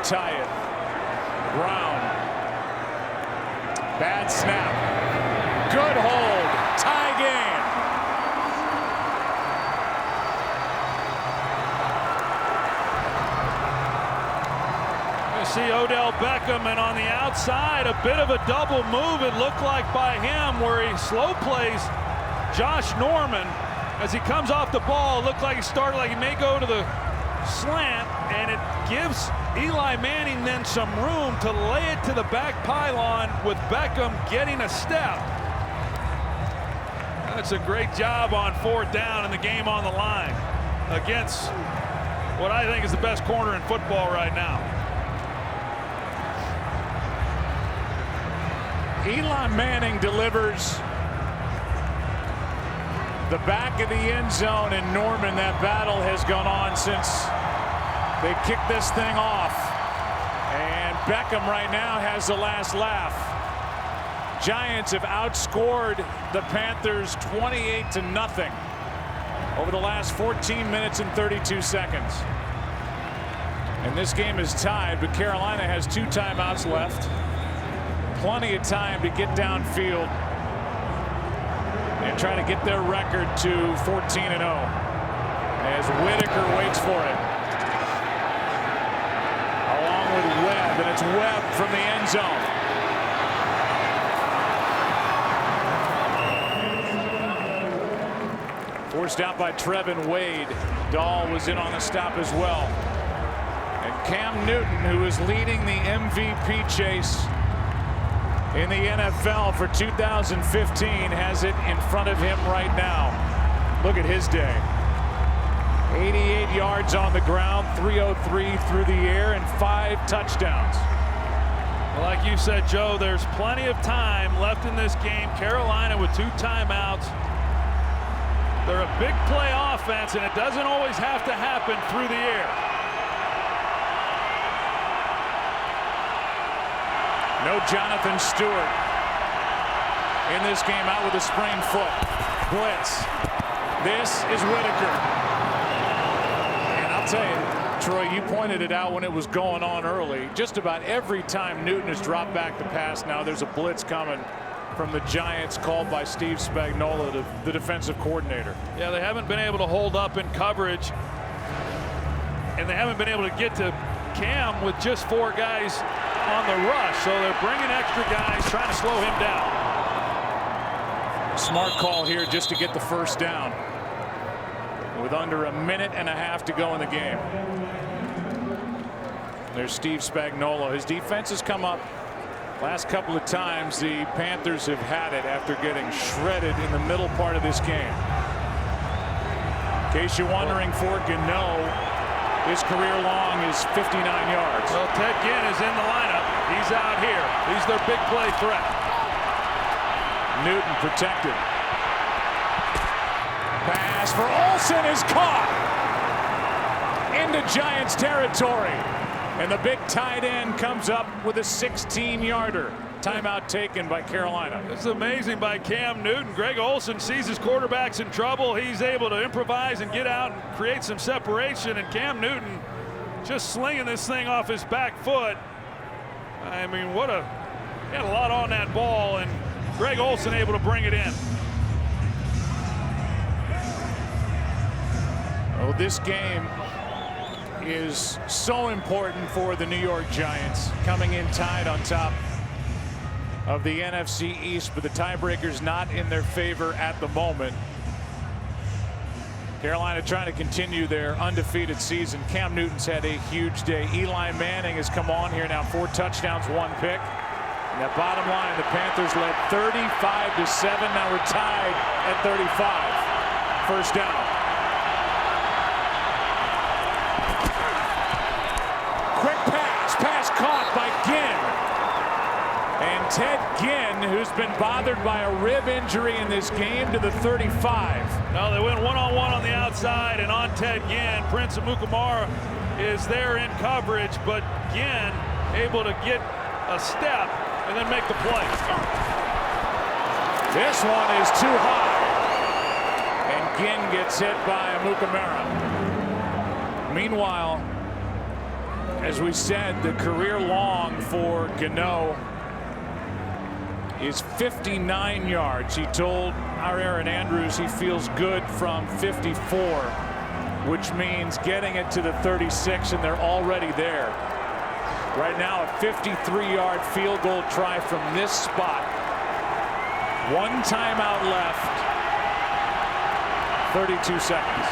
Tie it. Brown. Bad snap. Good hold. Tie game. see Odell Beckham, and on the outside, a bit of a double move, it looked like, by him, where he slow plays Josh Norman. As he comes off the ball, it looked like he started like he may go to the slant, and it gives Eli Manning then some room to lay it to the back pylon with Beckham getting a step. That's a great job on 4th down and the game on the line against what I think is the best corner in football right now. Eli Manning delivers the back of the end zone in Norman. That battle has gone on since they kicked this thing off. And Beckham right now has the last laugh. Giants have outscored the Panthers 28-0 over the last 14 minutes and 32 seconds. And this game is tied, but Carolina has 2 timeouts left. Plenty of time to get downfield and try to get their record to 14-0 as Whitaker waits for it. Along with Webb, and it's Webb from the end zone. Forced out by Trevin Wade. Dahl was in on the stop as well. And Cam Newton, who is leading the MVP chase in the NFL for 2015, has it in front of him right now. Look at his day. 88 yards on the ground, 303 through the air, and 5 touchdowns. Well, like you said, Joe, there's plenty of time left in this game. Carolina with 2 timeouts. They're a big play offense, and it doesn't always have to happen through the air. No Jonathan Stewart in this game, out with a sprained foot. Blitz. This is Whitaker. And I'll tell you, Troy, you pointed it out when it was going on early. Just about every time Newton has dropped back to pass now, there's a blitz coming from the Giants, called by Steve Spagnuolo, the defensive coordinator. Yeah, they haven't been able to hold up in coverage, and they haven't been able to get to Cam with just 4 guys on the rush, so they're bringing extra guys, trying to slow him down. Smart call here just to get the first down with under a minute and a half to go in the game. There's Steve Spagnuolo. His defense has come up. Last couple of times the Panthers have had it after getting shredded in the middle part of this game. In case you're wondering, for Gano, his career long is 59 yards. Well, Ted Ginn is in the lineup. He's out here. He's their big play threat. Newton protected. Pass for Olsen is caught into Giants territory. And the big tight end comes up with a 16-yarder. Timeout taken by Carolina. It's amazing by Cam Newton. Greg Olsen sees his quarterback's in trouble. He's able to improvise and get out and create some separation. And Cam Newton just slinging this thing off his back foot. I mean, he had a lot on that ball, and Greg Olsen able to bring it in. Oh, this game is so important for the New York Giants, coming in tied on top of the NFC East, but the tiebreaker's not in their favor at the moment. Carolina trying to continue their undefeated season. Cam Newton's had a huge day. Eli Manning has come on here now, 4 touchdowns, 1 pick. And that bottom line, the Panthers led 35-7. Now we're tied at 35. First down. Quick pass caught by Ginn. And Ted Ginn, who's been bothered by a rib injury in this game, to the 35. No, they went one-on-one on the outside, and on Ted Ginn, Prince Amukamara is there in coverage, but Ginn able to get a step and then make the play. This one is too high, and Ginn gets hit by Amukamara. Meanwhile, as we said, the career long for Gano is 59 yards. He told our Aaron Andrews he feels good from 54, which means getting it to the 36, and they're already there. Right now, a 53-yard field goal try from this spot. 1 timeout left. 32 seconds.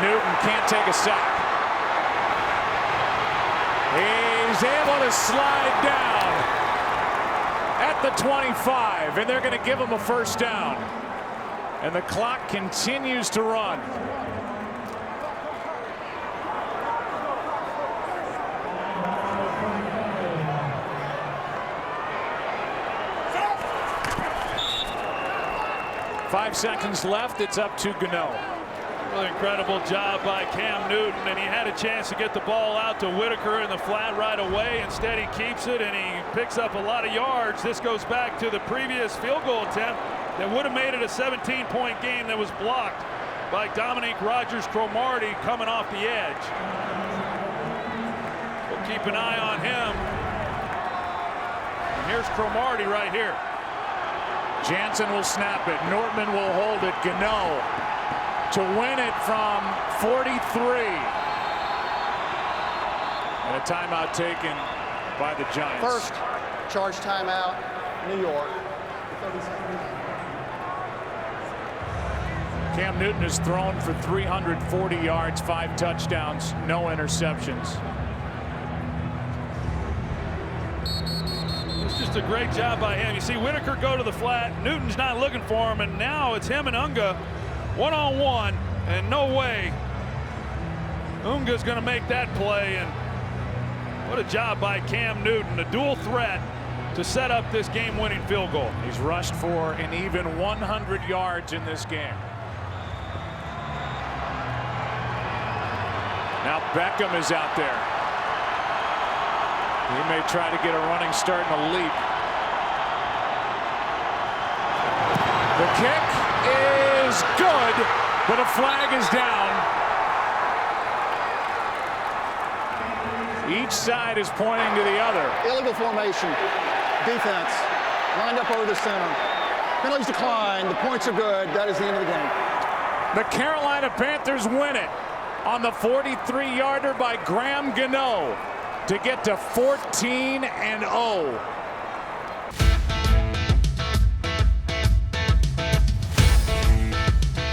Newton can't take a sack. He's able to slide down at the 25, and they're going to give him a first down. And the clock continues to run. Five seconds left. It's up to Gano. Really incredible job by Cam Newton, and he had a chance to get the ball out to Whitaker in the flat right away. Instead, he keeps it, and he picks up a lot of yards. This goes back to the previous field goal attempt that would have made it a 17-point game that was blocked by Dominique Rodgers-Cromartie coming off the edge. We'll keep an eye on him. And here's Cromartie right here. Jansen will snap it. Nortman will hold it. Gano to win it from 43. And a timeout taken by the Giants. First charge timeout, New York. 30 seconds. Cam Newton has thrown for 340 yards, 5 touchdowns, no interceptions. It's just a great job by him. You see Whitaker go to the flat. Newton's not looking for him, and now it's him and Unga one-on-one, and no way Unga's going to make that play. And what a job by Cam Newton, a dual threat to set up this game-winning field goal. He's rushed for an even 100 yards in this game. Now Beckham is out there. He may try to get a running start and a leap. The kick is good, but a flag is down. Each side is pointing to the other. Illegal formation. Defense lined up over the center. Penalties decline. The points are good. That is the end of the game. The Carolina Panthers win it on the 43-yarder by Graham Gano to get to 14-0.